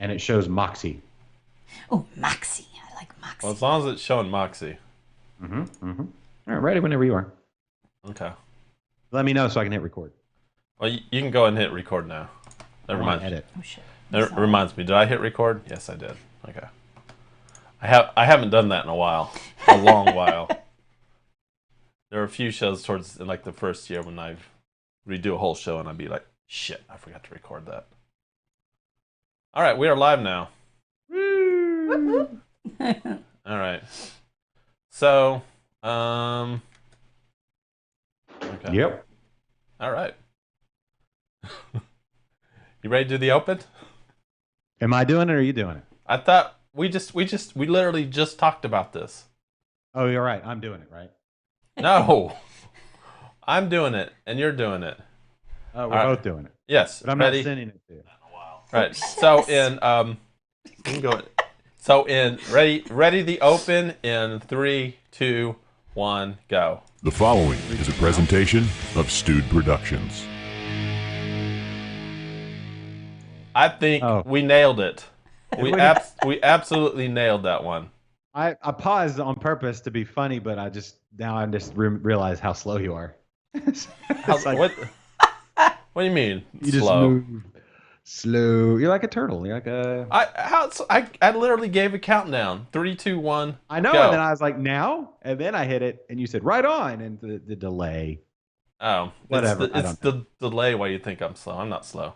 and it shows Moxie. Oh, Moxie. I like Well, Moxie. as long as it's showing Moxie. All right, ready whenever you are. Okay. Let me know so I can hit record. Well, you can go ahead and hit record now. Never I want mind. to edit. Oh, shit. That reminds me. Did I hit record? Yes, I did. Okay. I haven't done that in a while. A long while. There are a few shows towards in like the first year when I redo a whole show and I'd be like, shit, I forgot to record that. All right, we are live now. Whoop, whoop. All right. So, okay. Yep. All right. You ready to do the open? Am I doing it or are you doing it? I thought we literally just talked about this. Oh, you're right. I'm doing it, right? No. I'm doing it and you're doing it. Oh, we're All right. both doing it. Yes. But I'm ready? not sending it to you. Right. So in you can go. So in ready the open in 3, 2, 1, go. The following is a presentation of Stewed Productions. I think we nailed it. We absolutely nailed that one. I paused on purpose to be funny, but I just realize how slow you are. It's like, What do you mean? you Slow. just move slow. You're like a turtle. You're like a. I literally gave a countdown. 3, 2, 1. I know, go. and then I was like, now, and then I hit it, and you said right on, and the delay. Oh, Whatever. It's the delay why you think I'm slow. I'm not slow.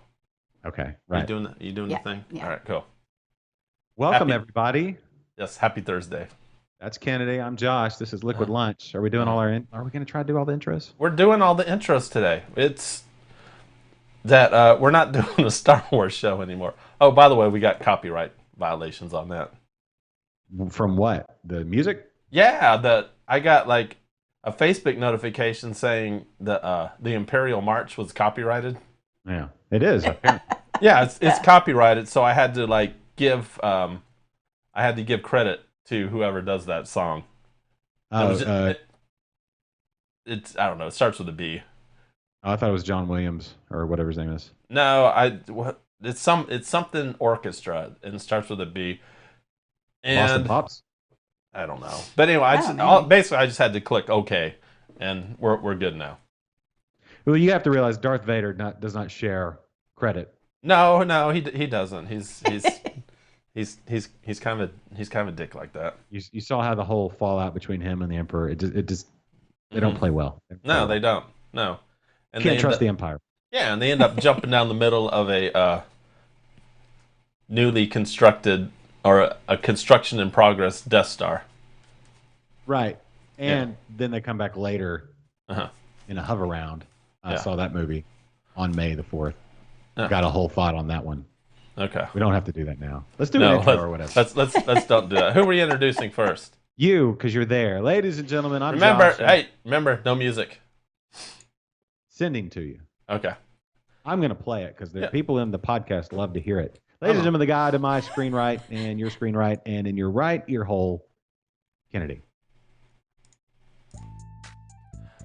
Okay, Are right. you doing Yeah, the thing? yeah. All right, cool. Welcome Happy- everybody. Yes, happy Thursday. That's Kennedy. I'm Josh. This is Liquid Lunch. Are we doing all our? Are we going to try to do all the intros? We're doing all the intros today. It's that we're not doing the Star Wars show anymore. Oh, by the way, we got copyright violations on that. From what? The music? Yeah, I got like a Facebook notification saying that the Imperial March was copyrighted. Yeah, it is. Apparently. Yeah, it's copyrighted, so I had to like give credit to whoever does that song. It's I don't know. It starts with a B. I thought it was John Williams or whatever his name is. No, it's something orchestra and it starts with a B. Boston And Pops. I don't know, but anyway, basically I just had to click OK, and we're good now. Well, you have to realize Darth Vader does not share credit. No, he doesn't. He's kind of a dick like that. You saw how the whole fallout between him and the Emperor. It just they don't play well. No, they don't. No, and Can't trust the Empire. Yeah, and they end up jumping down the middle of a newly constructed or a construction in progress Death Star. Right, and then they come back later in a hover round. I saw that movie on May the 4th. Got a whole thought on that one. Okay, we don't have to do that now. Let's do an intro or whatever. Let's don't do that. Who are we introducing first? You, because you're there, ladies and gentlemen. I'm remember. Josh, remember, no music. Sending to you. Okay. I'm going to play it because the people in the podcast love to hear it. Ladies and gentlemen, the guy to my screen right and your screen right and in your right ear hole, Kennedy.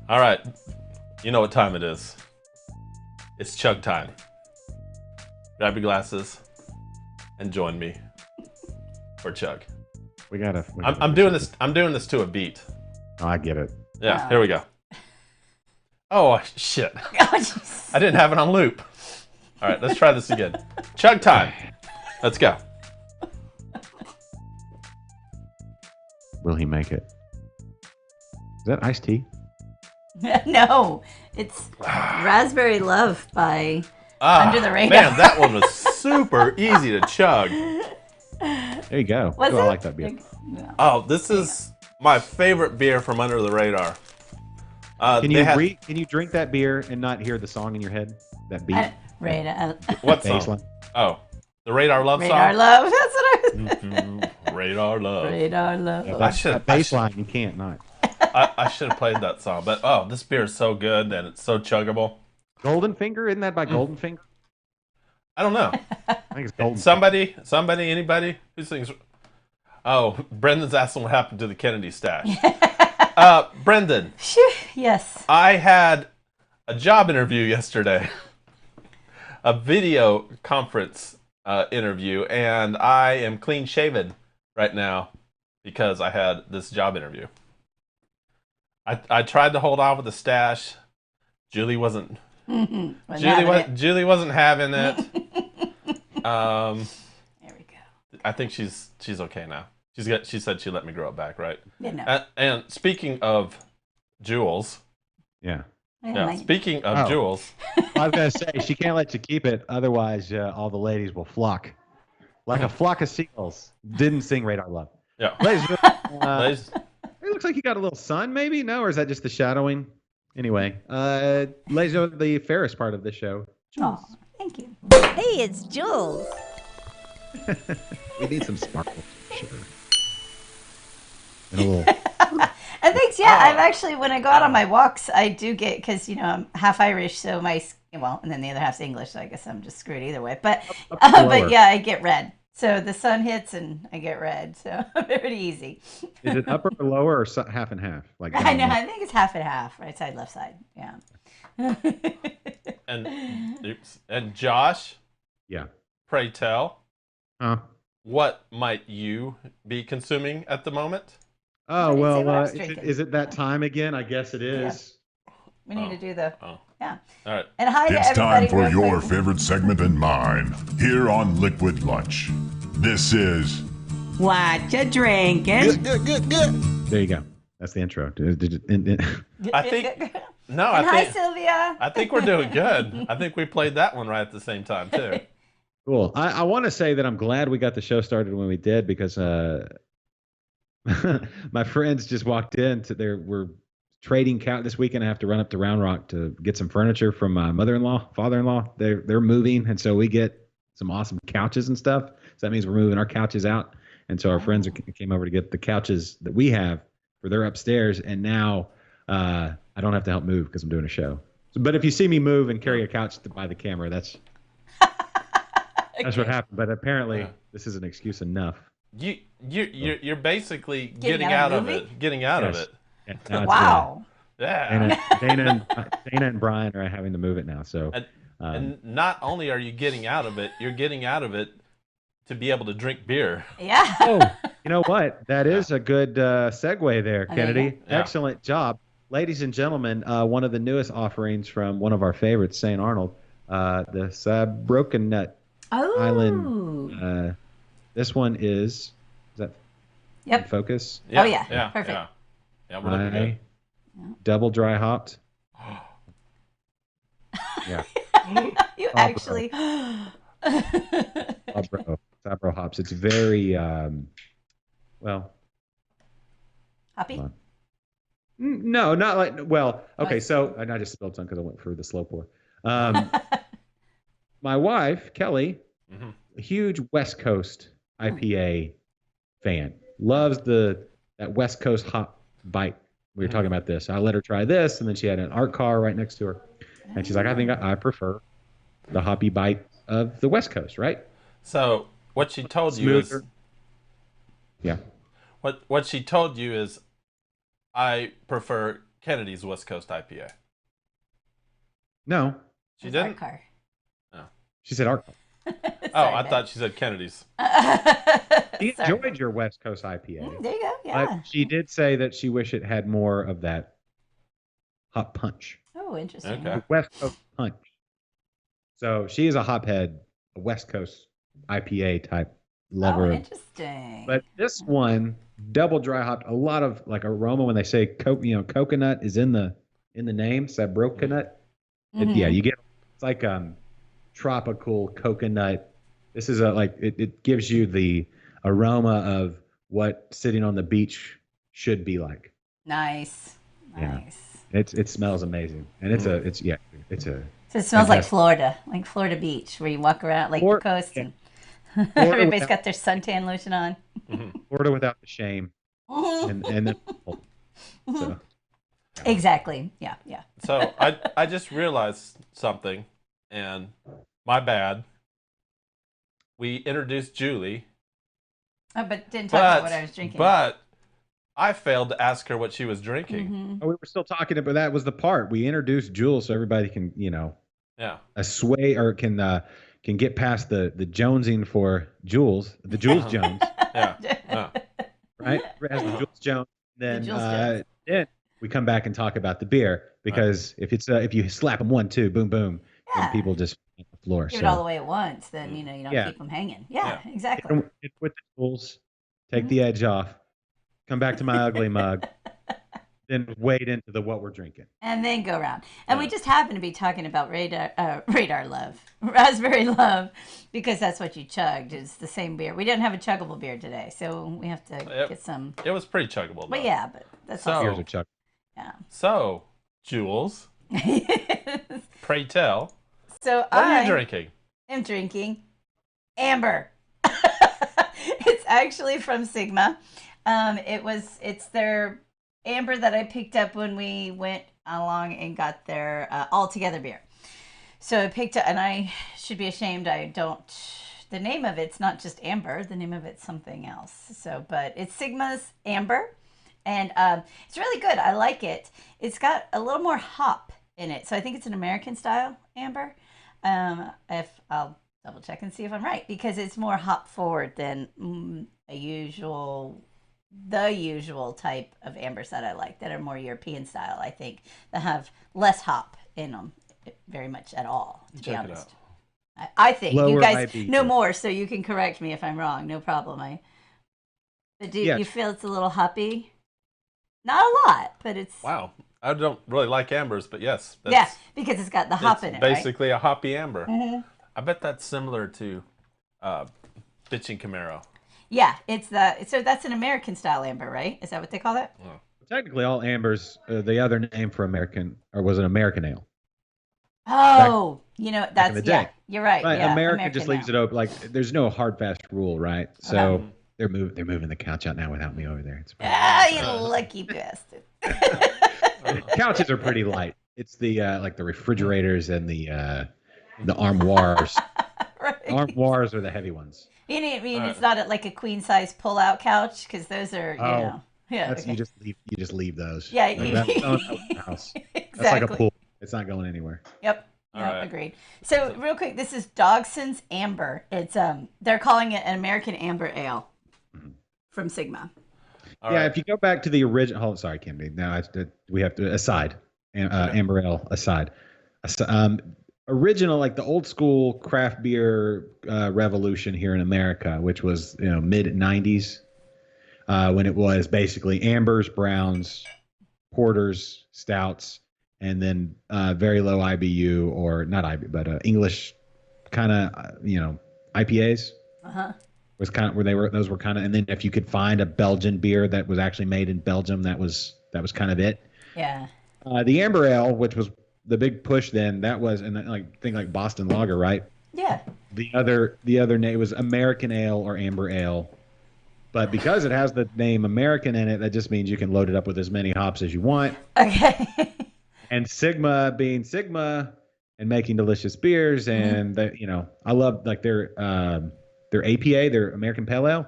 All right. You know what time it is. It's chug time. Grab your glasses and join me for chug. We gotta. I'm doing this. I'm doing this to a beat. Oh, I get it. Yeah. Here we go. Oh shit! I didn't have it on loop. All right, let's try this again. Chug time. Let's go. Will he make it? Is that iced tea? No, it's Raspberry Love by Under the Radar. Man, that one was super easy to chug. There you go. Was I it? like that beer. No. Oh, this is my favorite beer from Under the Radar. Can you drink that beer and not hear the song in your head? That beat? Radar. What song? Baseline? Oh, the Radar Love Radar song? Love. That's what I was. Radar Love. Radar Love. Yeah, I should- that baseline, you can't not. I should have played that song, but this beer is so good and it's so chuggable. Golden Finger? Isn't that by Golden Finger? I don't know. I think it's Golden Somebody, anybody who sings? Oh, Brendan's asking what happened to the Kennedy stash. Brendan, Yes. I had a job interview yesterday. A video conference interview, and I am clean shaven right now because I had this job interview. I tried to hold on with the stash. Julie wasn't. Julie wasn't having it. There we go. I think she's okay now. She said she let me grow it back, right? Yeah, no. And speaking of Jules. Yeah. Yeah. Speaking of Jules. I was going to say, she can't let you keep it. Otherwise, all the ladies will flock. Like a flock of seagulls. Didn't sing Radar Love. Yeah. Ladies, it looks like you got a little sun, maybe? No? Or is that just the shadowing? Anyway, ladies, the fairest part of the show. Oh, thank you. Hey, it's Jules. We need some sparkle. Sure. And a little... And thanks, I've actually, when I go out on my walks, I do get, because, I'm half Irish, so and then the other half's English, so I guess I'm just screwed either way. But I get red. So the sun hits and I get red. So pretty easy. Is it upper or lower or half and half? Like I know, I think it's half and half, right side, left side. Yeah. And Josh? Yeah. Pray tell. What might you be consuming at the moment? Oh, well, is it that time again? I guess it is. Yeah. We need to do the... Yeah. All right. And hi to It's everybody. time for your favorite segment and mine, here on Liquid Lunch. This is... What you drinking? Good. There you go. That's the intro. I think... No, hi, Sylvia. I think we're doing good. I think we played that one right at the same time, too. Cool. I want to say that I'm glad we got the show started when we did, because my friends just walked in. We're trading couch this weekend. I have to run up to Round Rock to get some furniture from my mother-in-law, father-in-law. They're moving, and so we get some awesome couches and stuff. So that means we're moving our couches out. And so our friends came over to get the couches that we have for their upstairs. And now I don't have to help move because I'm doing a show. But if you see me move and carry a couch by the camera, that's what happened. But apparently this is an excuse enough. You're basically getting out of it. Getting out of it. Yeah, wow. Yeah. Dana and Brian are having to move it now. So, and not only are you getting out of it, you're getting out of it to be able to drink beer. Yeah. Oh, you know what? That is a good segue there, Kennedy. Yeah. Excellent job. Ladies and gentlemen, one of the newest offerings from one of our favorites, St. Arnold, the Sabroken Nut Island. This one is that in focus? Yeah. Oh, yeah. Perfect. Yeah. Yeah, we're looking good. Double dry hopped. Yeah. You actually. Sabro hops. It's very, hoppy? No, not like, okay, so, and I just spilled some because I went through the slow pour. My wife, Kelly, a huge West Coast IPA fan. Loves that West Coast hop bite. We were talking about this. I let her try this, and then she had an art car right next to her. And she's like, I think I prefer the hoppy bite of the West Coast, right? So what she told you is... Yeah. What she told you is, I prefer Kennedy's West Coast IPA. No. She didn't? Art car. No. She said art car. I thought she said Kennedy's. She enjoyed your West Coast IPA. There you go. Yeah. But she did say that she wished it had more of that hop punch. Oh, interesting. Okay. West Coast punch. So she is a hophead, a West Coast IPA type lover. Oh, interesting. But this one, double dry hopped, a lot of like aroma when they say coconut is in the name, Sabroconut. Yeah, you get it's like tropical coconut. This is it gives you the aroma of what sitting on the beach should be like. Nice. Yeah. It smells amazing, and So it smells like Florida Beach, where you walk around like the coast and everybody's got their suntan lotion on. Florida without the shame, and then so. Exactly. Yeah. So I just realized something, and my bad. We introduced Julie. Oh, but didn't talk about what I was drinking. But I failed to ask her what she was drinking. Oh, we were still talking about that was the part. We introduced Jules so everybody can, assuage or can can get past the jonesing for Jules, the Jules Jones, Yeah. right? As the Jules Jones, then Jules Jones. then we come back and talk about the beer because if you slap them 1, 2, boom, boom, then Yeah. people just hit the floor. Give So it all the way at once, then you don't Yeah. keep them hanging. Yeah, Yeah. exactly. hit with the Jules, take the edge off, come back to my ugly mug, then wade into the what we're drinking. And then go around. And we Yeah. just happen to be talking about radar love, raspberry love, because that's what you chugged. It's the same beer. We didn't have a chuggable beer today, so we have to get some. It was pretty chuggable, though. But yeah, but that's So- Beers are chuck. yeah. So, Jules, pray tell, So what are I you drinking? am drinking amber. It's actually from Sigma. It's their amber that I picked up when we went along and got their all together beer. So I picked up, and I should be ashamed I don't. The name of it's not just amber. The name of it's something else. So, but it's Sigma's amber, and it's really good. I like it. It's got a little more hop in it, so I think it's an American style amber. If I'll double check and see if I'm right, because it's more hop forward than the usual type of ambers that I like, that are more European style. I think that have less hop in them, very much at all. To be Check it honest, out. I think you Lower guys IB. know more, so you can correct me if I'm wrong. No problem. But do Yeah. you feel it's a little hoppy? Not a lot, but it's Wow. I don't really like ambers, but yes. yeah, because it's got the hop in it, basically a hoppy amber. right? I bet that's similar to Bitchin' Camaro. Yeah, so that's an American style amber, right? Is that what they call it? Technically, all ambers, the other name for American, or was an American ale. Oh, that's the day. you're right. Right, Yeah, America just leaves ale. it open. Like, there's no hard fast rule, right? So they're moving the couch out now without me over there. It's You lucky bastard. couches are pretty light. It's the like the refrigerators and the armoires. Right. Armoires are the heavy ones. You mean it's not like a queen size pull out couch, because those are yeah. That's Okay. you just leave those. Yeah, Like, that's not the house. Exactly. That's like a pool. It's not going anywhere. Yep. All Yeah, right. agreed. So real quick, this is Dogson's Amber. It's they're calling it an American Amber Ale from Sigma. All Yeah, right. if you go back to the original. Oh, sorry, Kimby. Now we have to aside. Amber Ale aside. Original, like the old school craft beer revolution here in America, which was mid '90s, when it was basically ambers, browns, porters, stouts, and then very low IBU, or not IBU, but English kind of IPAs. Was kind of where those were kind of, and then if you could find a Belgian beer that was actually made in Belgium, that was kind of it. Yeah. The Amber Ale, which was the big push then, that was, and like Boston Lager, right? Yeah. The other name was American Ale or Amber Ale, but because it has the name American in it, that just means you can load it up with as many hops as you want. Okay. And Sigma being Sigma and making delicious beers, and I love like their APA, their American Pale Ale.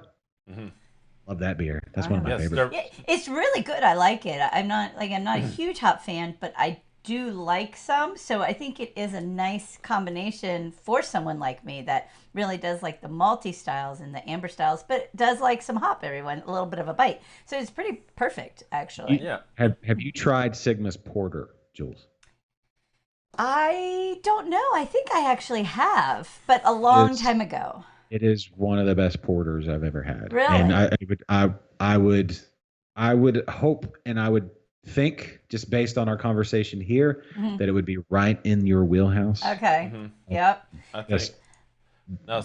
Love that beer. That's one of my Yes, favorites. Yeah, it's really good. I like it. I'm not a huge hop fan, but I do like some. So I think it is a nice combination for someone like me that really does like the malty styles and the amber styles, but does like some hop every one, a little bit of a bite. So it's pretty perfect, actually. Yeah. Have you tried Sigma's Porter, Jules? I don't know. I think I actually have, but a long time ago. It is one of the best porters I've ever had. Really? And I would hope, and I would think, just based on our conversation here, that it would be right in your wheelhouse. Okay. Yep. I think. Yes. No,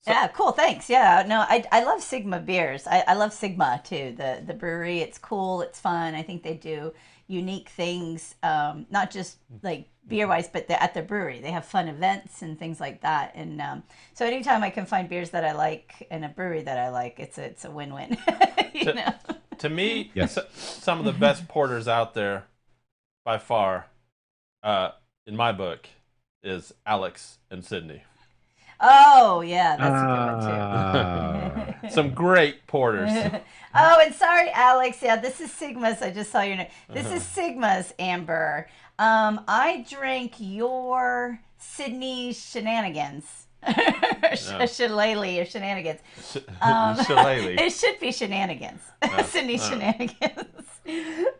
Yeah, cool. Thanks. Yeah, no, I love Sigma beers. I love Sigma too. The brewery, it's cool, it's fun. I think they do unique things, not just like beer wise, but at the brewery they have fun events and things like that. And so anytime I can find beers that I like and a brewery that I like, it's a win-win. you know. To me, Yes. some of the best porters out there, by far, in my book, is Alex and Sydney. Oh yeah, that's a good one too. Some great porters. Oh, and sorry, Alex. Yeah, this is Sigma's. I just saw your name. This is Sigma's Amber. I drank your Sydney Shenanigans Shillelagh or shenanigans. Shillelagh. It should be shenanigans. Sydney shenanigans.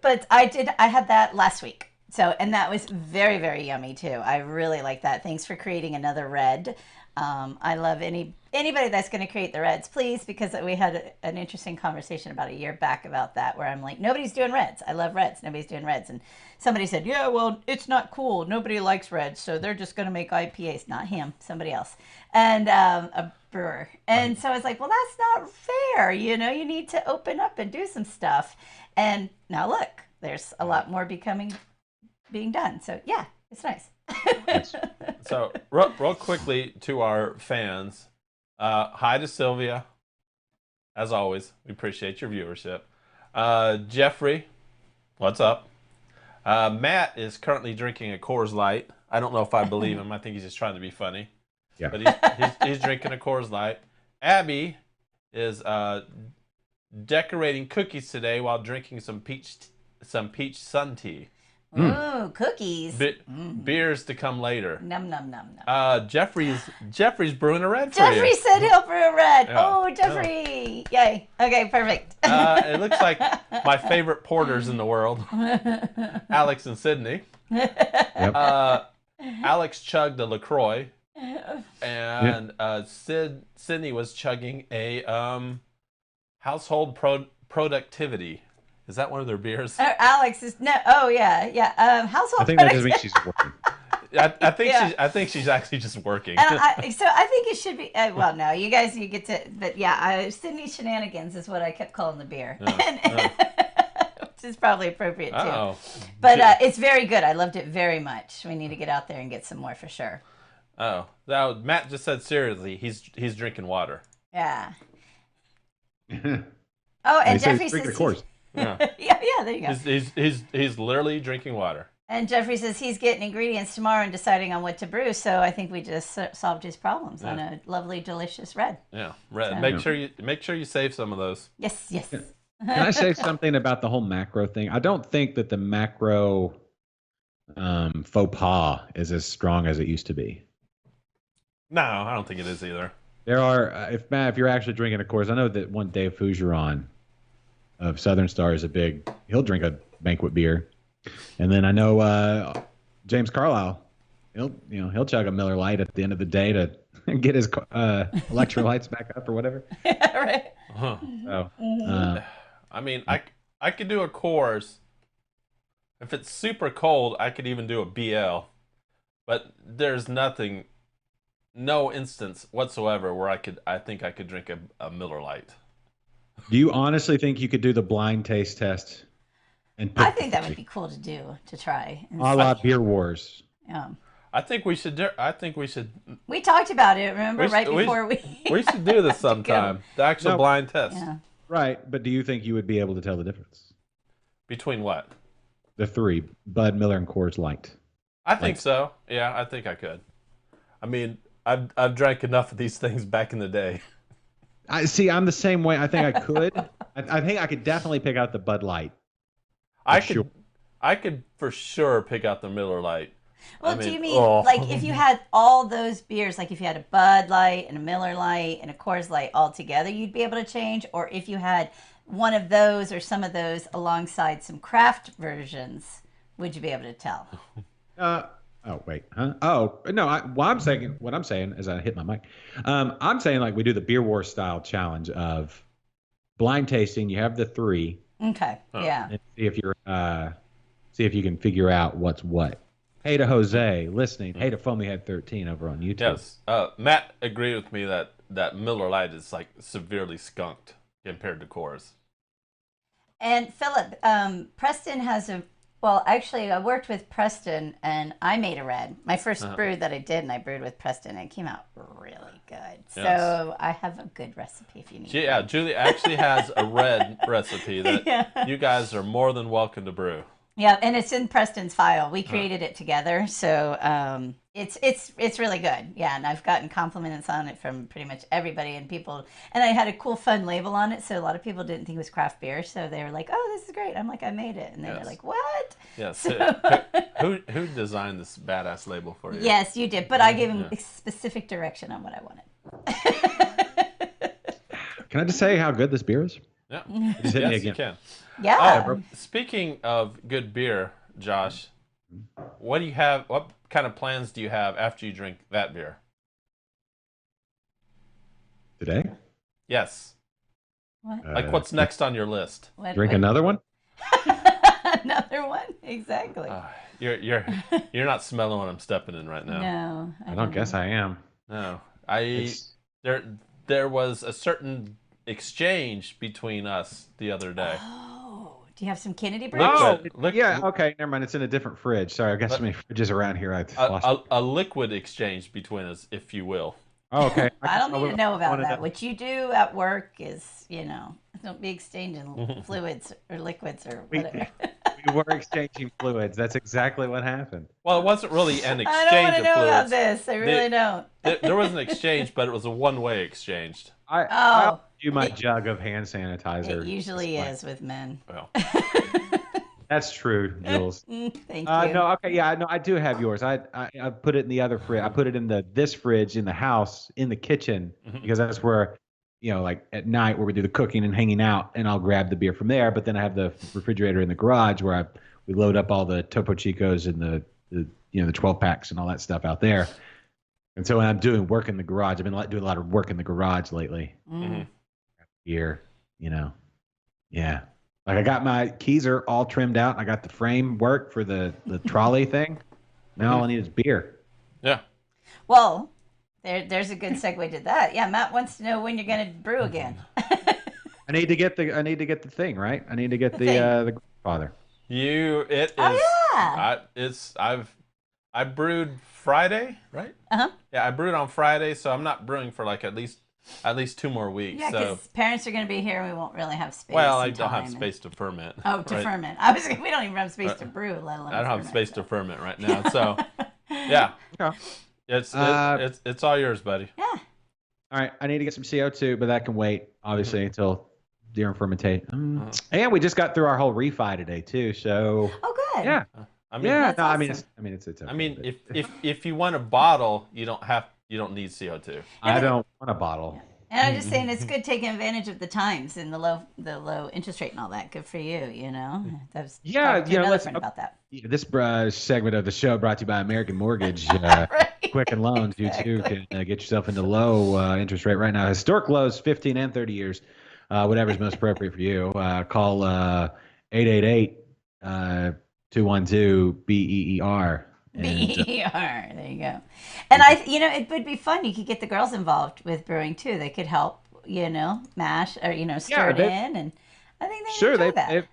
But I had that last week. So, and that was very, very yummy too. I really like that. Thanks for creating another red. I love anybody that's going to create the reds, please, because we had an interesting conversation about a year back about that, where I'm like, nobody's doing reds. I love reds. Nobody's doing reds. And somebody said, yeah, well, it's not cool. Nobody likes reds, so they're just going to make IPAs. Not him, somebody else. And a brewer. And so I was like, well, that's not fair. You know, you need to open up and do some stuff. And now look, there's a lot more being done. So yeah, it's nice. So real quickly to our fans, hi to Sylvia. As always, we appreciate your viewership. Jeffrey, what's up? Matt is currently drinking a Coors Light. I don't know if I believe him. I think he's just trying to be funny. Yeah. But he's drinking a Coors Light. Abby is decorating cookies today while drinking some peach sun tea. Ooh, cookies. Beers to come later. Num num num num. Jeffrey's brewing a red for you. Jeffrey said he'll brew a red. Yeah. Oh, Jeffrey! Yay. Okay, perfect. It looks like my favorite porters in the world, Alex and Sydney. Yep. Alex chugged a LaCroix, and Sydney was chugging a household productivity. Is that one of their beers? Alex is no. Oh yeah. Household. I think that just means she's working. I think she's actually just working. And so I think it should be. Well, no, you guys, you get to. But yeah, Sydney shenanigans is what I kept calling the beer, which is probably appropriate too. Uh-oh. But it's very good. I loved it very much. We need to get out there and get some more for sure. Oh, now Matt just said seriously, he's drinking water. Yeah. Oh, and Jeffrey says. Of course. Yeah. yeah, there you go. He's literally drinking water. And Jeffrey says he's getting ingredients tomorrow and deciding on what to brew. So I think we just solved his problems on a lovely, delicious red. Yeah, red. So. Make sure you save some of those. Yes. Can I say something about the whole macro thing? I don't think that the macro faux pas is as strong as it used to be. No, I don't think it is either. There are, if you're actually drinking a course, I know that one Dave Fougeron of Southern Star is he'll drink a banquet beer. And then I know James Carlisle, he'll chug a Miller Lite at the end of the day to get his electrolytes back up or whatever. Right. Huh. So, I mean, I could do a Coors. If it's super cold, I could even do a BL. But there's no instance whatsoever where I think I could drink a Miller Lite. do you honestly think you could do the blind taste test? And I think that would be cool to try. A la Beer Wars. Yeah. I think we should. We talked about it. Remember, before we. We should do this sometime. The actual blind test. Yeah. Right, but do you think you would be able to tell the difference Between what? the three, Bud, Miller, and Coors Light? I think so. Yeah, I think I could. I mean, I've drank enough of these things back in the day. I'm the same way. I think I could. I think I could definitely pick out the Bud Light. I could for sure pick out the Miller Lite. Well, do you mean like if you had all those beers, like if you had a Bud Light and a Miller Lite and a Coors Light all together, you'd be able to change? Or if you had one of those or some of those alongside some craft versions, would you be able to tell? Oh wait, huh? Oh no. What I'm saying as I hit my mic, I'm saying like we do the Beer Wars style challenge of blind tasting. You have the three. Okay. Yeah. And see if you can figure out what's what. Hey to Jose listening. Hey to Foamyhead 13 over on YouTube. Yes. Matt agreed with me that Miller Lite is like severely skunked compared to Coors. And Philip, Preston has actually I worked with Preston and I made a red. My first brew that I did, and I brewed with Preston, and it came out really good. Yes. So I have a good recipe if you need it. Julie actually has a red recipe that you guys are more than welcome to brew. Yeah, and it's in Preston's file. We created it together, so it's really good. Yeah, and I've gotten compliments on it from pretty much everybody and people. And I had a cool, fun label on it, so a lot of people didn't think it was craft beer, so they were like, "Oh, this is great." I'm like, "I made it," and they're like, "What?" Yes. So, Who designed this badass label for you? yes, you did, but I gave him specific direction on what I wanted. Can I just say how good this beer is? Yeah. Just hit me Yes, again. you can. Yeah. Oh, speaking of good beer, Josh, what do you have? What kind of plans do you have after you drink that beer? Today? Yes. What? Like, what's next on your list? Drink another one? Another one? Exactly. You're not smelling what I'm stepping in right now. No, I don't guess I am. No, there was a certain exchange between us the other day. Oh, do you have some Kennedy brews? Oh, yeah. Okay, never mind. It's in a different fridge. Sorry, I've got so many fridges around here. I lost. A liquid exchange between us, if you will. Oh, okay. I don't need to know about that. What you do at work is, don't be exchanging fluids or liquids or whatever. We were exchanging fluids. That's exactly what happened. Well, it wasn't really an exchange I don't want to of know fluids. about this. I really don't. There was an exchange, but it was a one-way exchange. I'll do my jug of hand sanitizer. It usually is with men. Well, that's true, Jules. Thank you. No, okay, yeah, no, I do have yours. I put it in the other fridge. I put it in this fridge in the house in the kitchen because that's where, like at night where we do the cooking and hanging out, and I'll grab the beer from there. But then I have the refrigerator in the garage where we load up all the Topo Chicos and the 12 packs and all that stuff out there. And so when I'm doing work in the garage, I've been doing a lot of work in the garage lately. Beer, yeah. Like I got my keys are all trimmed out. I got the framework for the trolley thing. Now all I need is beer. yeah. Well, there's a good segue to that. Yeah, Matt wants to know when you're going to brew again. I need to get the thing, right? I need to get the grandfather. I brewed Friday, right? Yeah, I brewed on Friday, so I'm not brewing for like at least 2 more weeks. Yeah, because parents are going to be here, and we won't really have space. Well, I don't have space to ferment. Oh, to ferment. We don't even have space to brew, let alone. I don't have space to ferment right now, so yeah. It's all yours, buddy. Yeah. All right, I need to get some CO2, but that can wait, obviously, until during fermentation. And we just got through our whole refi today too, so. Oh, good. Yeah. I mean, it's okay. I mean, if you want a bottle, you don't need CO2. I don't want a bottle. And I'm just saying, it's good taking advantage of the times and the low interest rate and all that. Good for you, That's another friend about that. This segment of the show brought to you by American Mortgage. Right. Quicken Loans. You too can get yourself into low interest rate right now. Historic lows, 15 and 30 years. Whatever's most appropriate for you. Call 888-212-BEER. BER. There you go. And it would be fun. You could get the girls involved with brewing too. They could help, mash or stir it in, and I think they enjoy that.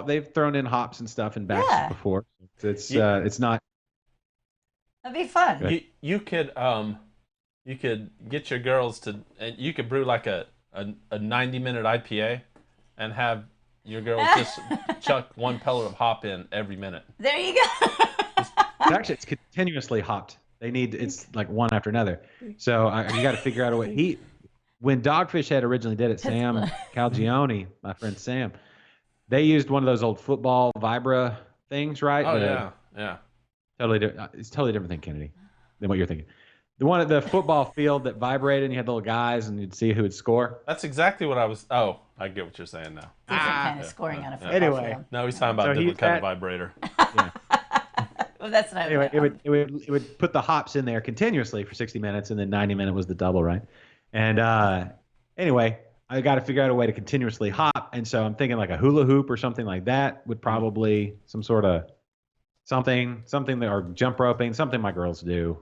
They've thrown in hops and stuff in batches before. It's not. That'd be fun. You could get your girls to, and you could brew like a 90-minute IPA, and have your girls just chuck one pellet of hop in every minute. There you go. It's continuously hopped. It's like one after another. So you got to figure out a way. When Dogfish Head originally did it, Sam Calgione, my friend Sam, they used one of those old football Vibra things, right? Oh yeah. Totally different. It's totally different thing, Kennedy, than what you're thinking. The one at the football field that vibrated, and you had little guys, and you'd see who would score. That's exactly what I was. Oh, I get what you're saying now. Different kind of scoring on a football field. No, he's talking about a different kind of vibrator. Yeah. Well, that's what anyway, it would put the hops in there continuously for 60 minutes, and then 90-minute was the double, right? And anyway, I got to figure out a way to continuously hop, and so I'm thinking like a hula hoop or something like that would probably some sort of something that, or jump roping, something my girls do.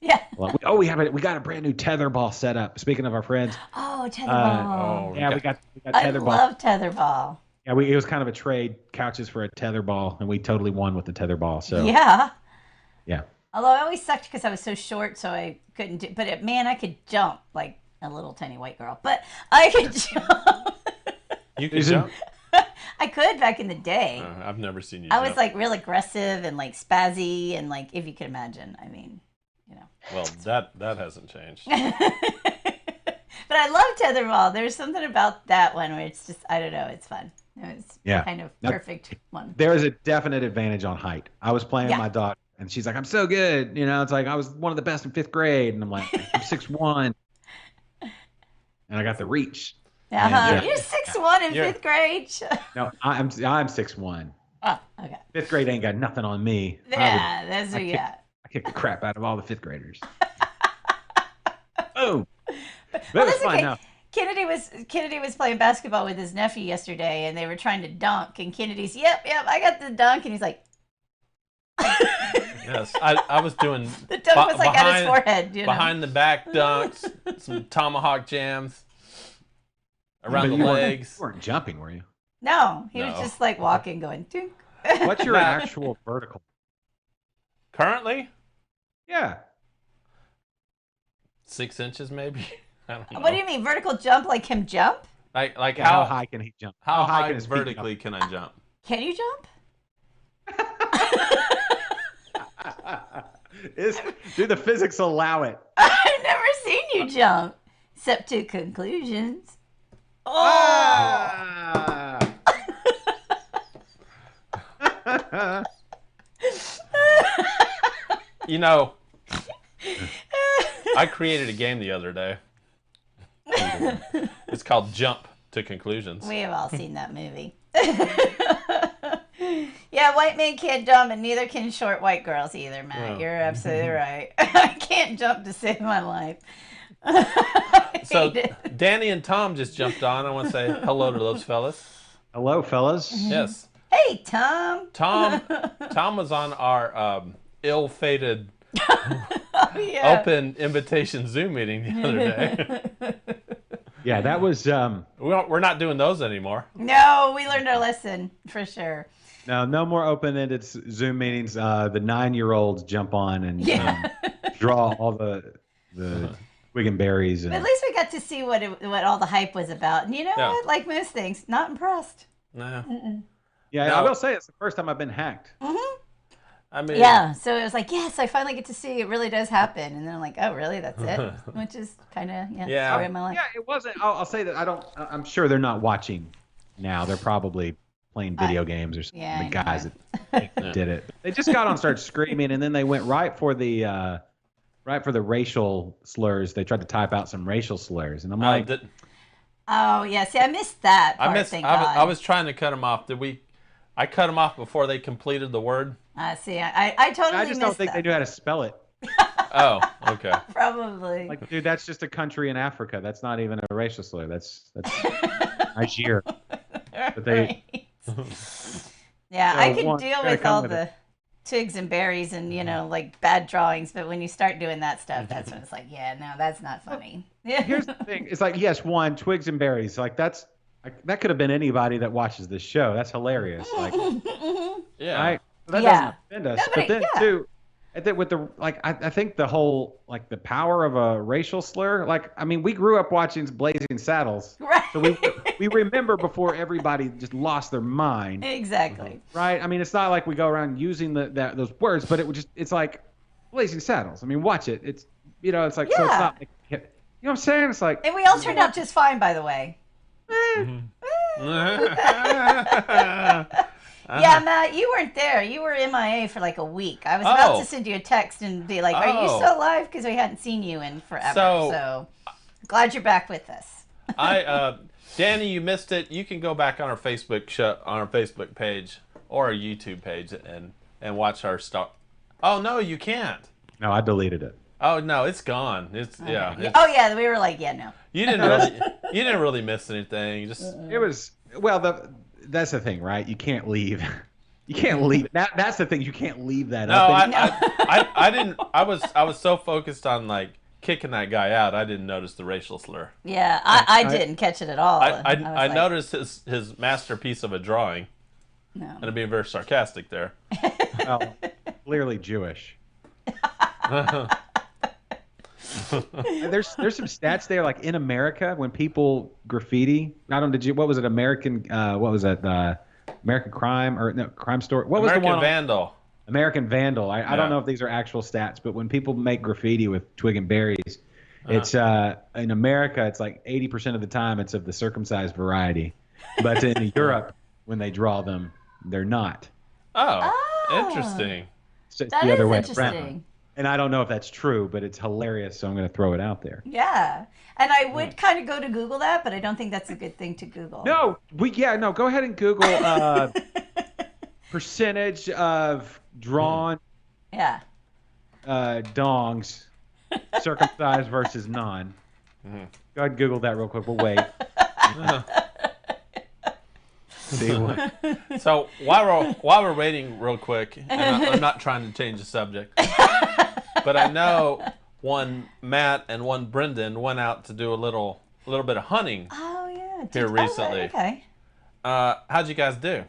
Yeah. Well, we got a brand new tetherball set up. Speaking of our friends. Oh, tetherball. We got tetherball. I love tetherball. Yeah, it was kind of a trade, couches for a tetherball, and we totally won with the tetherball. So yeah. Yeah. Although I always sucked because I was so short, so I couldn't do. But I could jump like a little tiny white girl. But I could jump. You could jump. I could back in the day. I've never seen you. I jump. was like real aggressive and like spazzy and like if you could imagine. I mean, Well, that hasn't changed. But I love tetherball. There's something about that one where it's just I don't know. It's fun. It's kind of perfect one. There is a definite advantage on height. I was playing with my daughter, and she's like, "I'm so good." It's like I was one of the best in 5th grade, and I'm like, "I'm 6'1", and I got the reach. You're 6'1" in 5th grade. No, I'm 6'1". Oh, okay. 5th grade ain't got nothing on me. Yeah, that's what you got. I kick the crap out of all the 5th graders. Oh. Well, that's okay. Kennedy was playing basketball with his nephew yesterday, and they were trying to dunk. And Kennedy's, yep, I got the dunk, and he's like, yes, I was doing the dunk was like at his forehead, behind the back dunks, some tomahawk jams around the legs. You weren't jumping, were you? No, he was just like walking, going, dunk. What's your actual vertical? Currently? Yeah. 6 inches, maybe. I don't know. What do you mean vertical jump? Like him jump? Like how high can he jump? How high vertically can I jump? Can you jump? Do the physics allow it? I've never seen you jump, except to conclusions. Oh. I created a game the other day. It's called Jump to Conclusions. We have all seen that movie. Yeah, white men can't jump, and neither can short white girls either, Matt. No. You're absolutely right. I can't jump to save my life. So Danny and Tom just jumped on. I want to say hello to those fellas. Hello, fellas. Yes. Hey, Tom. Tom was on our ill-fated open invitation Zoom meeting the other day. Yeah, that was. We're not doing those anymore. No, we learned our lesson for sure. No more open-ended Zoom meetings. The 9-year-olds jump on and draw all the twig and berries. And But at least we got to see what all the hype was about. And you know what? Like most things, not impressed. No. Yeah, I will say it's the first time I've been hacked. Mm-hmm. I mean, yeah, so it was like, yes, I finally get to see it really does happen. And then I'm like, oh, really? That's it? Which is kind of, story of my life. Yeah, it wasn't. I'll say that I'm sure they're not watching now. They're probably playing video games or something. Yeah, the guys that did it. They just got on, started screaming, and then they went right for the racial slurs. They tried to type out some racial slurs, and I'm like, oh yeah, see, I missed that part. I was trying to cut them off. I cut them off before they completed the word. See, I totally. I just don't think they knew how to spell it. Oh, okay. Probably. Like, dude, that's just a country in Africa. That's not even a racial slur. That's Niger. But they. Yeah, I could deal with all the twigs and berries and like bad drawings, but when you start doing that stuff, that's when it's like, yeah, no, that's not funny. Here's the thing: it's like, yes, twigs and berries. Like that could have been anybody that watches this show. That's hilarious. Like, yeah, right? So that doesn't offend us. But then too, I think with I think the whole the power of a racial slur. Like, I mean, we grew up watching Blazing Saddles, right? So we remember before everybody just lost their mind. Exactly. Right. I mean, it's not like we go around using those words, but it's like Blazing Saddles. I mean, watch it. It's it's like so it's not like, you know what I'm saying? It's like, and we all turned out just fine, by the way. Yeah, Matt, you weren't there. You were MIA for like a week. I was about to send you a text and be like, are you still alive? Because we hadn't seen you in forever. So glad you're back with us. Danny, you missed it. You can go back on our Facebook page or our YouTube page and watch our stuff. Oh, no, you can't. No, I deleted it. Oh, no, it's gone. It's okay. Yeah. We were like, yeah, no. You didn't really miss anything. It was that's the thing, right? You can't leave. You can't leave. That's the thing. You can't leave that up. I didn't. I was so focused on like kicking that guy out, I didn't notice the racial slur. Yeah, I didn't catch it at all. I noticed his masterpiece of a drawing. No. And I'm being very sarcastic there. Well, clearly Jewish. There's some stats there, like in America, when people graffiti. What was it? American. What was that? American Crime or no Crime Story. What was the American one? Vandal. American Vandal. I don't Yeah. know if these are actual stats, but when people make graffiti with twig and berries, it's in America, it's like 80% of the time it's of the circumcised variety, but in Europe, when they draw them, they're not. Oh, Oh. interesting. So it's That the other is way interesting. around. And I don't know if that's true, but it's hilarious, so I'm going to throw it out there. Yeah. And I would kind of go to Google that, but I don't think that's a good thing to Google. No, go ahead and Google percentage of drawn Yeah. dongs, circumcised versus non. Go ahead and Google that real quick. We'll wait. See what? So while we're waiting, real quick, and I'm not trying to change the subject, but I know one Matt and one Brendan went out to do a little bit of hunting Oh, yeah. here recently. Okay. How'd you guys do?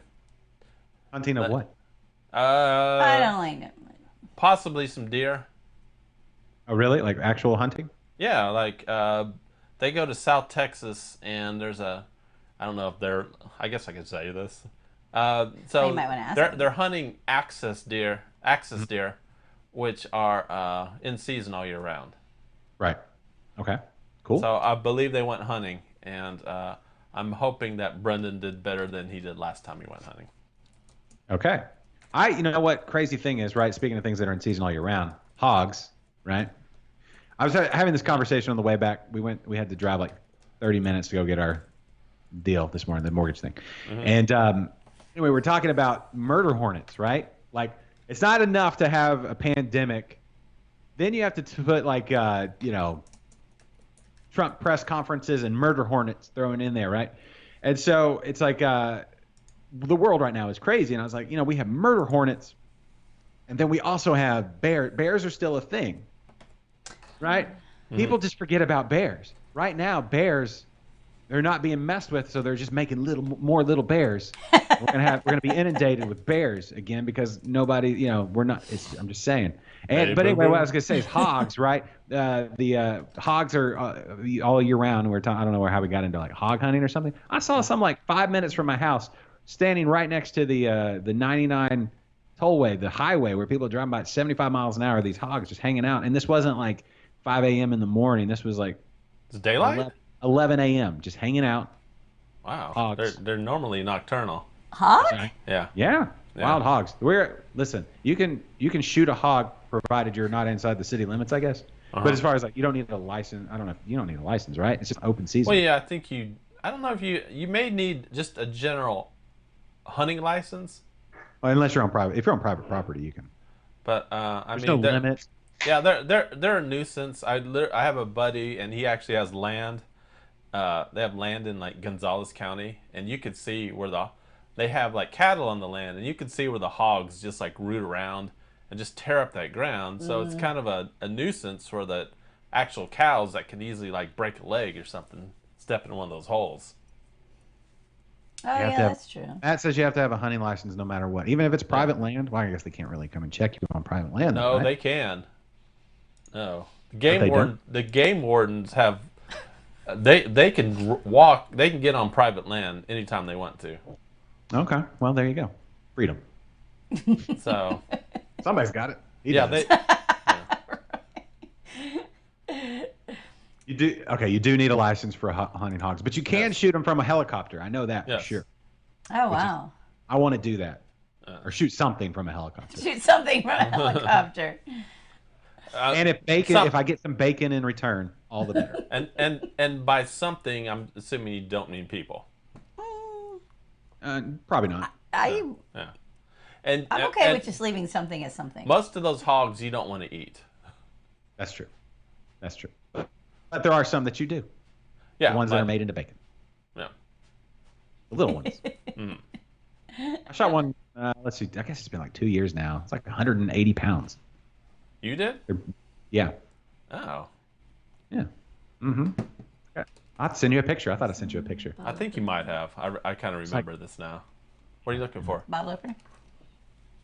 Hunting of what? I don't like it. Possibly some deer. Oh, really? Like actual hunting? Yeah, like they go to South Texas, and there's I don't know if they're. I guess I could say this. So You might wanna ask they're hunting axis deer, which are in season all year round. Right. Okay. Cool. So I believe they went hunting, and I'm hoping that Brendan did better than he did last time he went hunting. Okay. You know what crazy thing is, right? Speaking of things that are in season all year round, hogs, right? I was having this conversation on the way back. We had to drive like 30 minutes to go get our deal this morning, the mortgage thing. And anyway, we're talking about murder hornets, right? Like, it's not enough to have a pandemic. Then you have to put like, Trump press conferences and murder hornets thrown in there, right? And so it's like, the world right now is crazy. And I was like, we have murder hornets, and then we also have bears. Bears are still a thing, right? People just forget about bears. Right now, bears, they're not being messed with, so they're just making more little bears. We're gonna be inundated with bears again because nobody, we're not. I'm just saying. But anyway, what I was gonna say is hogs, right? The hogs are all year round. I don't know how we got into like hog hunting or something. I saw some like 5 minutes from my house, standing right next to the 99 tollway, the highway where people are driving by at 75 miles an hour. These hogs just hanging out, and this wasn't like 5 a.m. in the morning. This was like It's daylight. 11 a.m. just hanging out. Wow, Hogs. they're normally nocturnal. Hog? Yeah. Yeah, wild hogs. Listen, you can shoot a hog provided you're not inside the city limits, I guess. But as far as like, you don't need a license. I don't know. You don't need a license, right? It's just open season. Well, yeah, I think I don't know if you may need just a general hunting license. Well, unless you're on private. If you're on private property, you can. But There's no limits. Yeah, they're a nuisance. I have a buddy, and he actually has land. They have land in like Gonzales County, and you could see where they have like cattle on the land, and you could see where the hogs just like root around and just tear up that ground. So it's kind of a nuisance for the actual cows that can easily like break a leg or something, step in one of those holes. Oh, yeah, that's true. That says you have to have a hunting license no matter what, even if it's private land. Well, I guess they can't really come and check you on private land. No, right? they can. No, the game wardens have. They can walk. They can get on private land anytime they want to. Okay, well there you go, freedom. So Somebody's got it. He yeah, does. You do okay. You do need a license for hunting hogs, but you can shoot them from a helicopter. I know that for sure. Oh, wow. I want to do that, or shoot something from a helicopter. Shoot something from a helicopter. And if I get some bacon in return, all the better. And by something, I'm assuming you don't mean people. Probably not. I'm okay with just leaving something as something. Most of those hogs you don't want to eat. That's true. That's true. But there are some that you do. Yeah, the ones that are made into bacon. Yeah. The little ones. I shot one. Let's see. I guess it's been like 2 years now. It's like 180 pounds. You did? Yeah. Oh. Yeah. Mm-hmm. I'll have to send you a picture. I thought I sent you a picture. I think you might have. I kind of remember this now. What are you looking for? Bottle opener?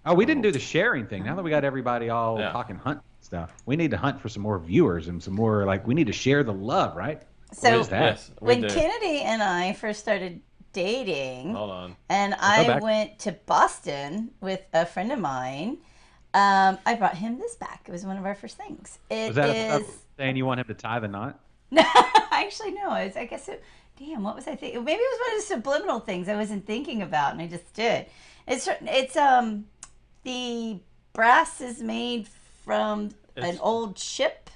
Oh, we didn't do the sharing thing. Now that we got everybody all talking hunt stuff, we need to hunt for some more viewers and some more, like, we need to share the love, right? So what is that? Yes, when Kennedy and I first started dating. Hold on. And I went to Boston with a friend of mine. I brought him this back. It was one of our first things. Was that saying you want him to tie the knot? No, actually, no. I guess damn, what was I thinking? Maybe it was one of the subliminal things I wasn't thinking about, and I just did. It's the brass is made from an old ship.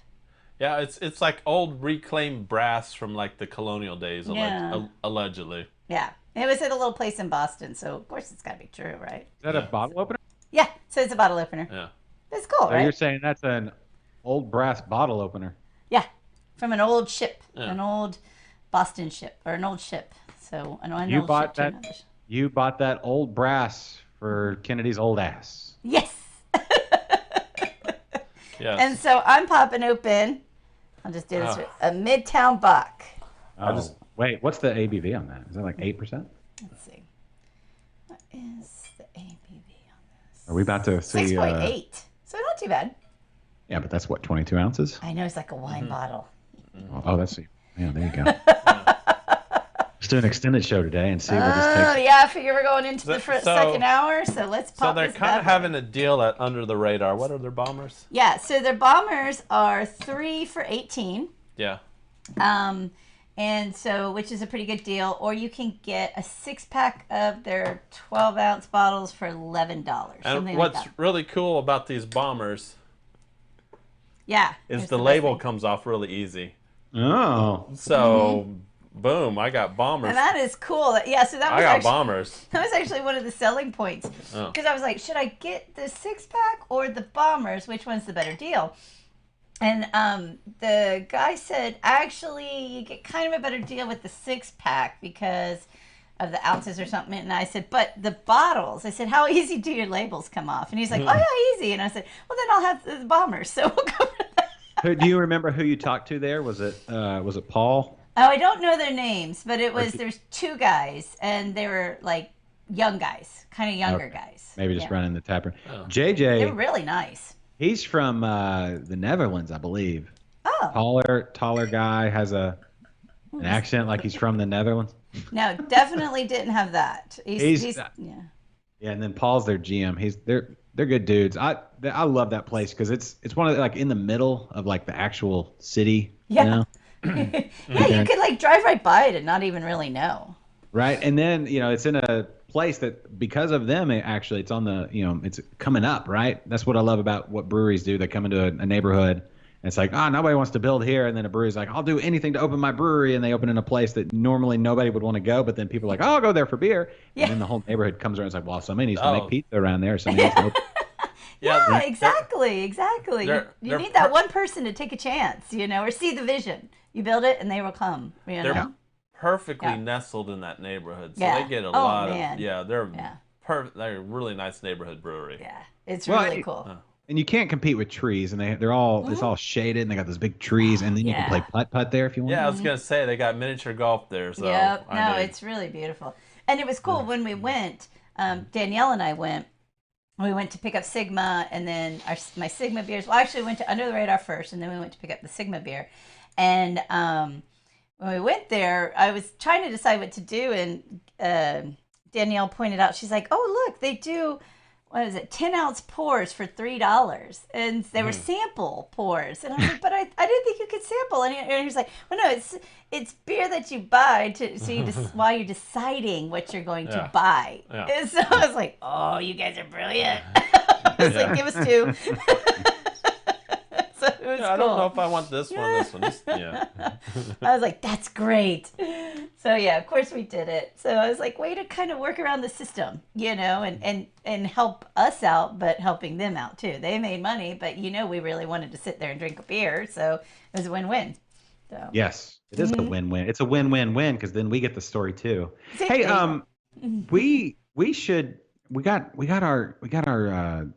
Yeah, it's like old reclaimed brass from like the colonial days, allegedly. Yeah, it was at a little place in Boston, so of course it's got to be true, right? Is that a bottle opener? Yeah, so it's a bottle opener. Yeah, that's cool, so right? You're saying that's an old brass bottle opener? Yeah, from an old ship, an old Boston ship, or an old ship. So you bought that. You bought that old brass for Kennedy's old ass. Yes. Yes. And so I'm popping open. I'll just do this. A Midtown Buck. Oh, wait, what's the ABV on that? Is that like 8%? Let's see. What is the ABV on this? Are we about to see? 6.8. So not too bad. Yeah, but that's what, 22 ounces? I know, it's like a wine bottle. Oh, that's yeah. There you go. Let's do an extended show today and see what this takes. Oh yeah, I figure we're going into the second hour, so let's pop. So they're kind of having a deal at under the radar. What are their bombers? Yeah, so their bombers are 3 for $18. Yeah. And so, which is a pretty good deal. Or you can get a 6-pack of their 12-ounce bottles for $11. And what's really cool about these bombers, is the label comes off really easy. Oh. So, boom! I got bombers. And that is cool. Yeah, so that was I got bombers. That was actually one of the selling points because I was like, should I get the 6-pack or the bombers? Which one's the better deal? And the guy said, actually, you get kind of a better deal with the 6-pack because of the ounces or something. And I said, but the bottles, I said, how easy do your labels come off? And he's like, oh, yeah, easy. And I said, well, then I'll have the bombers. So we'll go for that. Do you remember who you talked to there? Was it Paul? Oh, I don't know their names, but there's 2 guys, and they were like young guys, kind of younger guys. Maybe just running the taproom. Oh. JJ. They're really nice. He's from the Netherlands, I believe. Oh. Taller guy, has an accent like he's from the Netherlands. No, definitely didn't have that. He's yeah. Yeah, and then Paul's their GM. They're good dudes. I love that place because it's one of like in the middle of like the actual city. Yeah. You know? Yeah, you could like drive right by it and not even really know. Right, and then it's in a place that because of them, it's on the it's coming up. Right, that's what I love about what breweries do. They come into a neighborhood, and it's like nobody wants to build here, and then a brewery's like, I'll do anything to open my brewery, and they open in a place that normally nobody would want to go, but then people are like, I'll go there for beer, and then the whole neighborhood comes around. It's like, well, somebody needs to make pizza around there. Somebody needs to open. Yeah, exactly. You need that one person to take a chance, or see the vision. You build it, and they will come. They're perfectly nestled in that neighborhood, so they get a lot of. They're they're a really nice neighborhood brewery. Yeah, it's really cool. And you can't compete with trees, and they're all it's all shaded, and they got those big trees, and then you can play putt-putt there if you want. Yeah, I was gonna say they got miniature golf there. So it's really beautiful, and it was cool when we went. Danielle and I went. We went to pick up Sigma, and then my Sigma beers. Well, actually, we went to Under the Radar first, and then we went to pick up the Sigma beer. And when we went there, I was trying to decide what to do, and Danielle pointed out, she's like, "Oh, look, they do 10-ounce pours for $3, and they were sample pours." And I was like, "But I didn't think you could sample." And he was like, "Well, no, it's beer that you buy while you're deciding what you're going to buy." Yeah. And so I was like, "Oh, you guys are brilliant." I was like, "Give us 2." So it was cool. I don't know if I want this one. This one. I was like, that's great. So yeah, of course we did it. So I was like, way to kind of work around the system, and help us out, but helping them out too. They made money, but we really wanted to sit there and drink a beer, so it was a win-win. So yes, it is a win-win. It's a win-win-win because then we get the story too. Exactly. Hey, we got our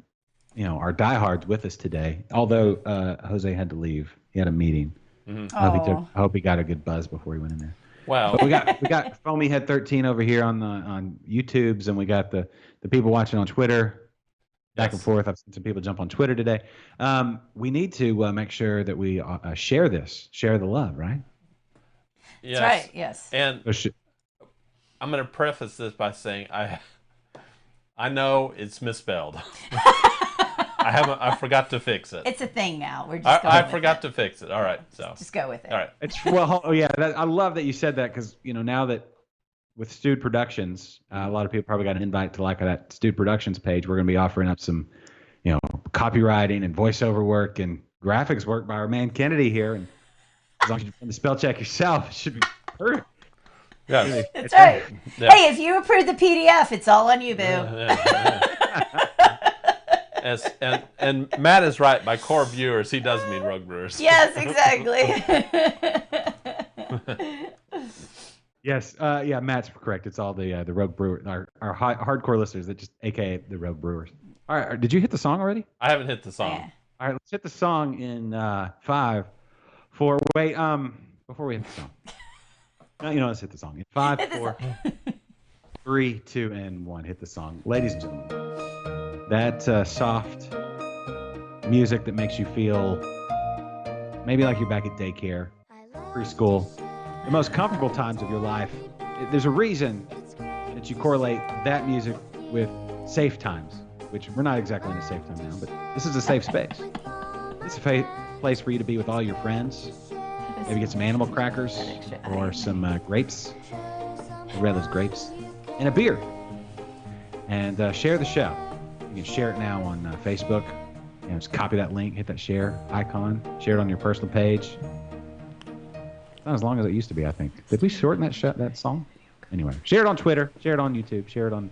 our diehards with us today. Although Jose had to leave, he had a meeting. Mm-hmm. I hope he got a good buzz before he went in there. Wow. But we got Foamy Head 13 over here on YouTube's, and we got the people watching on Twitter. Back and forth. I've seen some people jump on Twitter today. We need to make sure that we share the love, right? Yes. That's right. Yes. And I'm gonna preface this by saying I know it's misspelled. I forgot to fix it. It's a thing now. We're just going I with forgot it. to fix it. All right, so Just go with it. all right. I love that you said that because now that with Stewed Productions, a lot of people probably got an invite to that Stewed Productions page. We're going to be offering up some, copywriting and voiceover work and graphics work by our man Kennedy here. And as long as you run the spell check yourself, it should be perfect. Yeah. That's right. Yeah. Hey, if you approve the PDF, it's all on you, boo. Yes, and Matt is right. By core viewers, he does mean Rogue Brewers. Yes, exactly. Yes, Matt's correct. It's all the Rogue Brewers, our hardcore listeners that just AKA the Rogue Brewers. All right, did you hit the song already? I haven't hit the song. Yeah. All right, let's hit the song in 5, 4. Wait, before we hit the song, let's hit the song in 5, 4, 3, 2, and 1. Hit the song, ladies and gentlemen. That soft music that makes you feel maybe like you're back at daycare, preschool, the most comfortable times of your life. There's a reason that you correlate that music with safe times, which we're not exactly in a safe time now, but this is a safe space. It's a place for you to be with all your friends. Maybe get some animal crackers or some grapes. I'd rather those grapes. And a beer. And share the show. You can share it now on Facebook. Just copy that link, hit that share icon, share it on your personal page. Not as long as it used to be, I think. Did we shorten that song? Anyway, share it on Twitter, share it on YouTube, share it on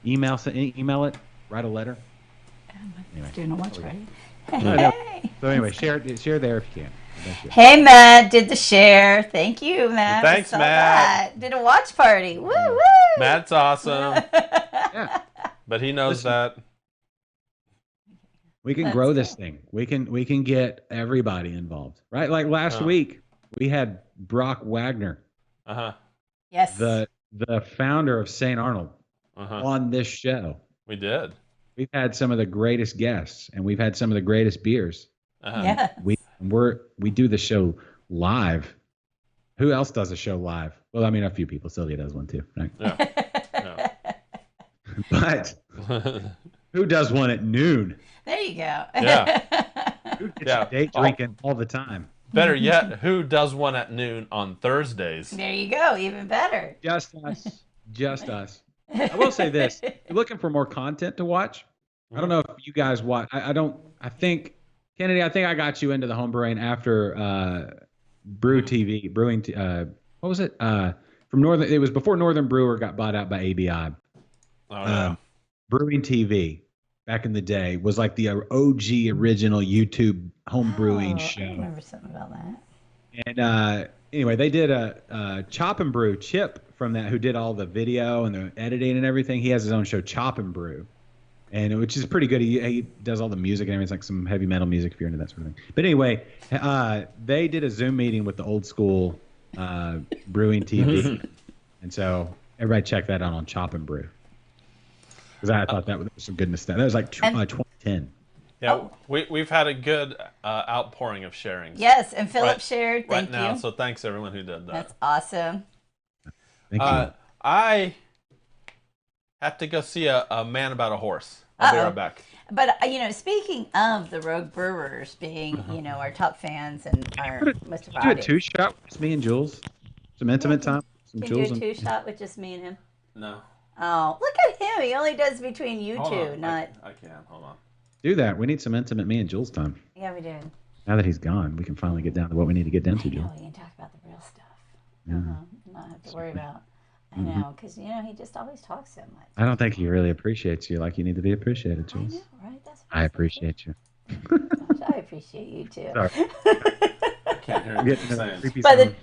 email. Email it, write a letter. Anyway, doing a watch party. Hey. So anyway, share there if you can. Hey, Matt did the share. Thank you, Matt. Thanks, Matt. Did a watch party. Woo woo. Matt's awesome, Yeah. but he knows that. We can grow this thing. We can get everybody involved, right? Like last week, we had Brock Wagner, Yes, the founder of St. Arnold, on this show. We did. We've had some of the greatest guests, and we've had some of the greatest beers. Yeah. We do the show live. Who else does a show live? Well, I mean, a few people. Sylvia does one too, right? Yeah. But who does one at noon? There you go. Yeah. Who gets your date drinking all the time? Better yet, who does one at noon on Thursdays? There you go. Even better. Just us. Just us. I will say this. If you're looking for more content to watch, I don't know if you guys watch. I think, Kennedy, I got you into the home brewing after Brewing. What was it? From Northern. It was before Northern Brewer got bought out by ABI. Oh, yeah. Brewing TV back in the day was like the OG original YouTube home brewing show. I remember something about that. And anyway, they did a Chop and Brew. Chip from that, who did all the video and the editing and everything. He has his own show, Chop and Brew, which is pretty good. He does all the music and everything. It's like some heavy metal music if you're into that sort of thing. But anyway, they did a Zoom meeting with the old school brewing TV, and so everybody check that out on Chop and Brew. Because I thought that was some goodness stuff. That was like 2010. Yeah, we've had a good outpouring of sharings. Yes, and Philip shared. Thank right now, you. so thanks everyone who did that. That's awesome. Thank you. I have to go see a man about a horse. I'll be right back. But speaking of the Rogue Brewers being, our top fans and our most of our do a audience. 2-shot with just me and Jules. Some intimate time. Some Can Jules you do a and 2-shot with just me and him? No. Oh, look at him. He only does between you Hold two, on. not. I can't. Hold on. do that. We need some intimate me and Jules time. Yeah, we do. Now that he's gone, we can finally get down to what we need to get down to, I know, Jules. we can talk about the real stuff. Yeah. Not have to worry about. I know, because he just always talks so much. I don't think he really appreciates you like you need to be appreciated, I Jules. know, right? That's what I appreciate you. Gosh, I appreciate you too. Sorry. I can't hear I'm what getting you're a saying. creepy By sound.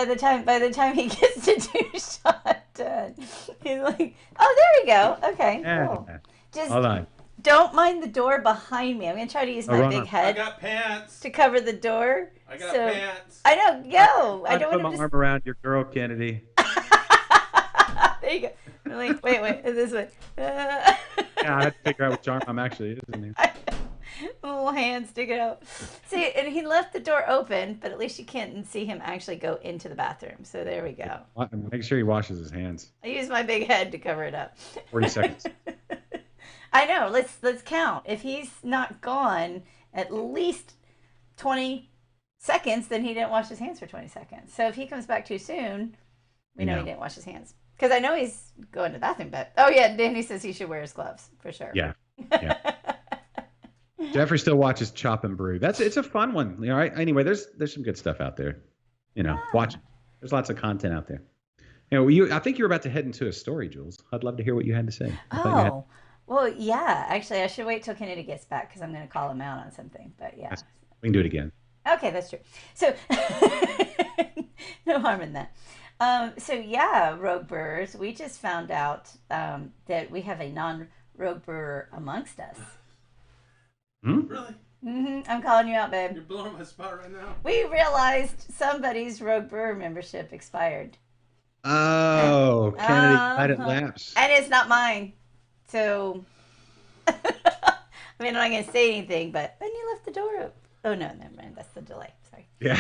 the time he gets to 2-shot done, he's like, oh, there we go. Okay, cool. Yeah. Just Hold on. don't mind the door behind me. I'm gonna try to use my run big up. I head got pants. to cover the door. I got so pants. I know. Go. I I'd don't put want my him arm around your girl, Kennedy. to. There you go. I'm like, wait, this way. Yeah, I had to figure out which arm I'm actually using here. Little hand sticking out. See, and he left the door open, but at least you can't see him actually go into the bathroom. So there we go. Make sure he washes his hands. I use my big head to cover it up. 40 seconds. I know. Let's count. If he's not gone at least 20 seconds, then he didn't wash his hands for 20 seconds. So if he comes back too soon, we know he didn't wash his hands. Because I know he's going to the bathroom, but Danny says he should wear his gloves for sure. Yeah. Jeffrey still watches Chop and Brew. It's a fun one. You know, right? Anyway, there's some good stuff out there. You know, watch. There's lots of content out there. You know, I think you were about to head into a story, Jules. I'd love to hear what you had to say. Well, yeah. Actually, I should wait till Kennedy gets back because I'm going to call him out on something. But yeah, we can do it again. Okay, that's true. So no harm in that. Rogue brewers, we just found out that we have a non-rogue brewer amongst us. Really? I'm calling you out, babe. You're blowing my spot right now. We realized somebody's rogue brewer membership expired. Oh, Kennedy let it lapse. And it's not mine. So, I mean, I'm not going to say anything, but then you left the door open. Oh, no, never mind. That's the delay. Sorry. Yeah.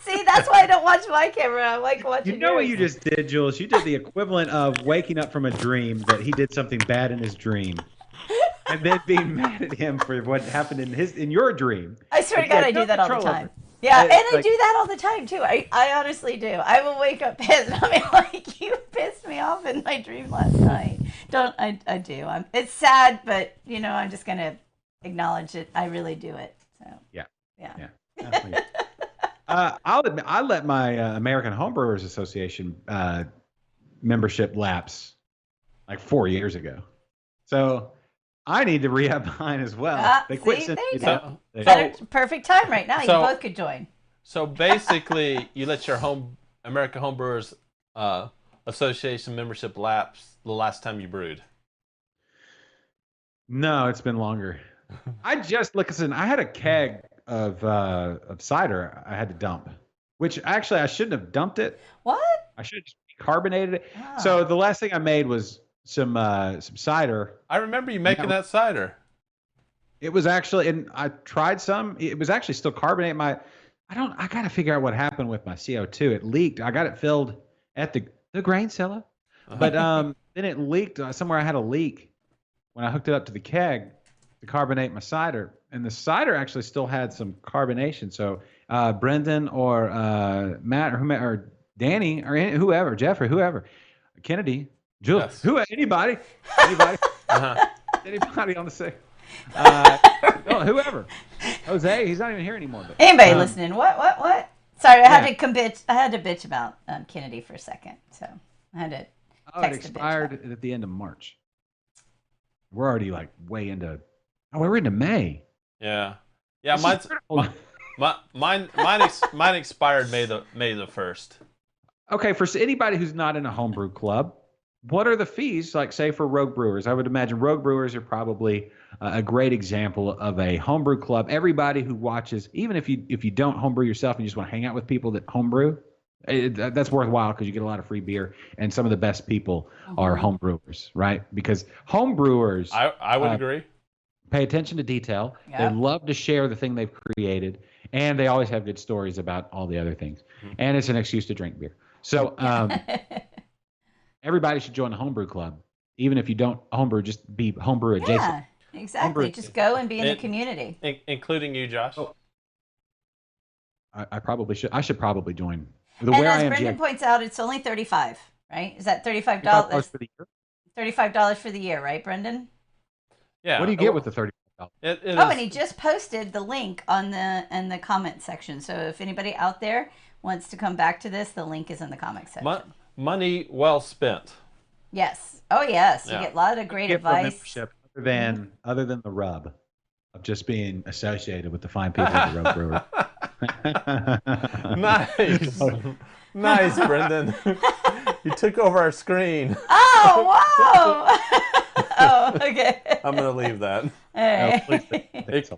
See, that's why I don't watch my camera. I like watching You know what you just did, Jules? You did the equivalent of waking up from a dream that he did something bad in his dream. And then being mad at him for what happened in your dream. I swear to God, I do that all the time. Yeah, and I do that all the time too. I honestly do. I will wake up pissed. I mean, like, you pissed me off in my dream last night. I do. It's sad, but you know, I'm just gonna acknowledge it. I really do it. So yeah. I'll admit, I let my American Homebrewers Association membership lapse like 4 years ago. So I need to re-up mine as well. They quit since perfect time right now. You both could join. So basically, you let your American Homebrewers Association membership lapse the last time you brewed. No, it's been longer. I had a keg of cider I had to dump, which actually I shouldn't have dumped it. What? I should have just carbonated it. Oh. So the last thing I made was some cider. I remember you making that cider. It was actually, and I tried some. It was actually still carbonated. I got to figure out what happened with my CO2. It leaked. I got it filled at the grain cellar, but then it leaked somewhere. I had a leak when I hooked it up to the keg to carbonate my cider, and the cider actually still had some carbonation. So Brendan or Matt or Danny or whoever, Jeff or whoever, Kennedy, Jules, yes. Anybody on the sick, whoever, Jose, he's not even here anymore. But, anybody listening? What? Sorry, I had to bitch about Kennedy for a second, so I had to. It expired at the end of March. We're already like way into. Oh, we're into May. Yeah. Mine expired May the 1st. Okay, for anybody who's not in a homebrew club, what are the fees? Like, say, for rogue brewers, I would imagine rogue brewers are probably a great example of a homebrew club. Everybody who watches, even if you don't homebrew yourself and you just want to hang out with people that homebrew, that's worthwhile because you get a lot of free beer, and some of the best people are homebrewers, right? Because homebrewers, I would agree, pay attention to detail. Yeah. They love to share the thing they've created, and they always have good stories about all the other things. And it's an excuse to drink beer. So everybody should join the homebrew club, even if you don't homebrew. Just be homebrew adjacent. Yeah, exactly. Homebrew. Just go and be in the community, including you, Josh. Oh. I probably should. I should probably join. And as Brendan points out, it's only $35, right? Is that $35 for the year? $35 for the year, right, Brendan? Yeah. What do you get with the $35? And he just posted the link in the comment section. So if anybody out there wants to come back to this, the link is in the comment section. Money well spent. Yes. Oh, yes. You get a lot of great advice. Other than the rub of just being associated with the fine people of the Rogue Brewer. Nice, Brendan. You took over our screen. Oh, wow. Oh, okay. I'm gonna leave that.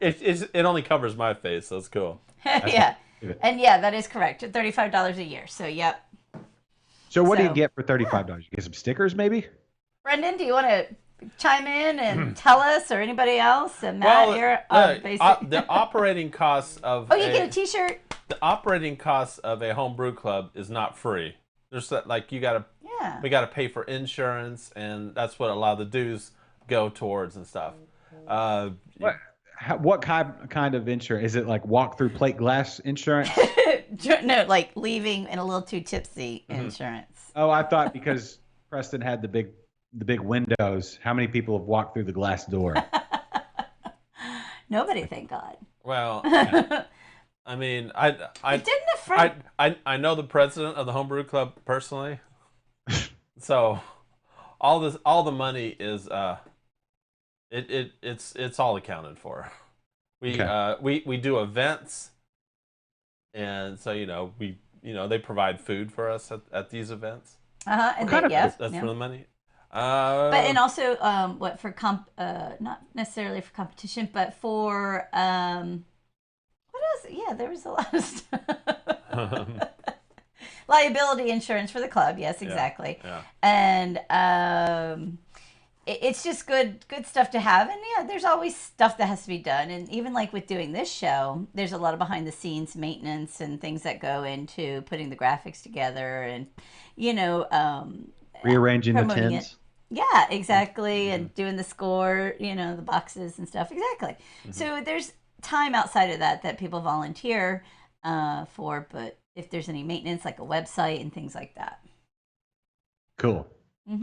It only covers my face, so it's cool. Yeah, and that is correct. $35 a year. So So what do you get for $35? You get some stickers, maybe? Brendan, do you want to chime in and tell us, or anybody else? And Matt, the operating costs of you get a T-shirt. The operating costs of a homebrew club is not free. There's like we got to pay for insurance, and that's what a lot of the dues go towards and stuff. What kind of insurance? Is it like walk through plate glass insurance? No, like leaving and a little too tipsy insurance. Oh, I thought because Preston had the big windows. How many people have walked through the glass door? Nobody, thank God. Well, I mean, I know the president of the homebrew club personally, so all the money is it's all accounted for. We do events, and so they provide food for us at these events. And that's for the money. And also for not necessarily for competition, but for what else? Yeah, there was a lot of stuff. Liability insurance for the club, yes, exactly. Yeah. And it's just good stuff to have. And there's always stuff that has to be done. And even like with doing this show, there's a lot of behind the scenes maintenance and things that go into putting the graphics together and rearranging the tins. Yeah, exactly. And doing the score, the boxes and stuff. Exactly. So there's time outside of that people volunteer for, but if there's any maintenance, like a website and things like that. Cool.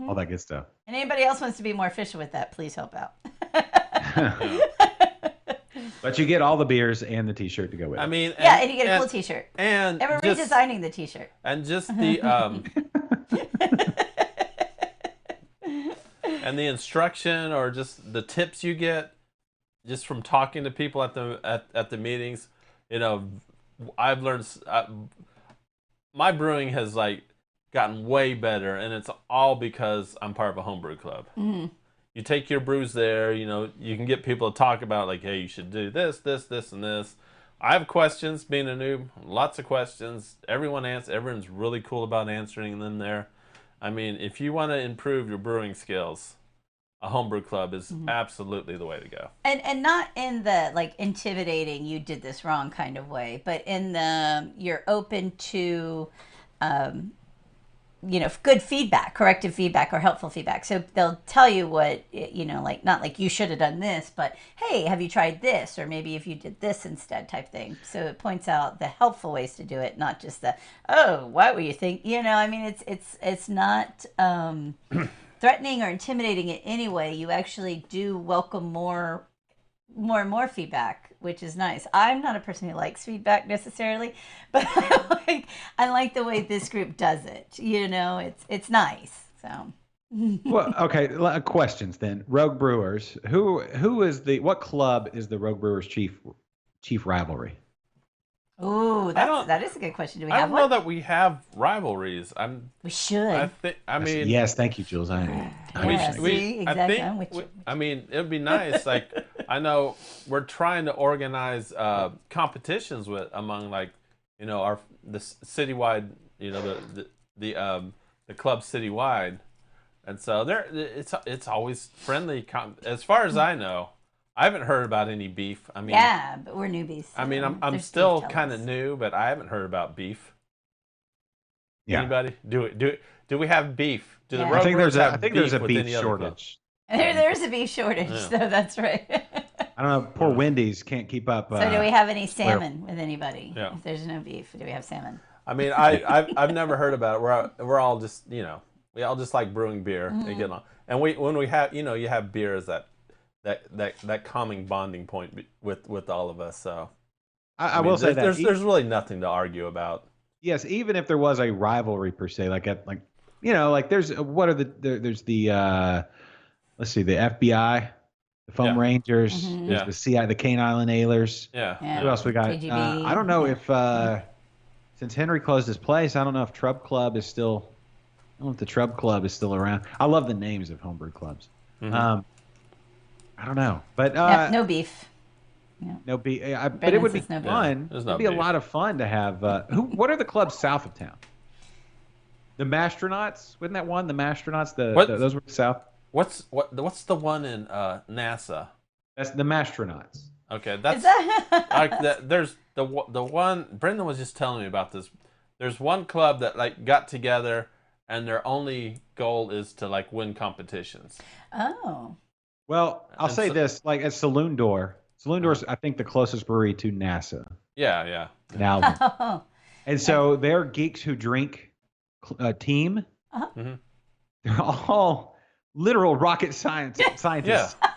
All that good stuff. And anybody else wants to be more efficient with that, please help out. But you get all the beers and the T-shirt to go with it. I mean, and you get a cool T-shirt. And we're redesigning the T-shirt. And just the and the instruction or just the tips you get just from talking to people at the meetings. I've learned my brewing has gotten way better, and it's all because I'm part of a homebrew club. You take your brews there, you can get people to talk about hey, you should do this, and this. I have questions, being a noob, lots of questions. Everyone's really cool about answering them there. I mean, if you want to improve your brewing skills, a homebrew club is absolutely the way to go. And not in the intimidating, you did this wrong kind of way, but in the you're open to good feedback, corrective feedback, or helpful feedback. So they'll tell you what, not you should have done this, but hey, have you tried this? Or maybe if you did this instead type thing. So it points out the helpful ways to do it, not just what were you thinking? It's not threatening or intimidating in any way. You actually do welcome more and more feedback, which is nice. I'm not a person who likes feedback necessarily, but I like the way this group does it. It's nice. So. Well, okay. Questions then. Rogue Brewers. What club is the Rogue Brewers chief rivalry? Oh, that is a good question. Do we have I don't know that we have rivalries. We should. I mean. Yes, thank you, Jules. Exactly. I mean, it'd be nice. I know we're trying to organize competitions among the citywide, the club citywide, and so it's always friendly. As far as I know, I haven't heard about any beef. I mean, yeah, but we're newbies. So I mean, I'm still kind of new, but I haven't heard about beef. Yeah. Anybody? Do we have beef? Do the Rogue Brewers have beef? There's a beef shortage. There's a beef shortage, so that's right. I don't know. Poor Wendy's can't keep up. So do we have any salmon with anybody? Yeah. If there's no beef, do we have salmon? I mean, I've never heard about it. We're all just we all just like brewing beer and get along. And when we have you have beer as that common bonding point with all of us. So I will say that there's really nothing to argue about. Yes, even if there was a rivalry per se, there's there's the let's see, the FBI, the Foam Rangers, there's the CI, the Cane Island Ailers. Yeah. Who else we got? I don't know if since Henry closed his place, I don't know if Trub Club is still. I don't know if the Trub Club is still around. I love the names of homebrew clubs. I don't know, but no beef. Yeah. No beef. But it would be fun. It'd be a lot of fun to have. What are the clubs south of town? The Mastronauts, wasn't that one? The Mastronauts. Those were south. What's the one in NASA? That's the Mastronauts. Okay, that's Is that like that. There's the one Brendan was just telling me about this. There's one club that like got together, and their only goal is to like win competitions. Oh. Well, I'll And say so- this: like at Saloon Door. Saloon Door's, I think, the closest brewery to NASA. Yeah. Now, Oh. and so their Geeks Who Drink team. Uh-huh. Mm-hmm. They're all literal rocket scientists.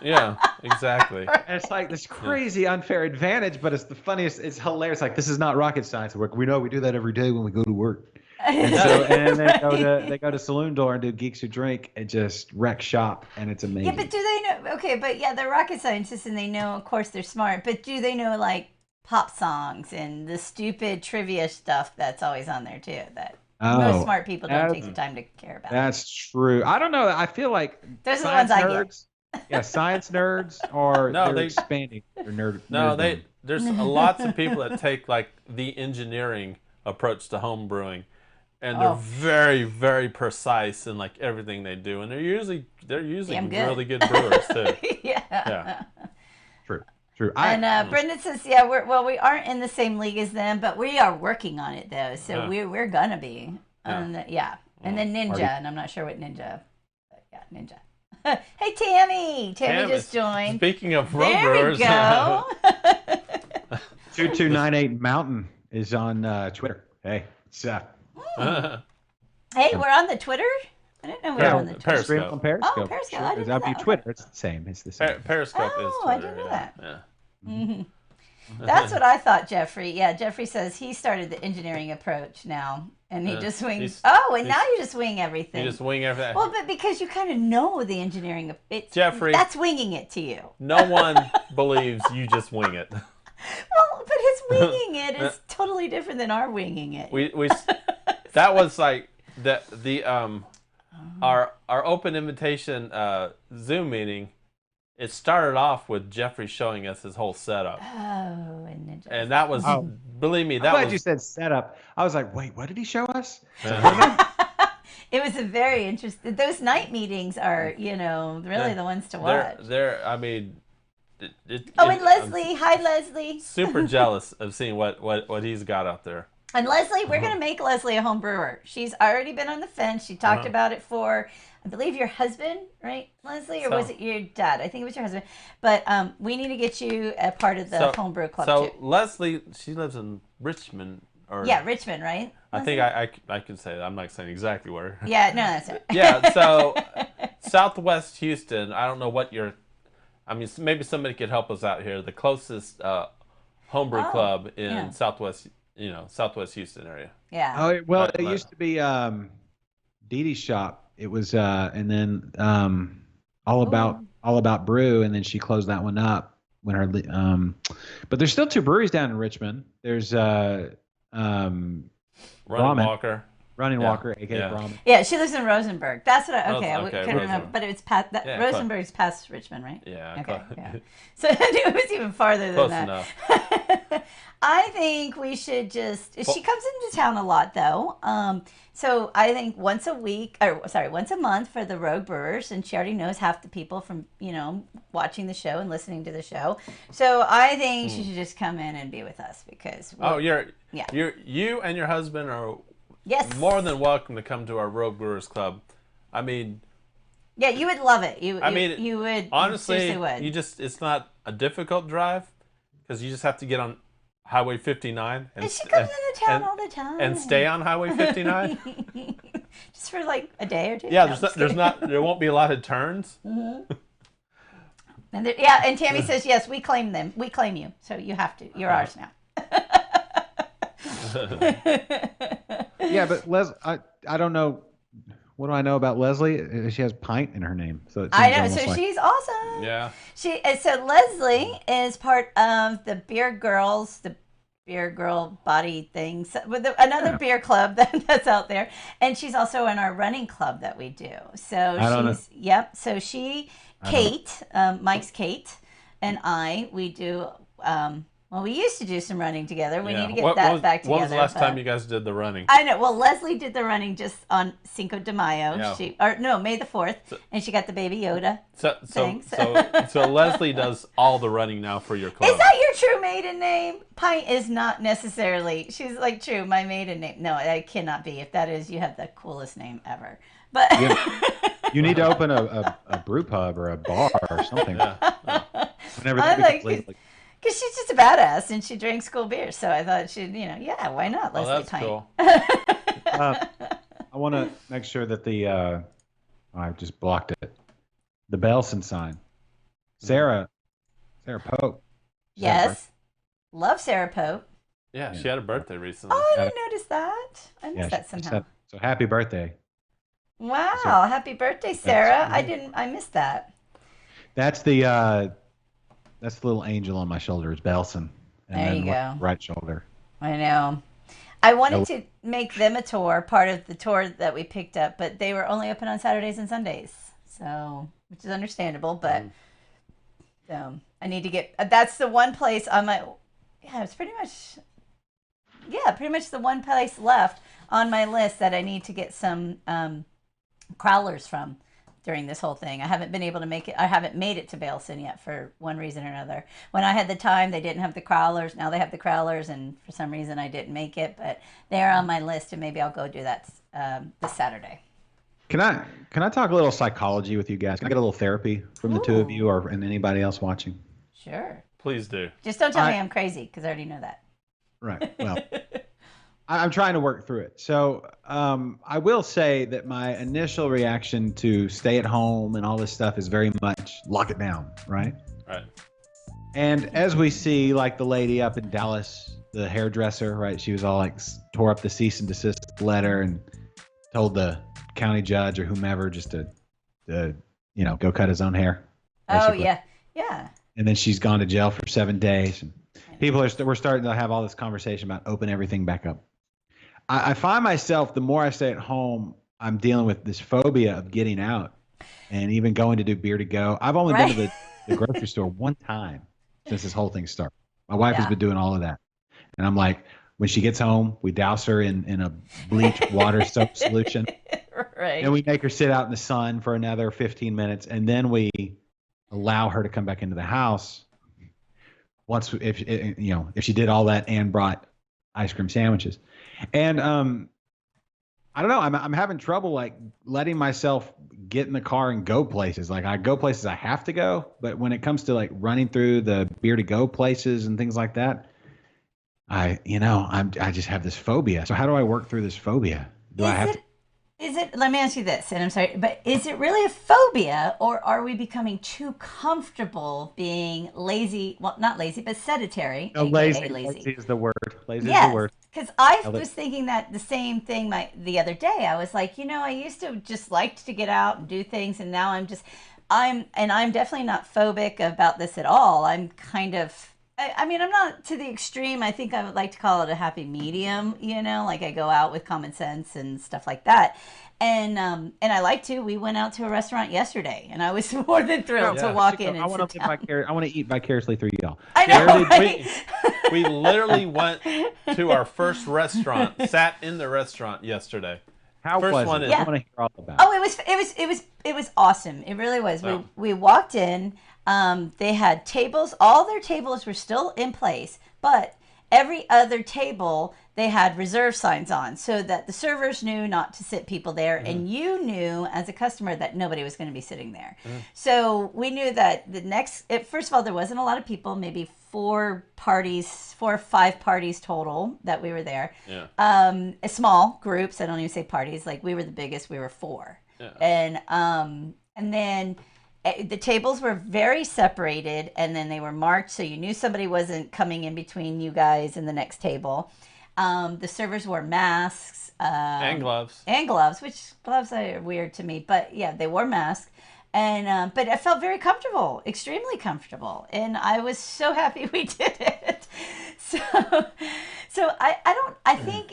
Yeah, exactly. And it's like this crazy unfair advantage, but it's the funniest. It's hilarious. Like, this is not rocket science work. We know we do that every day when we go to work. And so, and they go to Saloon Door and do Geeks Who Drink and just wreck shop, and it's amazing. Yeah, but do they know? Okay, but yeah, they're rocket scientists and they know, of course, they're smart. But do they know like pop songs and the stupid trivia stuff that's always on there too? That most smart people don't take the time to care about. That's true. I don't know. I feel like those are the ones I nerds, yeah, science nerds are No, they're they- expanding their nerd. No, nerddom. there's lots of people that take like the engineering approach to home brewing, and they're very, very precise in like everything they do, and they're usually Damn good. really good brewers too. Yeah. True. And Brendan says, yeah, we aren't in the same league as them, but we are working on it though, so we're gonna be. And then Ninja, and I'm not sure what Ninja, but yeah, Ninja. Hey, Tammy just joined. Speaking of There home brewers, we go. 2298 Mountain is on Twitter. Hey, it's Hey, we're on the Twitter. I didn't know we were on the Twitter. Periscope. stream on Periscope. Oh, Periscope. Sure. I didn't know That'd be that. Twitter. It's the same. It's the same. Periscope is Oh, Twitter. I didn't know that. Yeah. That's what I thought, Jeffrey. Yeah, Jeffrey says he started the engineering approach now, and he just wings. And now you just wing everything. You just wing everything. Well, but because you kind of know the engineering, Jeffrey, that's winging it to you. No one believes you just wing it. Well, but his winging it is totally different than our winging it. We that was like our open invitation Zoom meeting. It started off with Jeffrey showing us his whole setup. Oh, And that was, believe me, I'm that glad was. you said setup. I was like, wait, what did he show us? It was a very interesting. Those night meetings are, really the ones to watch. I mean. And Leslie. Hi, Leslie. Super jealous of seeing what he's got out there. And Leslie, we're going to make Leslie a home brewer. She's already been on the fence. She talked about it for, I believe, your husband, right, Leslie? Or was it your dad? I think it was your husband. But we need to get you a part of the homebrew club, too. So Leslie, she lives in Richmond. Yeah, Richmond, right? Leslie? I think I can say that. I'm not saying exactly where. Yeah, no, that's right. Yeah, so Southwest Houston, I don't know what maybe somebody could help us out here. The closest homebrew club in Southwest Houston area. Yeah. Oh, well, it used to be Dee Dee's shop. It was, and then all about brew, and then she closed that one up when her. But there's still two breweries down in Richmond. There's Running Walker, aka Yeah. Brahman. Yeah, she lives in Rosenberg. That's what I couldn't remember. Rosenberg. But it was past Yeah, Rosenberg's past Richmond, right? Yeah. Okay. Yeah. So it was even farther than Close that. enough. I think we should just. She comes into town a lot, though. So I think once a month for the Rogue Brewers, and she already knows half the people from watching the show and listening to the show. So I think she should just come in and be with us because. You and your husband are yes more than welcome to come to our Rogue Brewers Club. I mean. Yeah, you would love it. You would honestly. You would. It's not a difficult drive because you just have to get on Highway 59 and she comes into town all the time and stay on Highway 59 just for like a day or two. Yeah, there won't be a lot of turns. Mm-hmm. And Tammy says yes, we claim them. We claim you, so you have to. You're ours now. Yeah, but I don't know. What do I know about Leslie? She has pint in her name, so I know. So she's awesome. Yeah. So Leslie is part of the Beer Girl body thing, with another beer club that's out there, and she's also in our running club that we do. So So she, Kate, Mike's Kate, and we do Well, we used to do some running together. We Yeah. need to get back together. When was the last time you guys did the running? I know. Well, Leslie did the running just on Cinco de Mayo. Yeah. May the 4th, and she got the Baby Yoda. So Leslie does all the running now for your club. Is that your true maiden name? Pint is not necessarily. She's like, true, my maiden name. No, it cannot be. If that is, you have the coolest name ever. But you need to open a brew pub or a bar or something. Yeah. Whenever I they like. Because she's just a badass and she drinks cool beer. So I thought she'd, why not? Leslie that's Pint. cool. I want to make sure that I just blocked it. The Belson sign. Sarah Pope. Yes. Love Sarah Pope. Yeah, she had a birthday recently. Oh, I didn't notice that. I missed that somehow. So happy birthday. Wow. Happy birthday, Sarah. I missed that. That's the little angel on my shoulder is Belson. And there then you go. Right shoulder. I know. I wanted to make them a tour, part of the tour that we picked up, but they were only open on Saturdays and Sundays. So, which is understandable, but I need to get, that's the one place on my, it's pretty much the one place left on my list that I need to get some crowlers from during this whole thing. I haven't been able to make it. I haven't made it to Baleson yet for one reason or another. When I had the time, they didn't have the crowlers. Now they have the crowlers, and for some reason I didn't make it. But they're on my list, and maybe I'll go do that this Saturday. Can I talk a little psychology with you guys? Can I get a little therapy from the two of you and anybody else watching? Sure. Please do. Just don't tell me I'm crazy, because I already know that. Right. Well, I'm trying to work through it. So I will say that my initial reaction to stay at home and all this stuff is very much lock it down, right? Right. And as we see, like the lady up in Dallas, the hairdresser, right? She was all like tore up the cease and desist letter and told the county judge or whomever just to go cut his own hair. Basically. Oh yeah. And then she's gone to jail for 7 days. And we're starting to have all this conversation about open everything back up. I find myself, the more I stay at home, I'm dealing with this phobia of getting out and even going to do beer to go. I've only been to the grocery store one time since this whole thing started. My wife has been doing all of that. And I'm like, when she gets home, we douse her in a bleach water soap solution. Right. And we make her sit out in the sun for another 15 minutes. And then we allow her to come back into the house if she did all that and brought ice cream sandwiches. And I don't know, I'm having trouble like letting myself get in the car and go places. Like I go places I have to go, but when it comes to like running through the beer to go places and things like that, I just have this phobia. So how do I work through this phobia? Let me ask you this, and I'm sorry, but is it really a phobia, or are we becoming too comfortable being lazy? Well, not lazy, but sedentary. No, lazy is the word. Lazy is the word. Because I was thinking that the same thing the other day. I was like, I used to just like to get out and do things, and now I'm definitely not phobic about this at all. I'm kind of, I'm not to the extreme. I think I would like to call it a happy medium, like I go out with common sense and stuff like that. And we went out to a restaurant yesterday, and I was more than thrilled to walk in and sit down. I want to eat vicariously through y'all. I know, right? We literally went to our first restaurant, sat in the restaurant yesterday. How first was one it? is, I want to hear all about it. Oh, it was awesome. It really was. Wow. We walked in. They had tables. All their tables were still in place, but every other table they had reserve signs on so that the servers knew not to sit people there, and you knew as a customer that nobody was going to be sitting there. So we knew that first of all, there wasn't a lot of people, maybe 4 or 5 parties total that we were there. Yeah. Small groups. I don't even say parties. Like we were the biggest. We were 4. Yeah. And then the tables were very separated, and then they were marked so you knew somebody wasn't coming in between you guys and the next table. The servers wore masks and gloves. Which gloves are weird to me, but yeah, they wore masks. And but I felt very comfortable, extremely comfortable, and I was so happy we did it. So I think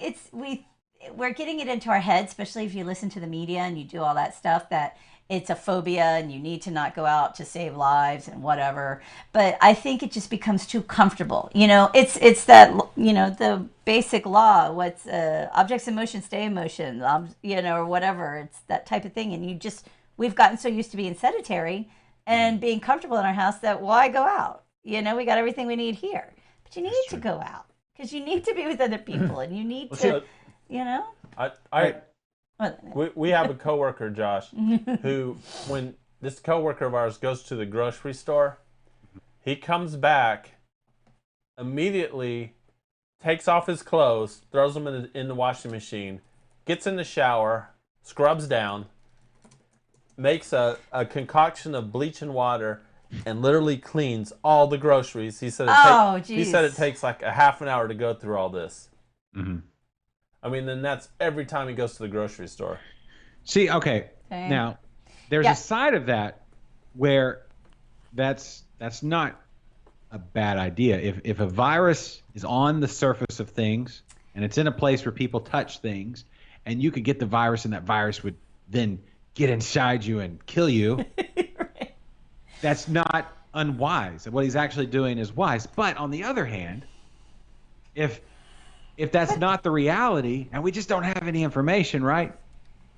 we're getting it into our head, especially if you listen to the media and you do all that stuff, that it's a phobia and you need to not go out to save lives and whatever. But I think it just becomes too comfortable. It's that, the basic law. What's objects in motion stay in motion, or whatever. It's that type of thing. And we've gotten so used to being sedentary and being comfortable in our house that why go out? We got everything we need here. But you need to go out because you need to be with other people and you need to, We have a coworker, Josh, who, when this coworker of ours goes to the grocery store, he comes back, immediately takes off his clothes, throws them in the washing machine, gets in the shower, scrubs down, makes a concoction of bleach and water, and literally cleans all the groceries. He said it takes like a half an hour to go through all this. Mm-hmm. I mean, then that's every time he goes to the grocery store. See, okay. Now, there's a side of that where that's not a bad idea. If a virus is on the surface of things and it's in a place where people touch things, and you could get the virus and that virus would then get inside you and kill you, right. That's not unwise. What he's actually doing is wise. But on the other hand, if that's not the reality, and we just don't have any information, right?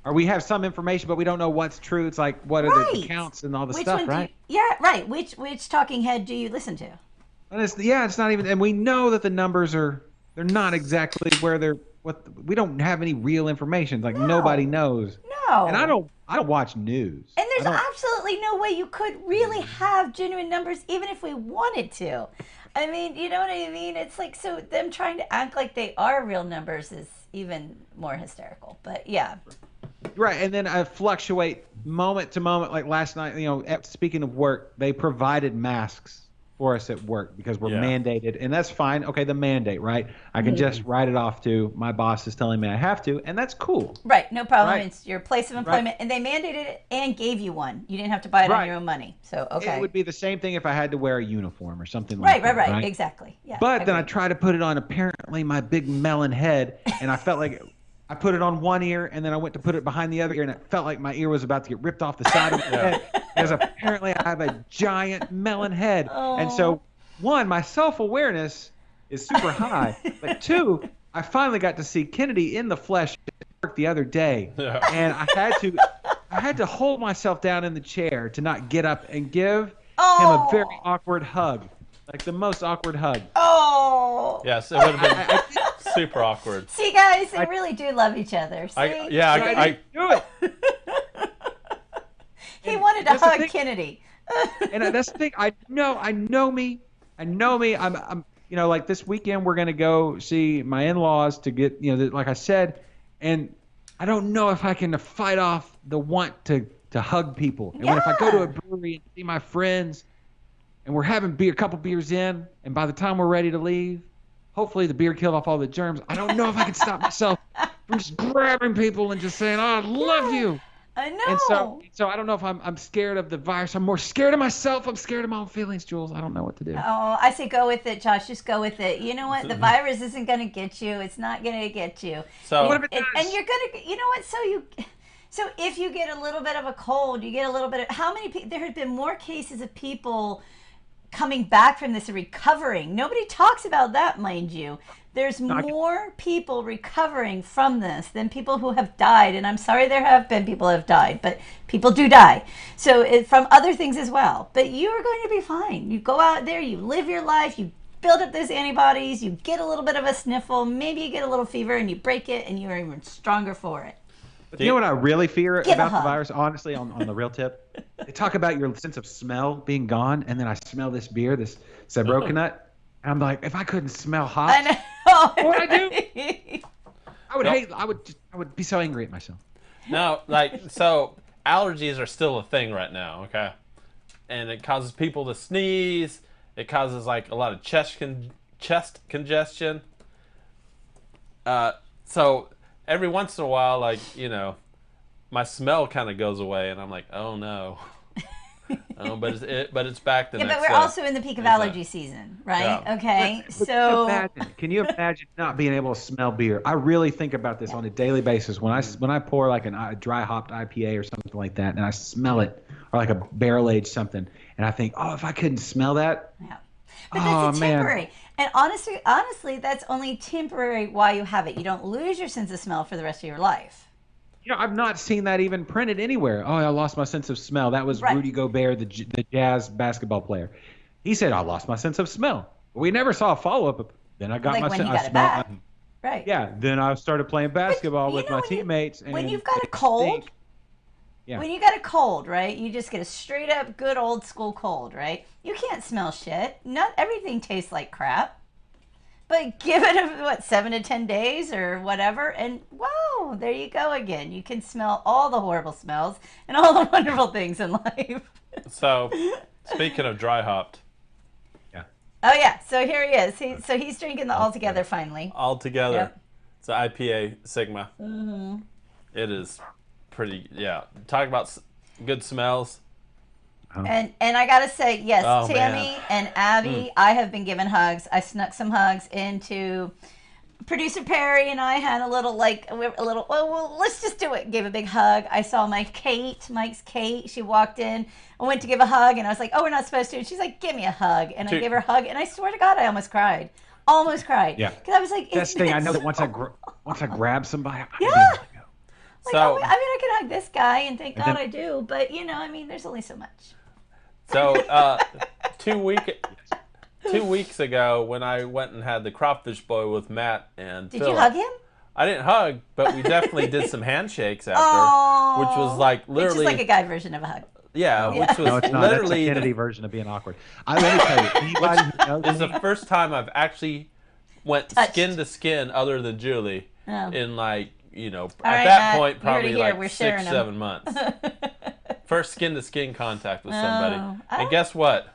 Or we have some information, but we don't know what's true. It's like, what are the accounts and all the stuff, right? Right. Which talking head do you listen to? And it's not even, and we know that the numbers they're not exactly where we don't have any real information. Like nobody knows. No. And I don't watch news. And there's absolutely no way you could really have genuine numbers, even if we wanted to. I mean, you know what I mean? It's like, so them trying to act like they are real numbers is even more hysterical. But yeah. Right. And then I fluctuate moment to moment. Like last night, speaking of work, they provided masks for us at work because we're mandated. And that's fine. Okay, the mandate, right? I can just write it off to my boss is telling me I have to, and that's cool. Right. No problem. Right. It's your place of employment. Right. And they mandated it and gave you one. You didn't have to buy it on your own money. So, okay. It would be the same thing if I had to wear a uniform or something like that. Right. Exactly. Yeah. But then I try to put it on apparently my big melon head, and I felt like I put it on one ear, and then I went to put it behind the other ear, and it felt like my ear was about to get ripped off the side of my head. Because apparently I have a giant melon head. Oh. And so, one, my self-awareness is super high. But two, I finally got to see Kennedy in the flesh the other day. And I had to hold myself down in the chair to not get up and give him a very awkward hug. Like the most awkward hug. Oh. Yes, it would have been super awkward. See, guys, they really do love each other. See? I do it. He wanted to hug Kennedy. And that's the thing. I know me. I'm like this weekend we're gonna go see my in-laws to get like I said, and I don't know if I can fight off the want to hug people. And when if I go to a brewery and see my friends, and we're having a couple beers in, and by the time we're ready to leave, hopefully the beer killed off all the germs. I don't know if I can stop myself from just grabbing people and just saying, "Oh, I love you." I know. And so I don't know if I'm scared of the virus. I'm more scared of myself. I'm scared of my own feelings, Jules. I don't know what to do. Oh, I say go with it, Josh. Just go with it. You know what? The virus isn't going to get you. It's not going to get you. So what if it does? And you're going to, you know what? So if you get a little bit of a cold, you get a little bit of, there have been more cases of people coming back from this and recovering. Nobody talks about that, mind you. There's more people recovering from this than people who have died. And I'm sorry there have been people who have died, but people do die. So from other things as well. But you are going to be fine. You go out there, you live your life, you build up those antibodies, you get a little bit of a sniffle, maybe you get a little fever and you break it and you're even stronger for it. But you know what I really fear about the virus, honestly, on the real tip? They talk about your sense of smell being gone, and then I smell this beer, this Sabro Nut, and I'm like, if I couldn't smell hops, I know. What would I do? I would be so angry at myself. No, so allergies are still a thing right now, okay? And it causes people to sneeze. It causes a lot of chest congestion. So every once in a while, my smell kind of goes away, and I'm like, oh no. but it's back the Yeah, next but we're day. also in the peak of allergy season, right? Yeah. Okay, But so can you imagine not being able to smell beer? I really think about this on a daily basis. When I pour like a dry hopped IPA or something like that, and I smell it, or like a barrel aged something, and I think, oh, if I couldn't smell that, yeah. But that's oh a man, temporary. And honestly, that's only temporary while you have it. You don't lose your sense of smell for the rest of your life. I've not seen that even printed anywhere. Oh, I lost my sense of smell. That was Right. Rudy Gobert, the Jazz basketball player. He said, I lost my sense of smell. We never saw a follow up. Then I got Like my when sense. he got I it smell. back. Right. Yeah. Then I started playing basketball you with know my when you- teammates. And when you've got a it cold, stink. Yeah. when you got a cold, right? You just get a straight up good old school cold, right? You can't smell shit. Not everything tastes like crap. But give it 7 to 10 days or whatever, and whoa, there you go again. You can smell all the horrible smells and all the wonderful things in life. So, speaking of dry hopped, Oh yeah, so here he is. He's drinking the All Together finally. all together, Yep. it's an IPA Sigma. Mm-hmm. It is pretty. Yeah, talk about good smells. And I gotta say, yes, Oh, Tammy man. and Abby, I have been given hugs. I snuck some hugs into producer Perry, and I had a little well, let's just do it. Gave a big hug. I saw Mike's Kate. She walked in. I went to give a hug, and I was like, oh, we're not supposed to. And she's like, give me a hug. And I gave her a hug, and I swear to God, I almost cried. Yeah. Because I was like, That's the thing. I know that once I grab somebody, Yeah. I Like, So- I mean, I can hug this guy, and thank And God then- I do. But, there's only so much. So, 2 weeks ago, when I went and had the crawfish boil with Matt and Did Philip, you hug him? I didn't hug, but we definitely did some handshakes after, Oh. which was like literally, Which is like a guy version of a hug. which was No, it's not. That's a literally Kennedy version of being awkward. Let me tell you, anybody who knows This is me, the first time I've actually went Touched. skin to skin, other than Julie, Oh. in at right, that Matt, point you probably heard it here. like We're 6, sharing 'em. 7 months. First skin to skin contact with somebody, Oh. and guess what?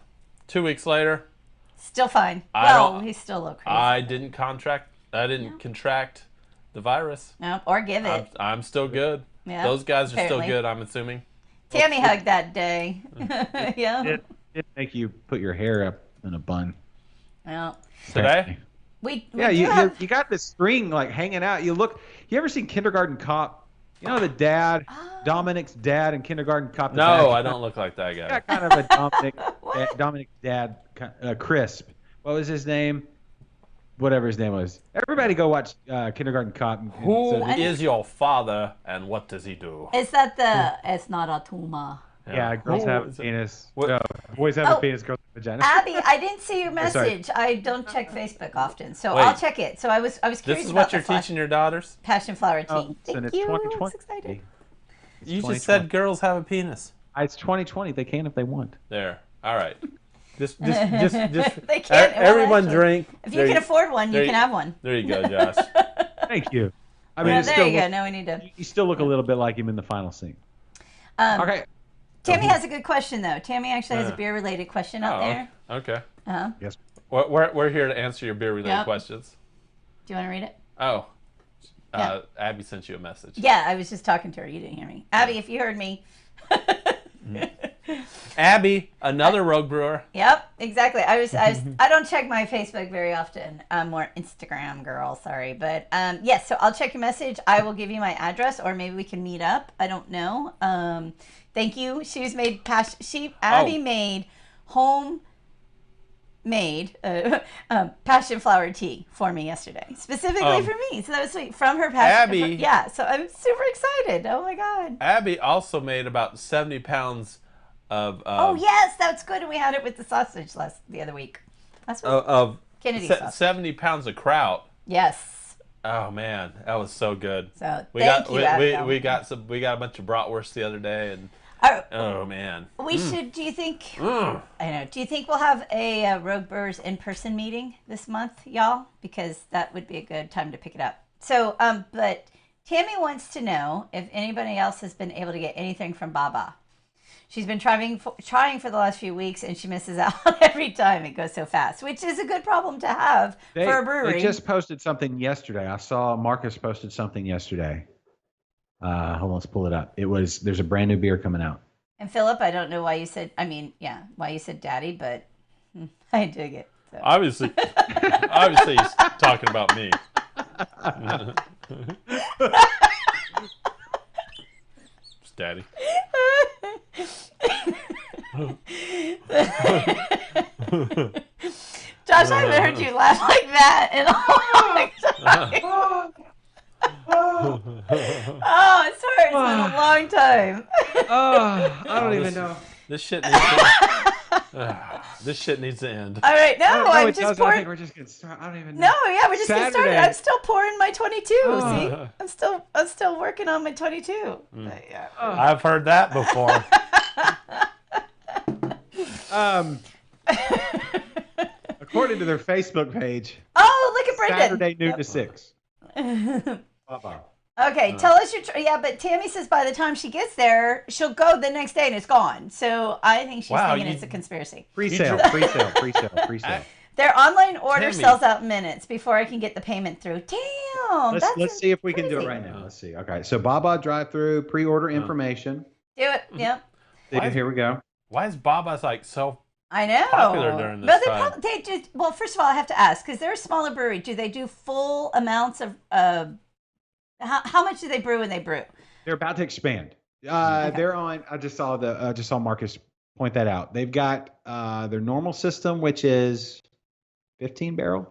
2 weeks later, Still fine. I Well, don't- he's still a little crazy. I didn't contract the virus. No, or give it. I'm still good. Yeah, Those guys are apparently. still good, I'm assuming. Tammy hugged that day. Yeah. it make you put your hair up in a bun. Well, Today? we Yeah, do you have, you got this string like hanging out. You ever seen Kindergarten Cop? You know the dad, Dominic's dad in Kindergarten Cop. the No, bad I don't look like that guy. got kind of a Dominic's dad, Crisp. What was his name? Whatever his name was. Everybody go watch Kindergarten Cop. Who So- is your father and what does he do? is that the it's not a tumor. Yeah, girls Who have a is it? penis. What- No, boys have Oh. a penis, girls have a vagina. Abby, I didn't see your sorry. message. I don't check Facebook often, so Wait. I'll check it. So I was curious This is about what you're the flash- teaching your daughters? passion flower tea. Oh, listen, Thank it's you. I'm 2020. so excited. You 2020. just said girls have a penis. It's 2020. They can if they want. There. All right. Just They can't. Well, everyone actually, drink. If you There can afford one, there you can have one. There you go, Josh. Thank you. I Well, it's there still you go. look- Now we need to. You still look a little bit like him in the final scene. Okay. Tammy has a good question though. Tammy actually has a beer-related question out there. Okay. Uh-huh. Yes. We're here to answer your beer-related Yep. questions. Do you want to read it? Oh. Yeah. Abby sent you a message. Yeah, I was just talking to her. You didn't hear me. Abby, if you heard me. Abby, another rogue brewer. Yep, exactly. I don't check my Facebook very often. I'm more Instagram girl, sorry. But yes, so I'll check your message. I will give you my address or maybe we can meet up. I don't know. Thank you. Abby made homemade passion flower tea for me yesterday, specifically for me. So that was sweet from her passion. Abby. Yeah, so I'm super excited. Oh my God. Abby also made about 70 pounds of Oh yes, that's good. And we had it with the sausage the other week. That's what of Kennedy sausage. 70 pounds of kraut. Yes. Oh man, that was so good. So We thank got you, we Abby. got a bunch of bratwurst the other day, and Are- oh man, we should. Do you think? Mm. I know. Do you think we'll have a Rogue Brewers in-person meeting this month, y'all? Because that would be a good time to pick it up. So, but Tammy wants to know if anybody else has been able to get anything from Baba. She's been trying for the last few weeks, and she misses out every time. It goes so fast, which is a good problem to have for a brewery. They just posted something yesterday. I saw Marcus posted something yesterday. Hold on, let's pull it up. There's a brand new beer coming out. And Philip, I don't know why you said. I mean, yeah, why you said daddy, but I dig it. So. Obviously, he's talking about me. It's daddy. Josh, I haven't heard you laugh like that in a long time. Oh, it's hurt. It's been a long time. I don't even know. This shit needs to end. All right, no, I'm it just does. pouring. I think we're just getting started. I don't even know. No, yeah, we're just getting started. Saturday. I'm still pouring my 22. See, I'm still working on my 22. But, yeah. I've heard that before. According to their Facebook page, Oh, look at Brendan. Saturday noon to 6. Bye-bye. Okay, tell us your. Yeah, but Tammy says by the time she gets there, she'll go the next day and it's gone. So I think she's thinking it's a conspiracy. Pre-sale. Their online order Tammy. sells out minutes before I can get the payment through. Damn. Let's see if we can do it crazy. right now. Let's see. Okay, so Baba drive-through pre-order information. Do it. Yep. Here we go. Why is Baba's like so? I know. Popular during this but time. They do. Well, first of all, I have to ask because they're a smaller brewery. Do they do full amounts of? How much do they brew when they brew? They're about to expand. They're on. I just saw Marcus point that out. They've got their normal system, which is 15 barrel.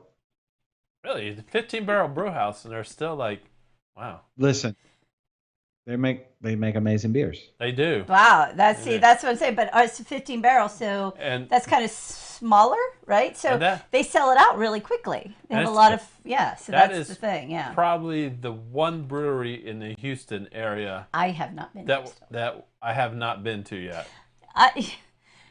Really, 15-barrel brew house, and they're still like, wow. Listen, they make amazing beers. They do. Wow, that's what I'm saying. But it's 15 barrels, so And that's kind of smaller, right? So they sell it out really quickly. They have a lot of So that's the thing. Yeah. Probably the one brewery in the Houston area I have not been that I have not been to yet.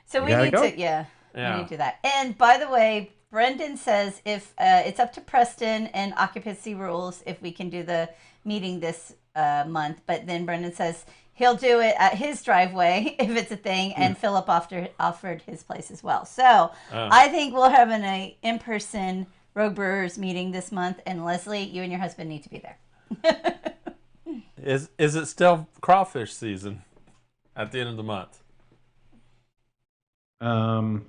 So we need to we need to do that. And by the way, Brendan says if it's up to Preston and occupancy rules if we can do the meeting this month, but then Brendan says he'll do it at his driveway if it's a thing, and Philip offered his place as well. So I think we'll have an in-person Rogue Brewers meeting this month, and Leslie, you and your husband need to be there. Is it still crawfish season at the end of the month? When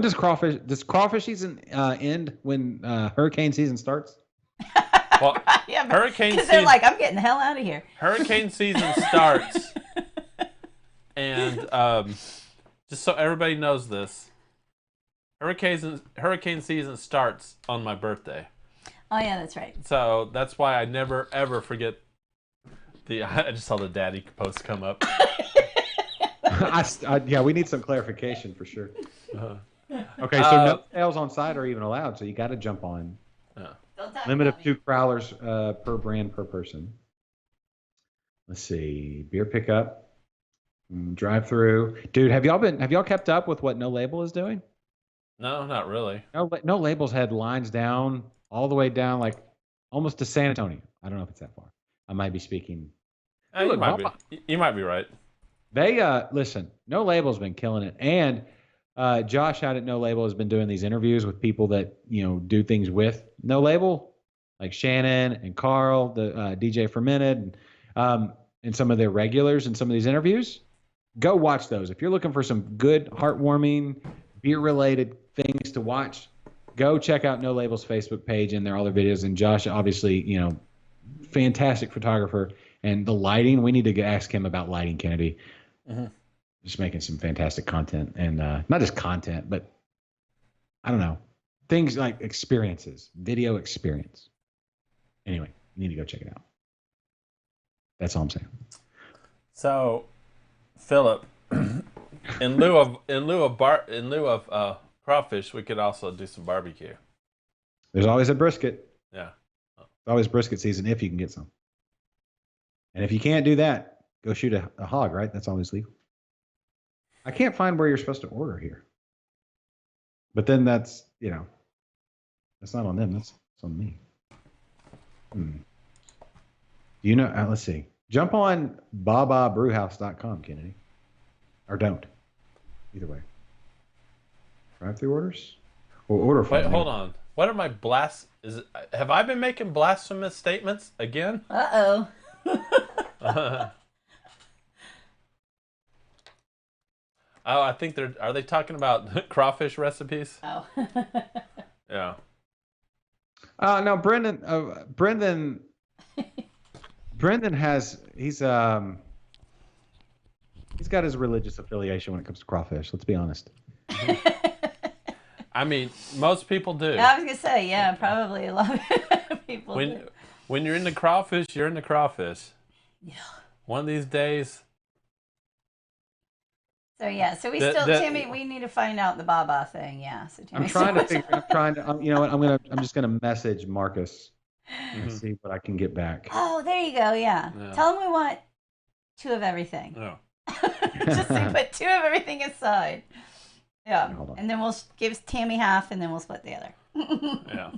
does crawfish season end? When hurricane season starts? Well, yeah, hurricane because season. they're like, I'm getting the hell out of here. Hurricane season starts, and just so everybody knows this, hurricane season starts on my birthday. Oh yeah, that's right. So that's why I never ever forget I just saw the daddy post come up. Yeah, we need some clarification for sure. Okay, so no sales on site are even allowed, so you got to jump on. Limit of 2 crowlers per brand per person. Let's see, beer pickup, drive through. Dude, have y'all kept up with what No Label is doing? No, not really. No Label's had lines down all the way down, like almost to San Antonio. I don't know if it's that far. I might be speaking. You might be right. They listen. No Label's been killing it, and Josh out at No Label has been doing these interviews with people that do things with No Label, like Shannon and Carl, the DJ Fermented, and some of their regulars in some of these interviews. Go watch those if you're looking for some good, heartwarming, beer-related things to watch. Go check out No Label's Facebook page and all their videos. And Josh, obviously, fantastic photographer, and the lighting. We need to ask him about lighting, Kennedy. Mm-hmm. Just making some fantastic content, and not just content, but I don't know, things like experiences, video experience. Anyway, you need to go check it out. That's all I'm saying. So, Philip, in lieu of crawfish, we could also do some barbecue. There's always a brisket. Yeah, it's always brisket season if you can get some. And if you can't do that, go shoot a hog. Right? That's always legal. I can't find where you're supposed to order here. But then that's that's not on them. That's on me. Let's see. Jump on bababrewhouse.com, Kennedy. Or don't. Either way. Drive-through orders? Or order for Wait, hold on. What are my have I been making blasphemous statements again? Uh-oh. Oh, I think are they talking about crawfish recipes? Oh. Yeah. No, Brendan has he's got his religious affiliation when it comes to crawfish. Let's be honest. I mean, most people do. I was gonna say, yeah, probably a lot of people do. When you're into crawfish, you're into crawfish. Yeah. One of these days. So yeah, so Tammy, we need to find out the Baba thing. Yeah, so Tammy, you know what? I'm just gonna message Marcus and see what I can get back. Oh, there you go. Yeah. Tell him we want 2 of everything. Oh. Just say put 2 of everything aside. Yeah, and then we'll give Tammy half, and then we'll split the other. Yeah.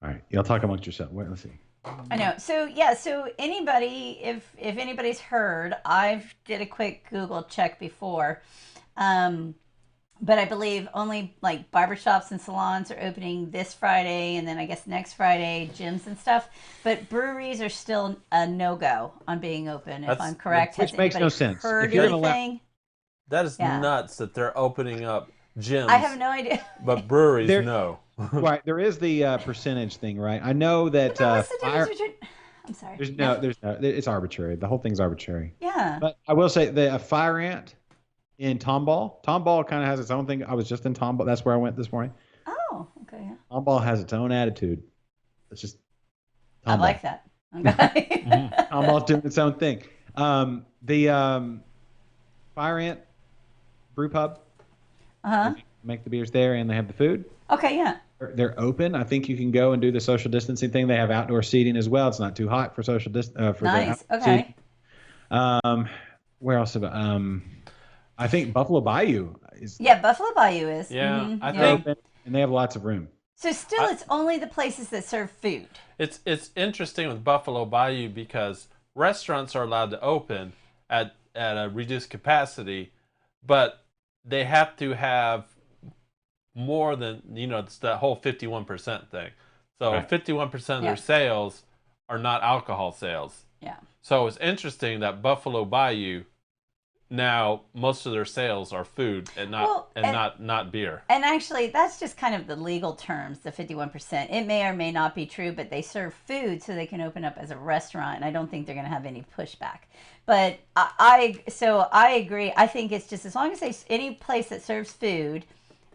All right, y'all talk amongst yourself. Wait, let's see. I know. So yeah. So anybody, if anybody's heard, I've did a quick Google check before, but I believe only like barbershops and salons are opening this Friday, and then I guess next Friday gyms and stuff. But breweries are still a no-go on being open. If I'm correct, which makes no sense. Heard anything? That is nuts that they're opening up gyms. I have no idea. But breweries, no. Right, there is the percentage thing, right? I know that. What's the difference between? I'm sorry. There's no. It's arbitrary. The whole thing's arbitrary. Yeah. But I will say the Fire Ant in Tomball. Tomball kind of has its own thing. I was just in Tomball. That's where I went this morning. Oh, okay. Yeah. Tomball has its own attitude. It's just. Tomball. I like that. Okay. Tomball's doing its own thing. The Fire Ant Brew Pub. Make the beers there, and they have the food. Okay. Yeah. They're open. I think you can go and do the social distancing thing. They have outdoor seating as well. It's not too hot for social distance. Nice. Okay. Seating. Where else? I think Buffalo Bayou is. Yeah, Buffalo Bayou is. Yeah, mm-hmm. I think, open, and they have lots of room. So still, it's only the places that serve food. It's interesting with Buffalo Bayou because restaurants are allowed to open at a reduced capacity, but they have to have more than, it's that whole 51% thing. So 51% of their sales are not alcohol sales. Yeah. So it's interesting that Buffalo Bayou, now most of their sales are food and not beer. And actually, that's just kind of the legal terms, the 51%. It may or may not be true, but they serve food so they can open up as a restaurant, and I don't think they're going to have any pushback. But I agree. I think it's just as long as any place that serves food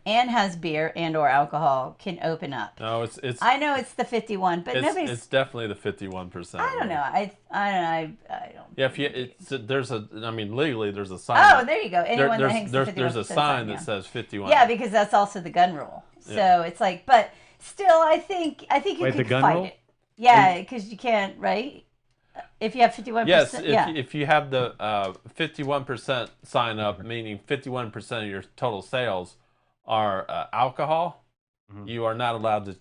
and has beer and or alcohol can open up. No, it's. I know it's the 51, but nobody's. It's definitely the 51%. I don't know. I don't. Yeah, legally there's a sign. Oh, there you go. Anyone that hangs the 51% there's a sign that says 51. Yeah, because that's also the gun rule. So it's like, but still, I think you could fight it. Yeah, because you can't, right? If you have 51%. Yes, if you have the 51% sign up, meaning 51% of your total sales are alcohol, you are not allowed to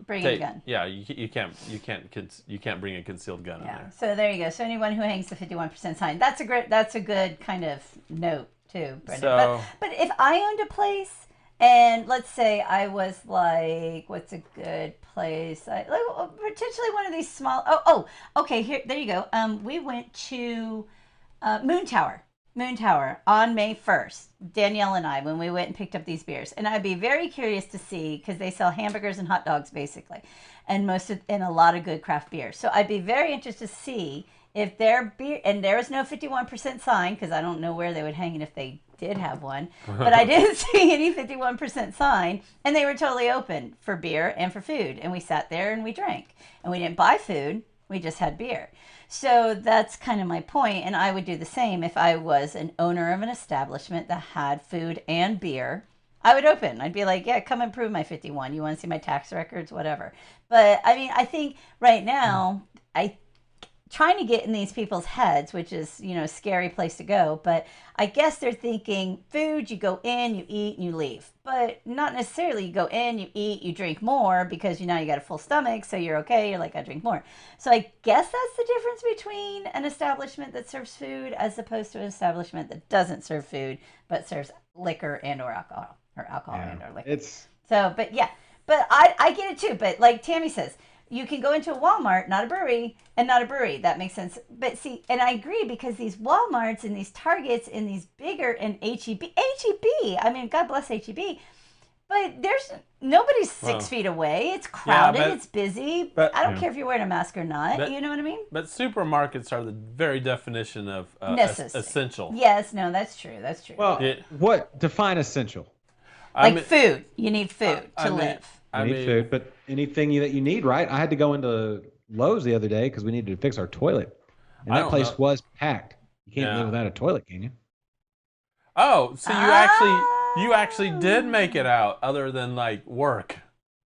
bring a gun. Yeah, you can't bring a concealed gun in there. So there you go. So anyone who hangs the 51% sign, that's a good kind of note too, Brenda. But if I owned a place, and let's say I was like, what's a good place? Potentially one of these small. Okay. There you go. We went to Moon Tower on May 1st, Danielle and I, when we went and picked up these beers. And I'd be very curious to see, because they sell hamburgers and hot dogs basically, and a lot of good craft beer. So I'd be very interested to see if their beer, and there is no 51% sign, because I don't know where they would hang it if they did have one, but I didn't see any 51% sign, and they were totally open for beer and for food. And we sat there and we drank, and we didn't buy food, we just had beer. So that's kind of my point, and I would do the same if I was an owner of an establishment that had food and beer. I would open. I'd be like, yeah, come and prove my 51. You want to see my tax records, whatever. But I mean, I think right now, trying to get in these people's heads, which is, a scary place to go. But I guess they're thinking food, you go in, you eat, and you leave. But not necessarily. You go in, you eat, you drink more because now you got a full stomach, so you're okay. You're like, I drink more. So I guess that's the difference between an establishment that serves food as opposed to an establishment that doesn't serve food but serves liquor and or alcohol and or liquor. But I get it too. But like Tammy says, you can go into a Walmart, not a brewery, and not a brewery. That makes sense. But see, and I agree because these Walmarts and these Targets and these bigger and HEB, I mean, God bless HEB, but there's nobody's 6 feet away. It's crowded. It's busy. But I don't care if you're wearing a mask or not. You know what I mean? But supermarkets are the very definition of essential. Yes, no, that's true. That's true. Well, what define essential? Food. You need food to live. You need food, but anything that you need, right? I had to go into Lowe's the other day because we needed to fix our toilet, and that place was packed. You can't live without a toilet, can you? Oh, so you actually did make it out, other than like work.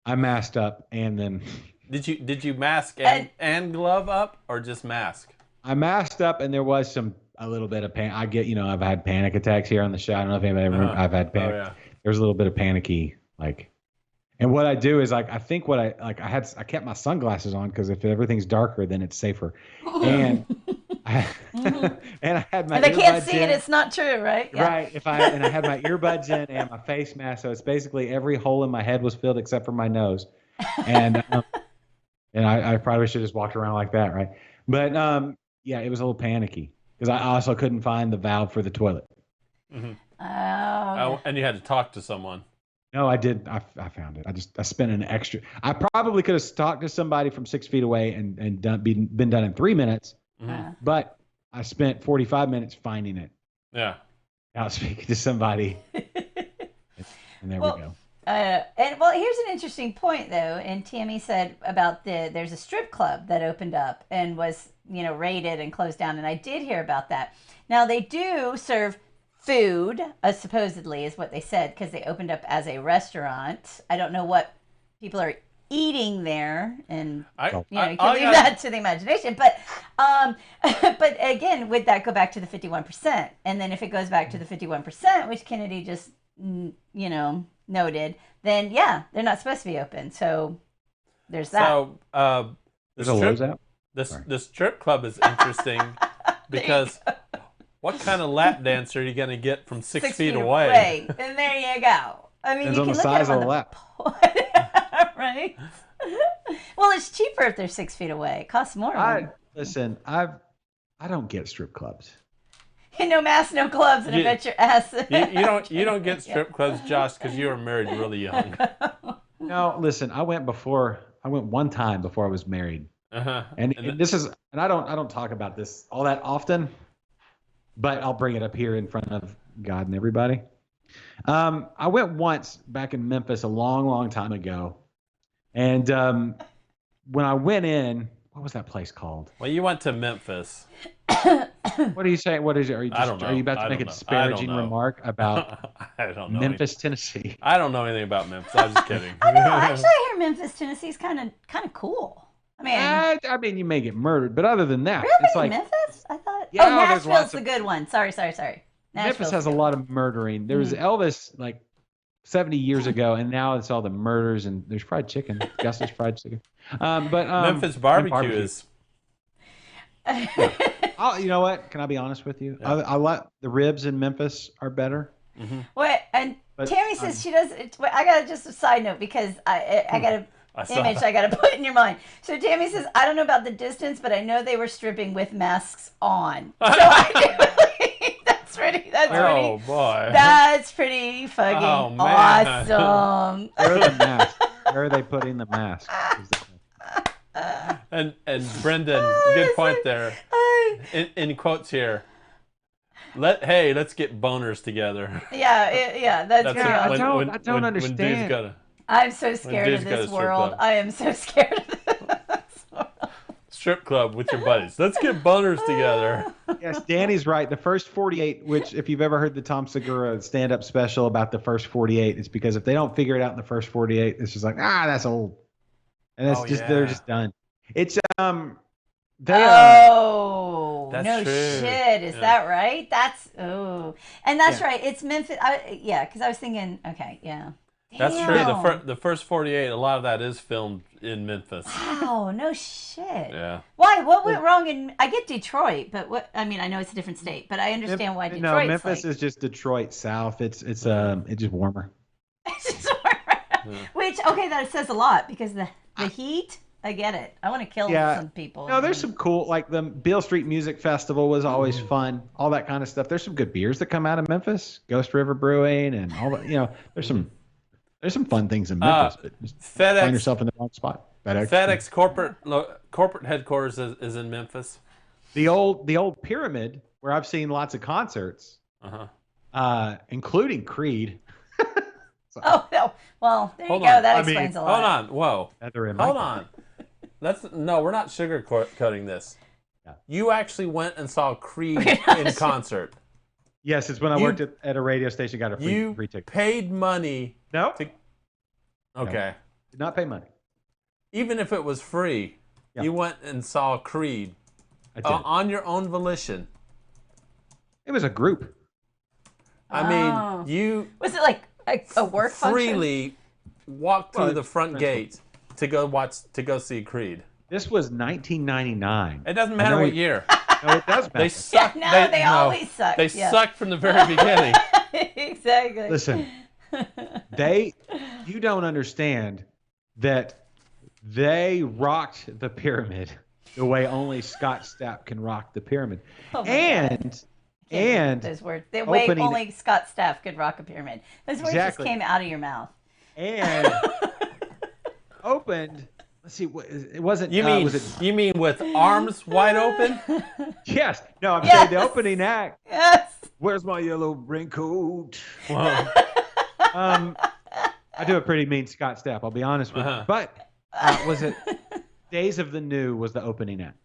I masked up, and then did you mask and glove up, or just mask? I masked up, and there was a little bit of panic. I've had panic attacks here on the show. I don't know if anybody ever. I've had panic. Oh, yeah. There's a little bit of panicky, like. And what I do is I kept my sunglasses on because if everything's darker, then it's safer. And I had my. If they can't see it, it's not true, right? Yeah. Right. I had my earbuds in and my face mask, so it's basically every hole in my head was filled except for my nose. And I probably should have just walked around like that, right? But it was a little panicky because I also couldn't find the valve for the toilet. Mm-hmm. Oh, and you had to talk to someone. No, I did. I found it. I spent an extra. I probably could have talked to somebody from 6 feet away and been done in 3 minutes, but I spent 45 minutes finding it. Yeah. Out speaking to somebody, and there we go. And here's an interesting point though. And Tammy said about there's a strip club that opened up and was raided and closed down, and I did hear about that. Now they do serve food, supposedly is what they said, because they opened up as a restaurant. I don't know what people are eating there, and you can leave that to the imagination. But but again, would that go back to the 51%? And then if it goes back to the 51%, which Kennedy just noted, then they're not supposed to be open. So there's that. So there's a Lowe's app. The strip club is interesting because. What kind of lap dancer are you going to get from 6 feet away? And there you go. I mean, depends you on can the size of the lap. Right? Well, it's cheaper if they're 6 feet away. It costs more. Listen, I don't get strip clubs. No mask, no gloves, and I bet your ass. You don't get strip clubs, Josh, because you were married really young. No, listen, I went one time before I was married. And I don't talk about this all that often. But I'll bring it up here in front of God and everybody. I went once back in Memphis a long, long time ago. And when I went in, what was that place called? Well, you went to Memphis. What are you saying? What is it? I don't know. Are you about to make a disparaging remark about I don't know Memphis, Tennessee? I don't know anything about Memphis. I'm just kidding. I know. Actually, I hear Memphis, Tennessee is kind of cool. I mean, you may get murdered, but other than that, really? It's like Memphis. I thought. Yeah, Nashville's the good one. Sorry. Memphis has a lot of murdering. There was Elvis like 70 years ago, and now it's all the murders and there's fried chicken. Gus's fried chicken. But Memphis barbecue is. You know what? Can I be honest with you? Yeah. I like the ribs in Memphis are better. Mm-hmm. What? And Tammy says she does. I got just a side note because I got a. Image I got to put in your mind. So Tammy says, I don't know about the distance, but I know they were stripping with masks on. So I do. That's pretty. Oh boy. That's pretty fucking awesome. Where are the masks? Where are they putting the masks? And Brendan, good point there. In quotes here. Let's get boners together. Yeah. That's great. I don't understand. When dudes gotta, I'm so scared of this world. I am so scared of this world. Strip club with your buddies. Let's get boners together. Yes, Danny's right. The first 48, which if you've ever heard the Tom Segura stand-up special about the first 48, it's because if they don't figure it out in the first 48, it's just like, that's old. And that's they're just done. It's that's no true. Shit. Is that right? And that's right. It's Memphis. Because I was thinking, okay, yeah. That's true. The first 48, a lot of that is filmed in Memphis. Wow, no shit. Yeah. Why? What went wrong I get Detroit, but what? I mean, I know it's a different state, but I understand why Detroit. No, Memphis is just Detroit South. It's just warmer. It's just warmer. Which that says a lot because the heat I get it. I want to kill some people. No, there's some cool, like the Beale Street Music Festival was always fun. All that kind of stuff. There's some good beers that come out of Memphis, Ghost River Brewing, and all that. There's some fun things in Memphis, but just find yourself in the wrong spot. FedEx corporate headquarters is in Memphis. The old Pyramid, where I've seen lots of concerts, including Creed. Oh no! Well, there you go. That explains a lot. Hold on. Whoa. Hold on. We're not sugarcoating this. Yeah. You actually went and saw Creed in concert. Yes, it's when I worked at a radio station. Got a free ticket. Paid money. No. Okay. No, did not pay money. Even if it was free, you went and saw Creed on your own volition. It was a group. I mean, you was it like a work freely walked through the front gate to go see Creed. This was 1999. It doesn't matter what year. No, it does matter. They suck. They always suck. They sucked from the very beginning. Exactly. Listen, you don't understand that they rocked the Pyramid the way only Scott Stapp can rock the Pyramid. Oh and those words. The way only Scott Stapp could rock a pyramid. Those words just came out of your mouth. And opened. Let's see. It wasn't. You mean with arms wide open? Yes. No, I'm saying the opening act. Yes. Where's my yellow raincoat? Wow. I do a pretty mean Scott Stapp. I'll be honest with you. But was it Days of the New was the opening act?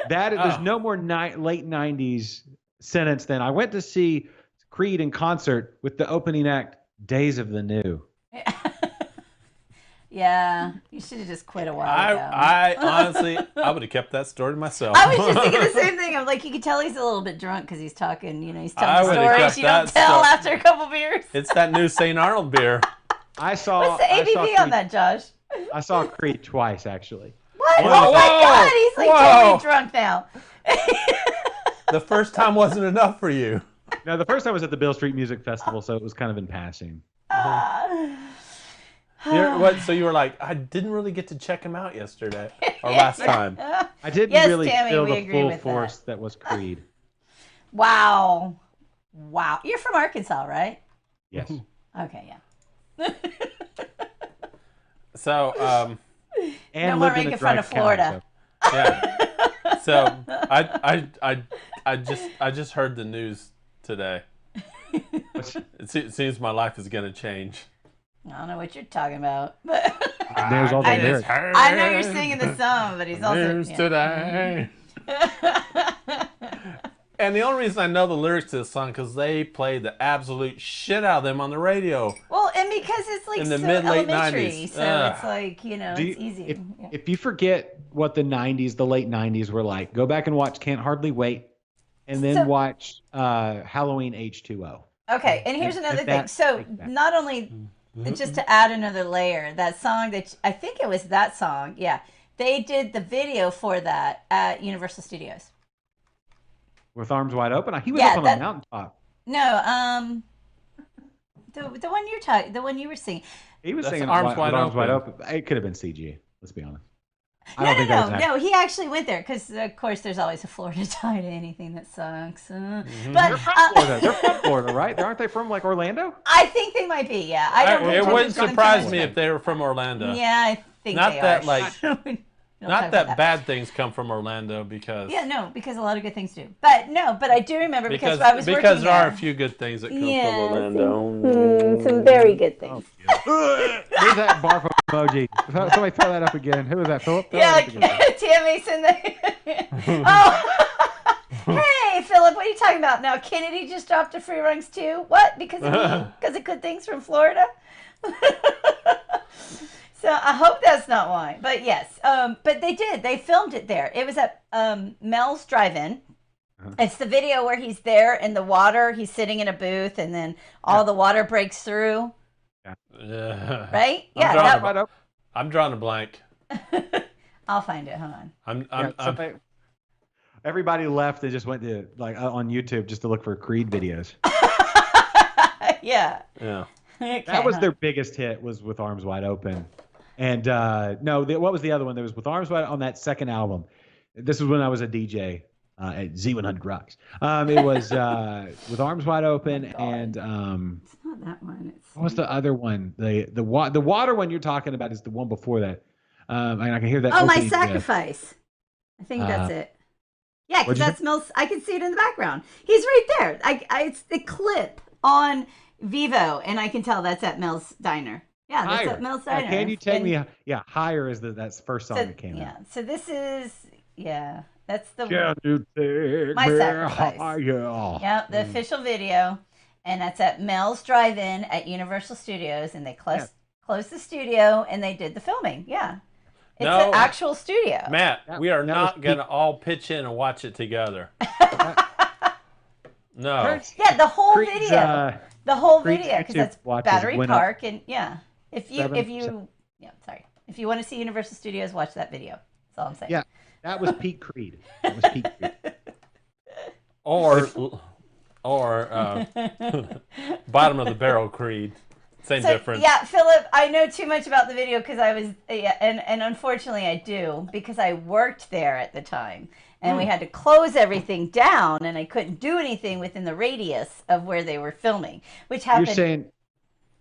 There's no more late 90s sentence than I went to see Creed in concert with the opening act Days of the New. Yeah, you should have just quit a while ago. I honestly, I would have kept that story to myself. I was just thinking the same thing. I'm like, you can tell he's a little bit drunk because he's talking, he's telling stories you don't tell after a couple beers. It's that new St. Arnold beer. What's the ABV on that, Josh? I saw Creed twice, actually. What? Oh my God, he's like totally drunk now. The first time wasn't enough for you. No, the first time was at the Beale Street Music Festival, so it was kind of in passing. So you were like, I didn't really get to check him out yesterday or last time. I didn't really feel the full force that was Creed. Wow. You're from Arkansas, right? Yes. Okay, yeah. So, and no more making fun of Florida. So. Yeah. So I just heard the news today. It seems my life is gonna change. I don't know what you're talking about, but there's all the lyrics. I know you're singing the song, but he's also news today. And the only reason I know the lyrics to this song because they play the absolute shit out of them on the radio. Well, and because it's like in the mid-late 90s, so it's like it's easy. If you forget what the late 90s were like, go back and watch Can't Hardly Wait, and then watch Halloween H2O. Okay, and here's another thing. So not only just to add another layer, that song that I think it was that song, they did the video for that at Universal Studios. With Arms Wide Open? He was up on a mountaintop. No, the one you're talking, the one you were singing. He was singing Arms Wide Open. It could have been CG. Let's be honest. No. He actually went there because, of course, there's always a Florida tie to anything that sucks. But they're from Florida. They're from Florida, right? Aren't they from like Orlando? I think they might be. Yeah, I don't. It wouldn't surprise me if they were from Orlando. Yeah, I think not they that are. like. Not that bad things come from Orlando because... Yeah, no, because a lot of good things do. But I do remember because I was working there. Because there are a few good things that come from Orlando. Some very good things. Where's that barf emoji? Somebody throw that up again. Who was that, Philip? Tammy's in there. Oh, hey, Philip, what are you talking about? Now, Kennedy just dropped a free runs too? What? Because of good things from Florida? So I hope that's not why. But yes, but they did. They filmed it there. It was at Mel's Drive-In. It's the video where he's there in the water. He's sitting in a booth, and then all the water breaks through. Yeah. Right? I'm drawing a blank. I'll find it. Hold on. Everybody left and just went to on YouTube just to look for Creed videos. Yeah. Yeah. Okay, that was their biggest hit was with Arms Wide Open. And no, what was the other one? There was With Arms Wide on that second album. This was when I was a DJ at Z100 Rocks. It was With Arms Wide Open, and It's not that one. what was the other one? The water one you're talking about is the one before that. And I can hear that. Oh, My opening, Sacrifice. I think that's it. Yeah, because what'd you that's Mills. I can see it in the background. He's right there. It's the clip on Vivo, and I can tell that's at Mills Diner. Yeah, that's at Mills Diner. Can you take me? Yeah, Higher is that's the first song that came out. Yeah, so this is that's the Can you take My me Sacrifice. higher? Yeah, the official video, and that's at Mel's Drive-In at Universal Studios, and they closed the studio and they did the filming. Yeah, it's an actual studio. Matt, we are not gonna all pitch in and watch it together. No. Yeah, the whole Creed's, video, because that's watches Battery went Park, and if you 7%. if you want to see Universal Studios, watch that video. That's all I'm saying. Yeah, that was Pete Creed. Or bottom of the barrel Creed. Same difference. Yeah, Philip, I know too much about the video because I was, and unfortunately I do because I worked there at the time, and we had to close everything down, and I couldn't do anything within the radius of where they were filming, which happened. You're saying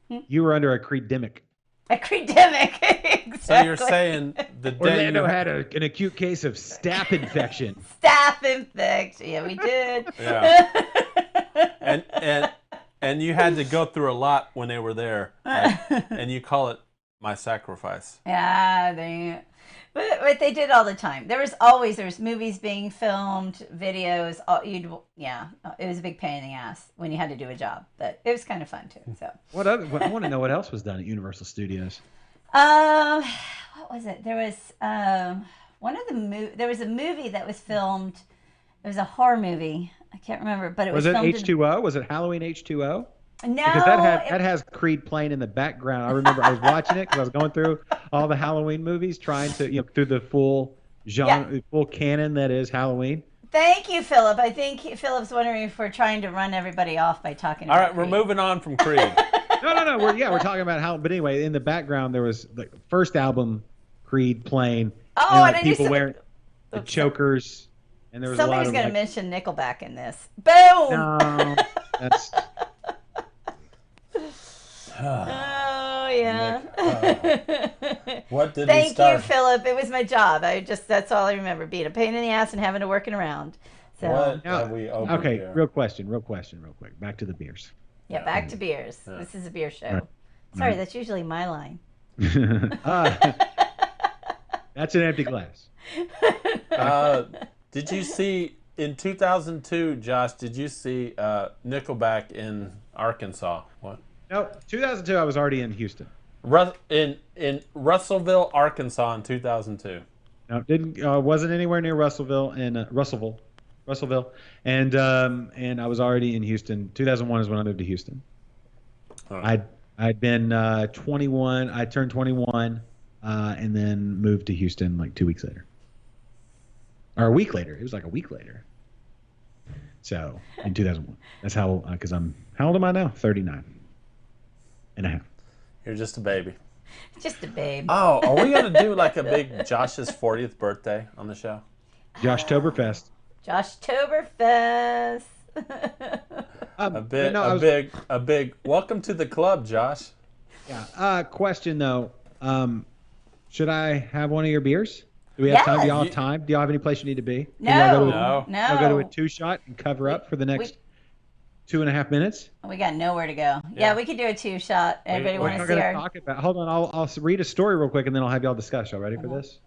you were under a Creed-demic. A Creed-demic, exactly. So you're saying the day Orlando had an acute case of staph infection. Staph infection. Yeah, we did. Yeah. And you had to go through a lot when they were there, and you call it My Sacrifice. Yeah, but they did all the time. There was movies being filmed, videos. It was a big pain in the ass when you had to do a job, but it was kind of fun too. So I want to know what else was done at Universal Studios. what was it? There was there was a movie that was filmed. It was a horror movie. I can't remember, but it was it filmed H2O? Was it Halloween H2O? No, because that has Creed playing in the background. I remember I was watching it because I was going through all the Halloween movies, trying to through the full genre, full canon that is Halloween. Thank you, Philip. I think Philip's wondering if we're trying to run everybody off by talking about All right, Creed. we're moving on from Creed. No. We're talking about how. But anyway, in the background there was the first album, Creed playing. Oh, and people wearing the chokers, and there was somebody's a lot going of to mention Nickelback in this. Boom. No, that's. Oh yeah. What did Thank you, Philip. It was my job. That's all I remember, being a pain in the ass and having to work around. So what have we opened okay, here? real question, real quick. Back to the beers. yeah, back to beers. Yeah. This is a beer show. Sorry, that's usually my line. That's an empty glass. Did you see in 2002, Josh? Did you see Nickelback in Arkansas? What? No, 2002. I was already in Houston. In Russellville, Arkansas, in 2002. No, wasn't anywhere near Russellville and I was already in Houston. 2001 is when I moved to Houston. Huh. I'd been 21. I turned 21, and then moved to Houston like 2 weeks later, or a week later. It was like a week later. So in 2001, that's how because how old am I now? 39 and a half. You're just a baby. Just a babe. Oh, are we gonna do like a big Josh's 40th birthday on the show? Josh Toberfest. Josh Toberfest. A big welcome to the club, Josh. Yeah. Question though. Should I have one of your beers? Do we have time? Do y'all have time? Do y'all have any place you need to be? No. I'll go to a 2-shot and cover up for the next 2.5 minutes. We got nowhere to go. Yeah, we could do a 2-shot. Everybody want to see our... Talk about. Hold on, I'll read a story real quick and then I'll have y'all discuss. Y'all ready for this?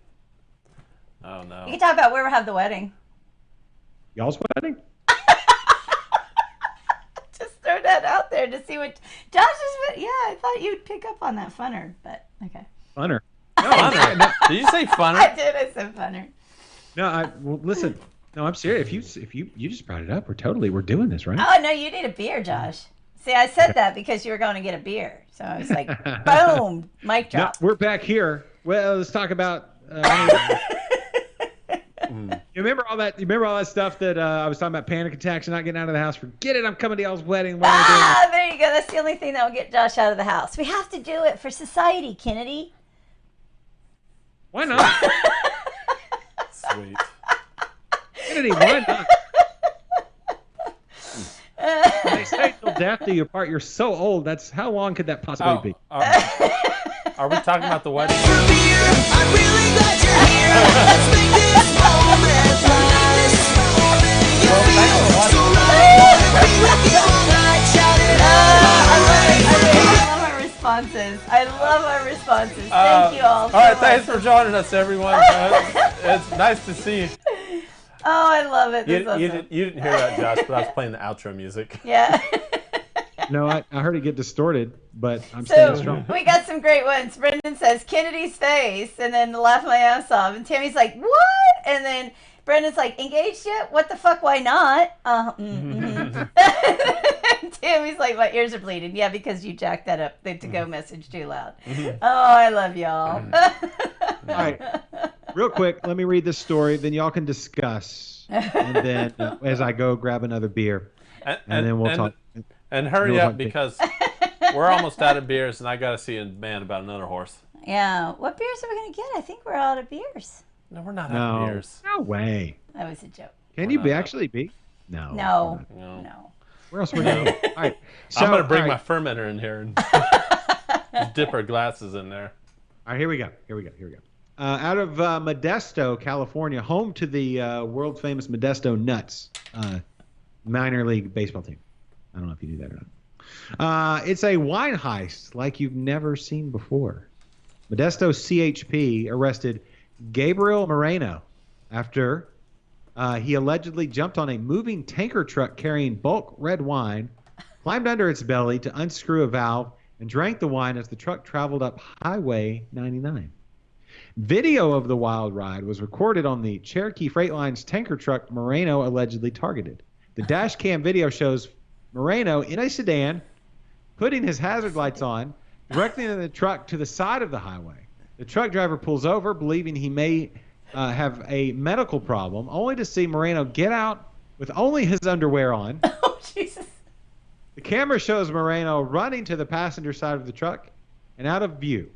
Oh no. You can talk about where we have the wedding. Y'all's wedding? Just throw that out there to see what Josh is. Yeah, I thought you'd pick up on that funner, but okay. Funner. No, funner. Did you say funner? I did. I said funner. No, well, listen. No, I'm serious. If you just brought it up, we're doing this, right? Oh no, you need a beer, Josh. See, I said that because you were going to get a beer, so I was like, boom, mic drop. No, we're back here. Well, let's talk about. You remember all that? You remember all that stuff that I was talking about? Panic attacks and not getting out of the house. Forget it. I'm coming to y'all's wedding. There you go. That's the only thing that will get Josh out of the house. We have to do it for society, Kennedy. Why not? Sweet. Kennedy, why not? They say till death do you part. You're so old. That's how long could that possibly be? Are we talking about the wedding? I'm really glad you're here. Let's make this moment last. You feel so right. Wanna be with you all night. Shout it out. I love our responses. I love our responses. Thank you all. All right, thanks for joining us, everyone. It's nice to see you. Oh, I love it. You That's awesome. didn't hear that, Josh, but I was playing the outro music. Yeah. No, I heard it get distorted, but I'm staying strong. We got some great ones. Brendan says Kennedy's face, and then laugh my ass off. And Tammy's like, what? And then Brendan's like, engaged yet? What the fuck? Why not? Tammy's like, my ears are bleeding. Yeah, because you jacked that up. The to-go message too loud. Oh, I love y'all. All right, real quick, let me read this story, then y'all can discuss, and then as I go grab another beer, and then we'll talk. And hurry up because we're almost out of beers, and I got to see a man about another horse. Yeah. What beers are we going to get? I think we're out of beers. No, we're not out of beers. No way. That was a joke. Can you actually be? No. No. Where else would you go? All right. So, I'm going to bring my fermenter in here and dip our glasses in there. All right, here we go. Out of Modesto, California, home to the world famous Modesto Nuts minor league baseball team. I don't know if you knew that or not. It's a wine heist like you've never seen before. Modesto CHP arrested Gabriel Moreno after he allegedly jumped on a moving tanker truck carrying bulk red wine, climbed under its belly to unscrew a valve, and drank the wine as the truck traveled up Highway 99. Video of the wild ride was recorded on the Cherokee Freight Line's tanker truck Moreno allegedly targeted. The dash cam video shows Moreno in a sedan putting his hazard lights on, directing the truck to the side of the highway. The truck driver pulls over, believing he may have a medical problem, only to see Moreno get out with only his underwear on. Oh, Jesus. The camera shows Moreno running to the passenger side of the truck and out of view.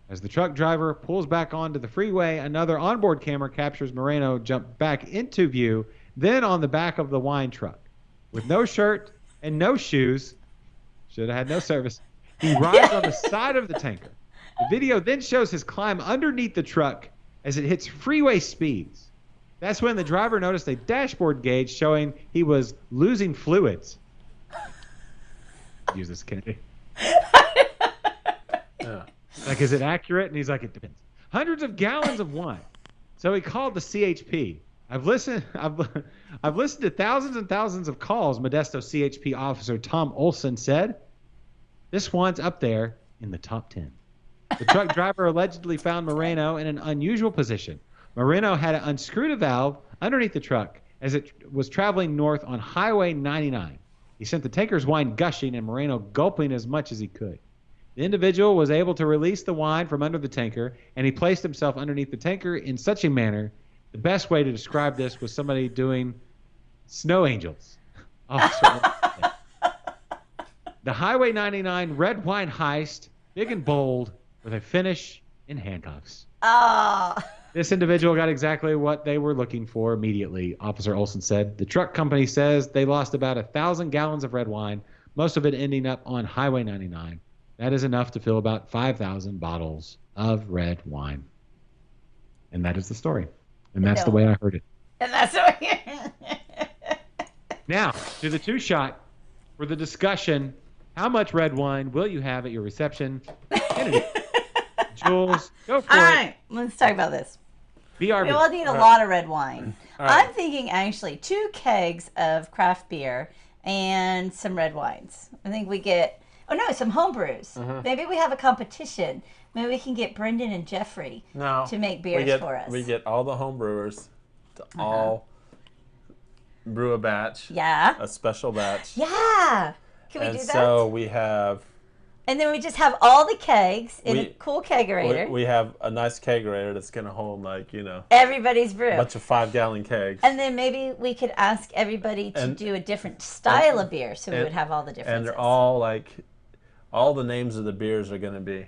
As the truck driver pulls back onto the freeway, another onboard camera captures Moreno jump back into view, then on the back of the wine truck. With no shirt and no shoes, should have had no service, he rides on the side of the tanker. The video then shows his climb underneath the truck as it hits freeway speeds. That's when the driver noticed a dashboard gauge showing he was losing fluids. Use this, Kennedy. Like, is it accurate? And he's like, it depends. Hundreds of gallons of wine. So he called the CHP. I've listened to thousands and thousands of calls, Modesto CHP officer Tom Olson said. This one's up there in the top 10. The truck driver allegedly found Moreno in an unusual position. Moreno had unscrewed a valve underneath the truck as it was traveling north on Highway 99. He sent the tanker's wine gushing and Moreno gulping as much as he could. The individual was able to release the wine from under the tanker, and he placed himself underneath the tanker in such a manner. The best way to describe this was somebody doing snow angels. The Highway 99 red wine heist, big and bold, with a finish in handcuffs. This individual got exactly what they were looking for immediately, Officer Olson said. The truck company says they lost about 1,000 gallons of red wine, most of it ending up on Highway 99. That is enough to fill about 5,000 bottles of red wine. And that is the story. And that's the way I heard it. And that's the way. Now, to the two-shot for the discussion. How much red wine will you have at your reception? Kennedy. Jules, go for it. All right, let's talk about this. BRB. We will need a lot of red wine. I'm thinking actually 2 kegs of craft beer and some red wines. I think we get, some home brews. Maybe we have a competition. Maybe we can get Brendan and Jeffrey to make beers for us. We get all the home brewers to all brew a batch. Yeah. A special batch. Yeah. Can we do that? And so we have... And then we just have all the kegs in a cool kegerator. We have a nice kegerator that's going to hold everybody's brew. A bunch of 5-gallon kegs. And then maybe we could ask everybody to do a different style of beer so we would have all the differences. And they're all all the names of the beers are going to be...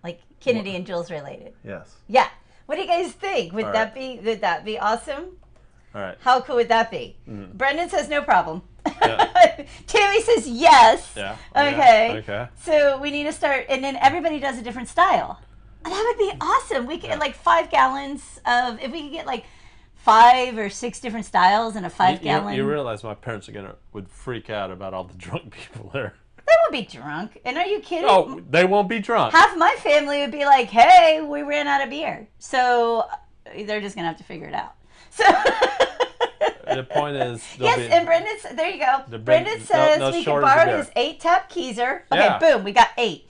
Like Kennedy and Jules related. Yes. Yeah. What do you guys think? Would All that be awesome? All right. How cool would that be? Brendan says no problem. Yeah. Tammy says yes. Yeah. Okay. Okay. So we need to start, and then everybody does a different style. That would be awesome. We could like 5 gallons of, if we could get like 5 or 6 different styles in a 5-gallon. You realize my parents would freak out about all the drunk people there. They won't be drunk. And are you kidding? Oh, they won't be drunk. Half my family would be like, hey, we ran out of beer. So they're just going to have to figure it out. So The point is... yes, and Brendan, there you go. Brendan says we can borrow his 8-tap keezer. Okay, Yeah. boom, we got 8.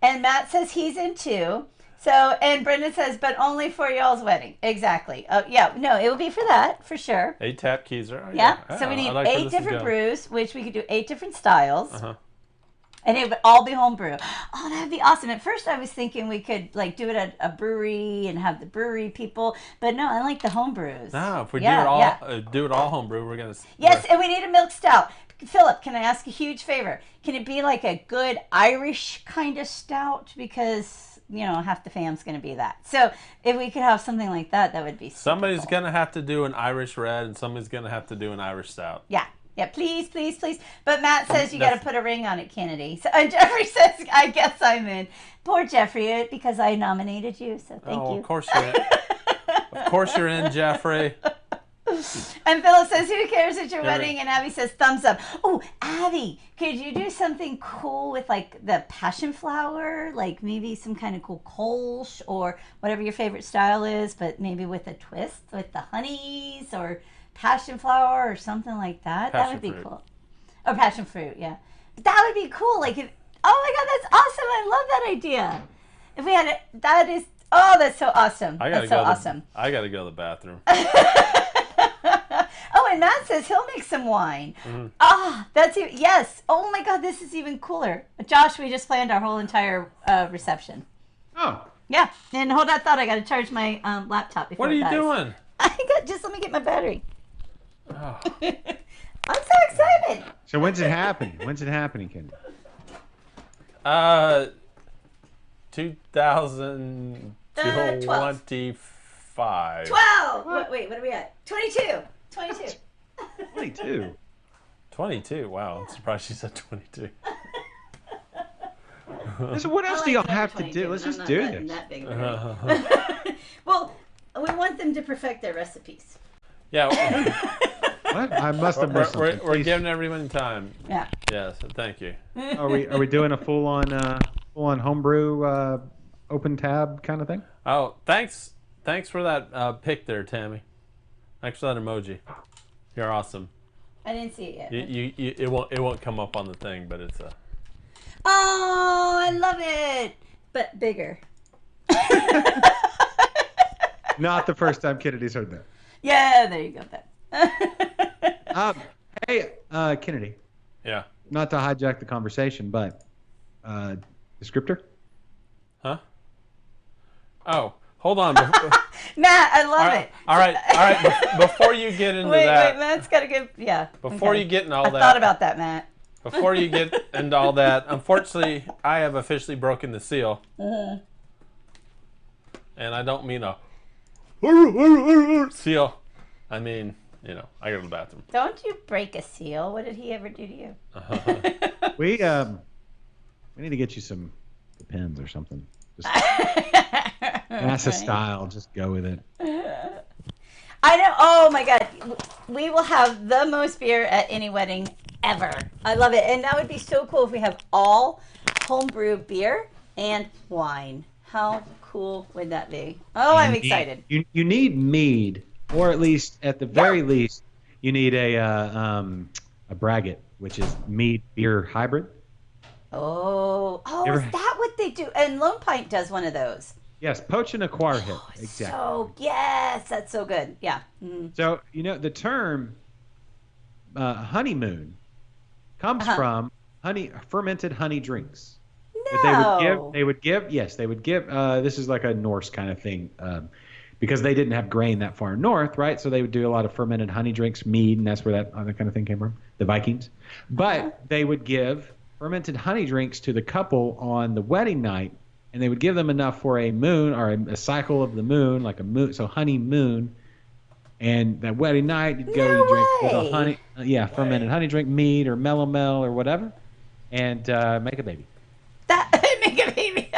And Matt says he's in 2. So, and Brendan says, but only for y'all's wedding. Exactly. Oh, yeah, no, it would be for that, for sure. 8-tap keezer. Oh, Yeah, so we need I like where 8 this is different going. brews, which we could do 8 different styles. Uh-huh. And it would all be home brew. Oh, that'd be awesome. At first I was thinking we could like do it at a brewery and have the brewery people. But no, I like the home brews. No, if we Yeah, do it all homebrew, we're going to... Yes, and we need a milk stout. Philip, can I ask a huge favor? Can it be like a good Irish kind of stout? Because, you know, half the fam's going to be that. So if we could have something like that, that would be super Somebody's cool. going to have to do an Irish red, and somebody's going to have to do an Irish stout. Yeah. Yeah, please, please, please. But Matt says you got to put a ring on it, Kennedy. So, and Jeffrey says, I guess I'm in. Poor Jeffrey, because I nominated you, so thank you. Of course you're in. Of course you're in, Jeffrey. And Philip says, who cares at your wedding? And Abby says, thumbs up. Oh, Abby, could you do something cool with like the passion flower? Like maybe some kind of cool Kolsch or whatever your favorite style is, but maybe with a twist with the honeys or passion flower or something like that. That would be cool. Or passion fruit, yeah. But that would be cool. Like, if, oh my God, that's awesome. I love that idea. If we had it, that is, oh, that's so awesome. That's so awesome. I got to go to the bathroom. Oh, and Matt says he'll make some wine. Ah, that's it. Yes. Oh my God, this is even cooler. Josh, we just planned our whole entire reception. Oh. Yeah. And hold that thought. I got to charge my laptop before What are it you dies. doing? Just let me get my battery. Oh. I'm so excited. So when's it happening? When's it happening, Ken? 2025. 12. Wait, what are we at? 22. 22. 22. 22. Wow, I'm surprised she said 22. So what else do y'all have to do? Let's just do this. That big, well, we want them to perfect their recipes. Yeah. What? I must have missed something. We're Please. giving everyone time. Yeah. Yes, thank you. Are we doing a full on homebrew open tab kind of thing? Oh, thanks for that pic there, Tammy. Thanks for that emoji. You're awesome. I didn't see it yet. It won't come up on the thing, but it's a. Oh, I love it. But bigger. Not the first time Kennedy's heard that. Yeah, there you go. Hey, Kennedy. Yeah. Not to hijack the conversation, but descriptor? Huh? Oh, hold on. Matt, I love it. All right. Before you get into that, Wait, Matt's got a good, yeah. Before you get into all I that, thought about that, Matt. Before you get into all that, unfortunately, I have officially broken the seal. And I don't mean a seal. I mean, I go to the bathroom. Don't you break a seal. What did he ever do to you? We need to get you some pens or something. Just NASA style. Just go with it. I know. Oh my God. We will have the most beer at any wedding ever. I love it. And that would be so cool if we have all homebrew beer and wine. How cool would that be? Oh, I'm excited. You need mead, or at least, at the very least, you need a braggot, which is mead beer hybrid. Oh, is that what they do? And Lone Pint does one of those. Yes, poach and acquire hit. Exactly. So, yes, that's so good. Yeah. So, the term honeymoon comes from fermented honey drinks. No. They would give. This is like a Norse kind of thing, because they didn't have grain that far north, right? So they would do a lot of fermented honey drinks, mead, and that's where that other kind of thing came from, the Vikings. But they would give fermented honey drinks to the couple on the wedding night and they would give them enough for a moon or a cycle of the moon, like a moon, so honeymoon. And that wedding night, you'd go, you drink a little honey, fermented honey, drink mead or melomel or whatever, and make a baby. That make a baby.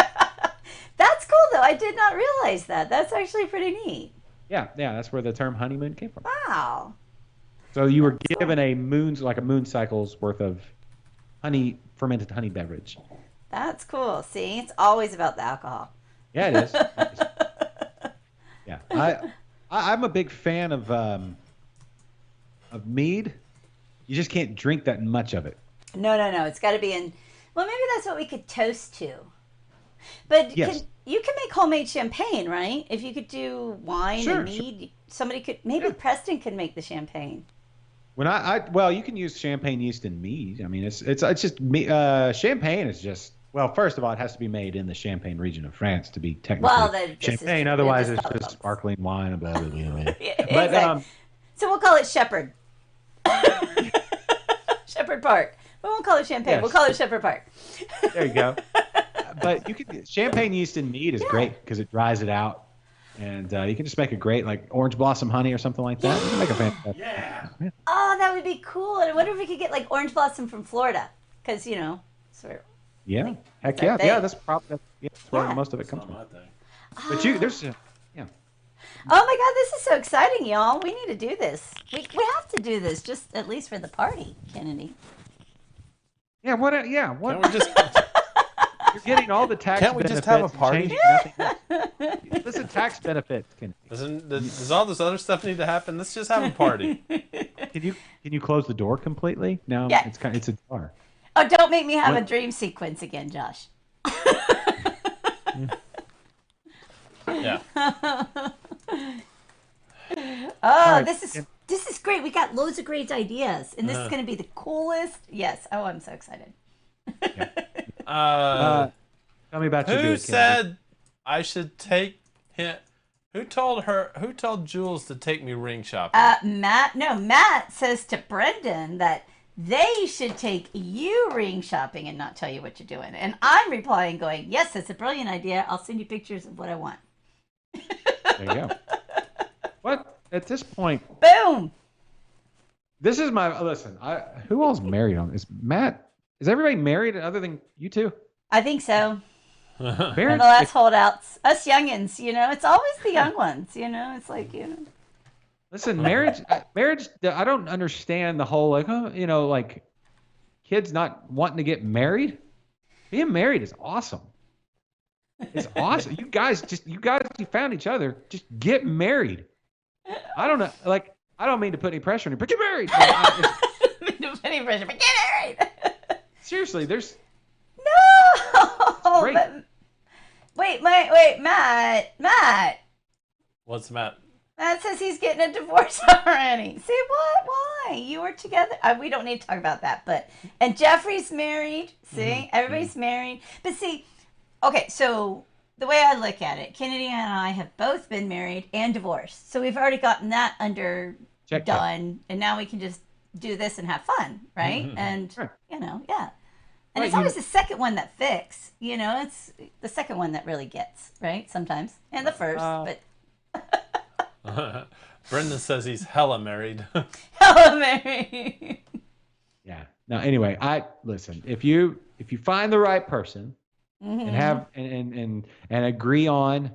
That's cool though. I did not realize that. That's actually pretty neat. Yeah, that's where the term honeymoon came from. Wow. So you were given a moon cycle's worth of fermented honey beverage. That's cool. See, it's always about the alcohol. Yeah, it is. Yeah, I'm a big fan of mead. You just can't drink that much of it. No. It's got to be in. Well, maybe that's what we could toast to. But yes. You can make homemade champagne, right? If you could do wine and mead, somebody could. Maybe Preston could make the champagne. When you can use champagne yeast in mead. I mean, it's just champagne is just. Well, first of all, it has to be made in the Champagne region of France to be technically champagne. Otherwise, it's just sparkling wine. Blah, blah, blah, blah. Yeah, exactly. So we'll call it Shepherd. Shepherd Park. We won't call it champagne. Yes. We'll call it Shepherd Park. There you go. But you can champagne yeast in mead is great because it dries it out, and you can just make a great like orange blossom honey or something like that. You can make a fantastic. Yeah. Oh, that would be cool. And I wonder if we could get like orange blossom from Florida, because sort of. Yeah. Like, heck yeah. Yeah, that's probably that's where most of it comes from. But there's Oh my God, this is so exciting, y'all. We need to do this. We have to do this, just at least for the party, Kennedy. Yeah, what? Yeah, what? Can't we just? You're getting all the tax Can't we benefits. just have a party? Listen, tax benefits. Does all this other stuff need to happen? Let's just have a party. Can you close the door completely? No, Yeah. It's a jar. Oh, don't make me have a dream sequence again, Josh. Yeah. Oh, this is great. We got loads of great ideas, and this is going to be the coolest. Yes. Oh, I'm so excited. Tell me about your beer, Who said I should take him? Who told Jules to take me ring shopping? Matt says to Brendan that they should take you ring shopping and not tell you what you're doing. And I'm replying going, yes, that's a brilliant idea. I'll send you pictures of what I want. There you go. What? At this point. Boom. This is listen, who all's married on this? Matt, is everybody married other than you two? I think so. Marriage, the last holdouts. Us youngins, it's always the young ones, it's like, Listen, marriage, I don't understand the whole, like kids not wanting to get married. Being married is awesome. It's awesome. You guys, you found each other. Just get married. I don't know. Like, I don't mean to put any pressure on you, but get married. Put any pressure, but get married. Seriously, there's. No. Great. But, wait, Matt. What's Matt? Matt says he's getting a divorce already. See what? Why? You were together. We don't need to talk about that. And Jeffrey's married. See, everybody's married. But see, okay, so the way I look at it, Kennedy and I have both been married and divorced. So we've already gotten that done, and now we can just do this and have fun, right? Mm-hmm. And sure. Yeah. And it's always the second one that fixes. It's the second one that really gets, right? Sometimes, and the first, but. Brendan says he's hella married. Hella married. Yeah. No. Anyway, listen. If you find the right person and have and agree on,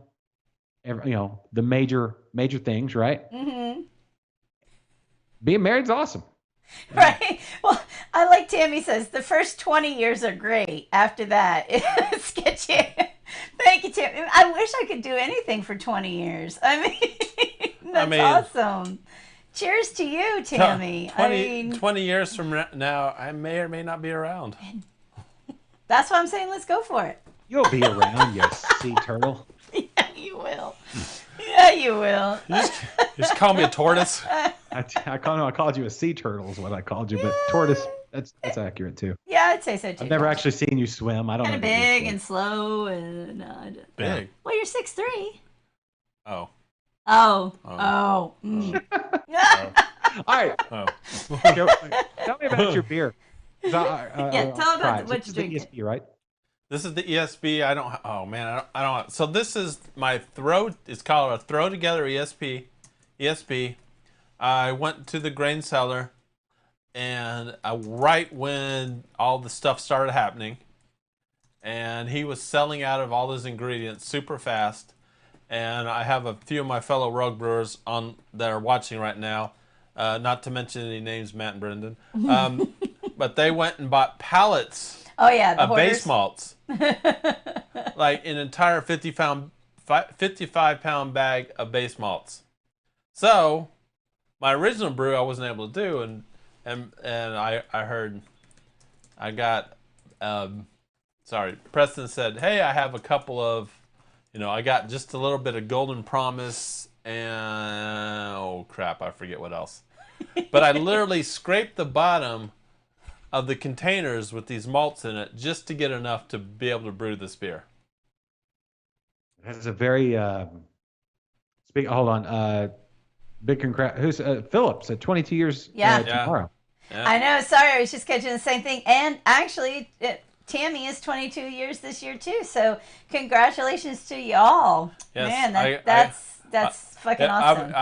the major things, right? Mm-hmm. Being married's awesome. Right. Well, I like Tammy says the first 20 years are great. After that, it's sketchy. Thank you, Tammy. I wish I could do anything for 20 years. That's awesome. Cheers to you, Tammy. 20 years from now, I may or may not be around. That's why I'm saying let's go for it. You'll be around, you sea turtle. Yeah, you will. Yeah, you will. You just call me a tortoise. I called you a sea turtle is what I called you, but tortoise, that's accurate too. Yeah, I'd say so too. I've never actually seen you swim. I don't know. Kind of big and slow and big. Well, you're 6'3". Oh. Oh. All right. Oh. Tell me about your beer. Tell about what you're drinking. ESP, right? This is the ESB. I don't. Oh man, I don't. So this is my throw. It's called a throw together ESB. I went to the grain cellar, and right when all the stuff started happening, and he was selling out of all his ingredients super fast. And I have a few of my fellow rogue brewers on that are watching right now. Not to mention any names, Matt and Brendan. But they went and bought pallets. Oh yeah, the Of hoarders. base malts. Like an entire 55-pound bag of base malts. So my original brew I wasn't able to do, and I heard I got Preston said, hey, I have a couple of, I got just a little bit of Golden Promise and oh crap, I forget what else. But I literally scraped the bottom of the containers with these malts in it just to get enough to be able to brew this beer. That's a very hold on. Big congrats. Who's Phillips at 22 years tomorrow? Yeah. I know. Sorry, I was just catching the same thing. And actually, Tammy is 22 years this year too. So congratulations to y'all. Yes, Man, that's fucking awesome.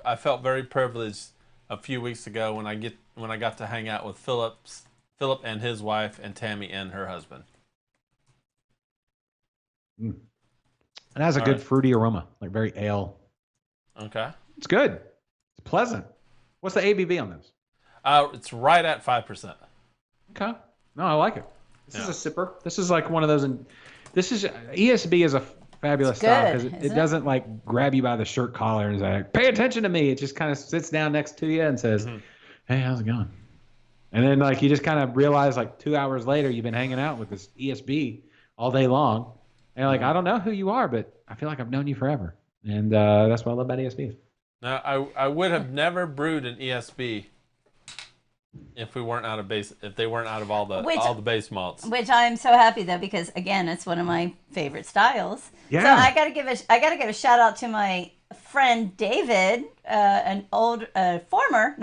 I felt very privileged a few weeks ago when I got to hang out with Philip and his wife and Tammy and her husband. Mm. It has a good fruity aroma, like very ale. Okay. It's good. It's pleasant. What's the ABV on this? It's right at 5%. Okay. No, I like it. This is a sipper. This is like one of those. ESB is a fabulous style because it doesn't like grab you by the shirt collar and say, "Pay attention to me." It just kind of sits down next to you and says, "Hey, how's it going?" And then like you just kind of realize like 2 hours later you've been hanging out with this ESB all day long, and you're like, I don't know who you are, but I feel like I've known you forever, and that's what I love about ESB. Now, I would have never brewed an ESB if they weren't out of all the base malts. Which I'm so happy though, because again, it's one of my favorite styles. Yeah. So I gotta give a shout out to my friend David, an former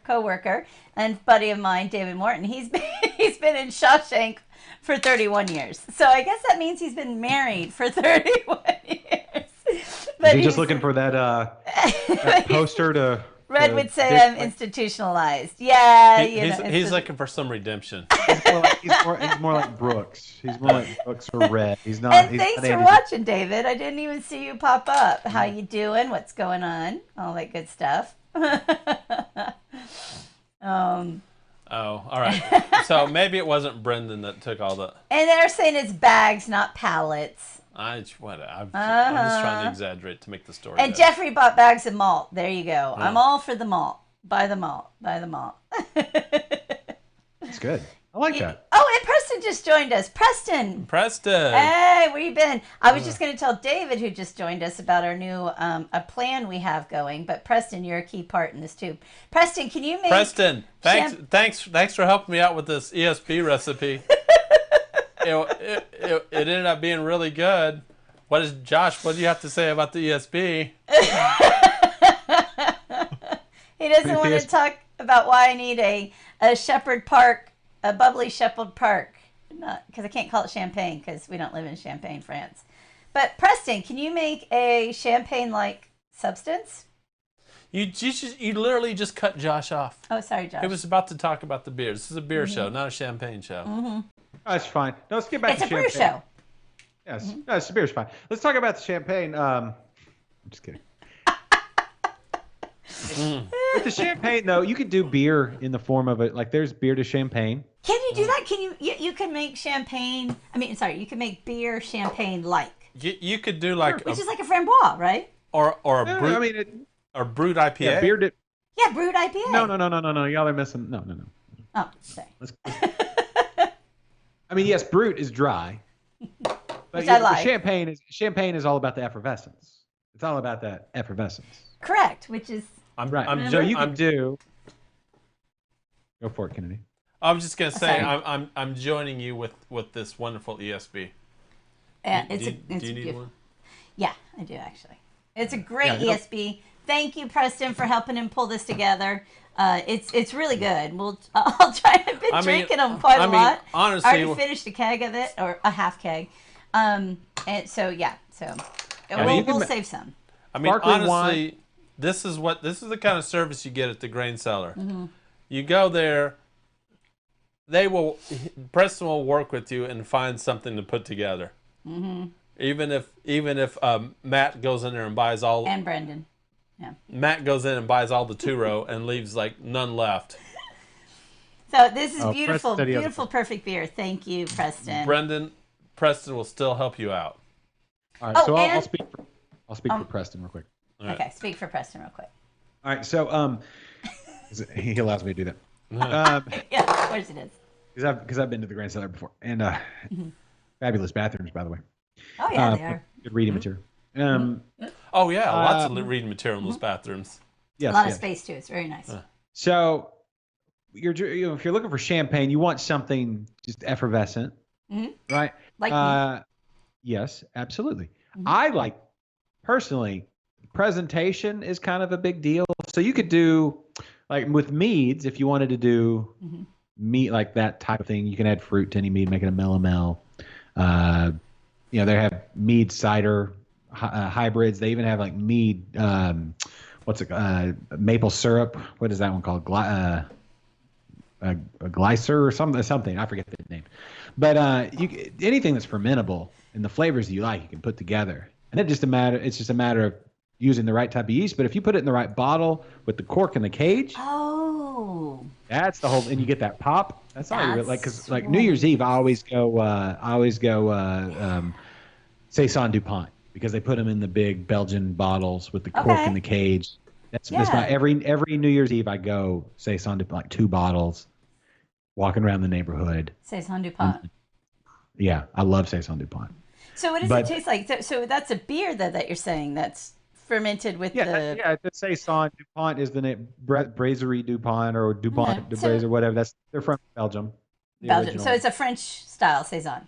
coworker and buddy of mine, David Morton. He's been in Shawshank for 31 years. So I guess that means he's been married for 31 years. But is he just looking for that poster to? Red would say I'm institutionalized. Yeah, he's looking for some redemption. He's more like Brooks. He's more like Brooks or Red. He's not. And thanks for watching, David. I didn't even see you pop up. How you doing? What's going on? All that good stuff. Oh, all right. So maybe it wasn't Brendan that took all the. And they're saying it's bags, not pallets. I'm just trying to exaggerate to make the story. And better. Jeffrey bought bags of malt. There you go. I'm all for the malt. Buy the malt. Buy the malt. That's good. I like that. Oh, and Preston just joined us. Preston. Hey, where you been? I was just going to tell David, who just joined us, about our new a plan we have going. But Preston, you're a key part in this too. Preston, can you make? Preston, thanks for helping me out with this ESB recipe. It ended up being really good. Josh? What do you have to say about the ESB? He doesn't want to talk about why I need a Shepherd Park. A bubbly Shepherd Park, because I can't call it champagne because we don't live in Champagne, France. But Preston, can you make a champagne-like substance? You literally just cut Josh off. Oh, sorry, Josh. He was about to talk about the beer. This is a beer show, not a champagne show. Mm-hmm. That's fine. No, let's get back to champagne. It's a brew show. Yes, yes, the beer's fine. Let's talk about the champagne. I'm just kidding. With the champagne, though, you could do beer in the form of it. Like, there's beer to champagne. Can you do that? Can you can make champagne? You can make beer champagne-like. You could do like which is like a framboise, right? Or a brewed. Or brewed IPA. Yeah, Yeah, brewed IPA. No. Y'all are missing. No. Oh, sorry. Yes, brut is dry. But Which I like. Champagne is all about the effervescence. It's all about that effervescence. Correct, which is right. So you can do. Go for it, Kennedy. I was just gonna say I'm joining you with this wonderful ESB. Do you need one? Yeah, I do actually. It's a great ESB. Thank you, Preston, for helping him pull this together. It's really good. I'll try. I've been drinking them quite a lot. Honestly, I already finished a keg of it, or a half keg. And so we'll save some. I mean, Sparkling honestly, wine. this is the kind of service you get at the grain cellar. You go there, Preston will work with you and find something to put together. Even if Matt goes in there and buys all, And Brendan. Yeah. Matt goes in and buys all the 2-row and leaves like none left. So this is beautiful, Preston said he has beautiful, perfect beer. Thank you, Preston. Preston will still help you out. All right, so I'll speak for Preston real quick. Right. Okay, speak for Preston real quick. All right, so he allows me to do that. Yeah, of course it is. Because I've been to the Grand Cellar before, and fabulous bathrooms, by the way. Oh yeah, they are. Good reading material. Oh yeah, lots of reading material in those bathrooms. Yes, A lot of space too. It's very nice. So, if you're looking for champagne, you want something just effervescent, right? Like me. Yes, absolutely. I like, personally, presentation is kind of a big deal. So you could do, like with meads, if you wanted to do mead, like that type of thing, you can add fruit to any mead, make it a melomel. They have mead cider hybrids. They even have like mead, maple syrup. What is that one called? A glycer or something. I forget the name. But anything that's fermentable and the flavors that you like, you can put together. And it's just a matter of using the right type of yeast. But if you put it in the right bottle with the cork and the cage, that's the whole. And you get that pop. That's all you really like. Because like New Year's Eve, I always go Saison Dupont, because they put them in the big Belgian bottles with the cork and the cage. That's my every New Year's Eve I go Saison Dupont, like 2 bottles, walking around the neighborhood. Saison Dupont. Yeah, I love Saison Dupont. So what does it taste like? So that's a beer that you're saying that's fermented with the... Yeah, the Saison Dupont is the name. Brasserie Dupont or Dupont de Braise or whatever. They're from Belgium. Belgium. So it's a French style Saison.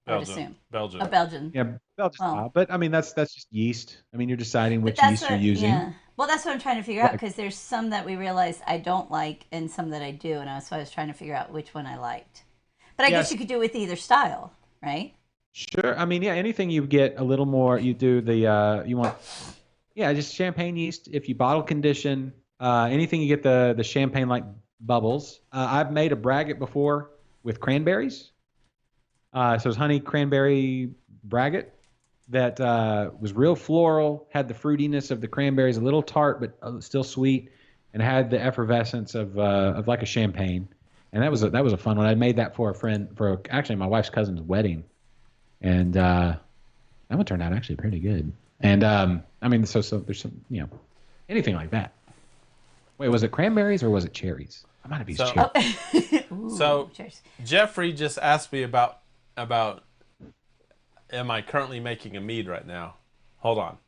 I would assume. Belgium. A Belgian. Yeah, Belgian style. But I mean, that's just yeast. I mean, you're deciding which yeast you're using. Yeah. Well, that's what I'm trying to figure out, because there's some that we realized I don't like and some that I do, and so I was trying to figure out which one I liked. But I guess you could do with either style, right? Sure. I mean, anything you get a little more, you do just champagne yeast. If you bottle condition, anything you get the champagne-like bubbles. I've made a braggot before with cranberries. So it's honey cranberry braggot that was real floral, had the fruitiness of the cranberries, a little tart but still sweet, and had the effervescence of like a champagne. And that was a fun one. I made that for a friend, actually my wife's cousin's wedding, and that one turned out actually pretty good. And I mean, so there's some, anything like that. Wait, was it cranberries or was it cherries? I might have used cherries. So Jeffrey just asked me about am I currently making a mead right now? Hold on.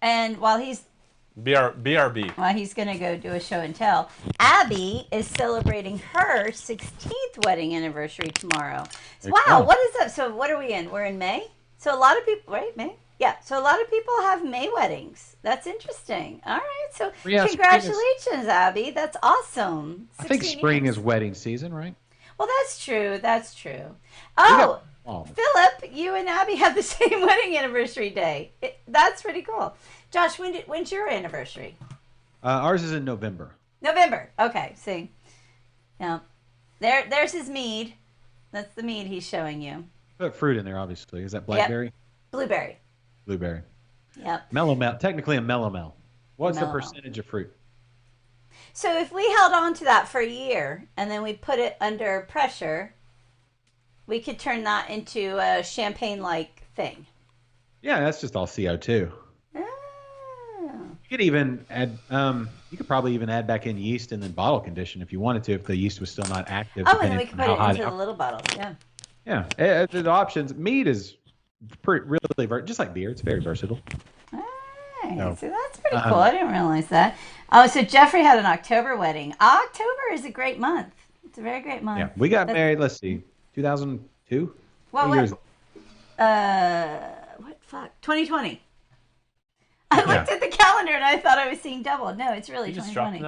And while he's BRB. While he's going to go do a show and tell, Abby is celebrating her 16th wedding anniversary tomorrow. So, wow, what is that? So what are we in? We're in May? So a lot of people, right, May? Yeah, so a lot of people have May weddings. That's interesting. All right, so congratulations, Abby. That's awesome. I think spring is wedding season, right? Well, that's true. That's true. Oh, Philip, you and Abby have the same wedding anniversary day. That's pretty cool. Josh, when's your anniversary? Ours is in November. November. Okay, see. Now, there's his mead. That's the mead he's showing you. Put fruit in there, obviously. Is that blackberry? Yep. Blueberry. Blueberry. Yep. Melomel. Technically a melomel. What's the percentage of fruit? So if we held on to that for a year and then we put it under pressure, we could turn that into a champagne-like thing. Yeah, that's just all CO2. You could even add. You could probably even add back in yeast and then bottle condition if you wanted to, if the yeast was still not active. Oh, and then we could put it into the little bottles. Yeah. Yeah, the options. Mead is really just like beer. It's very versatile. Right. So that's pretty cool. I didn't realize that. Oh, so Jeffrey had an October wedding. October is a great month. It's a very great month. Yeah, we got married. Let's see, 2002. What years? What fuck? 2020. I looked at the calendar and I thought I was seeing double. No, it's really You just dropped 2020. an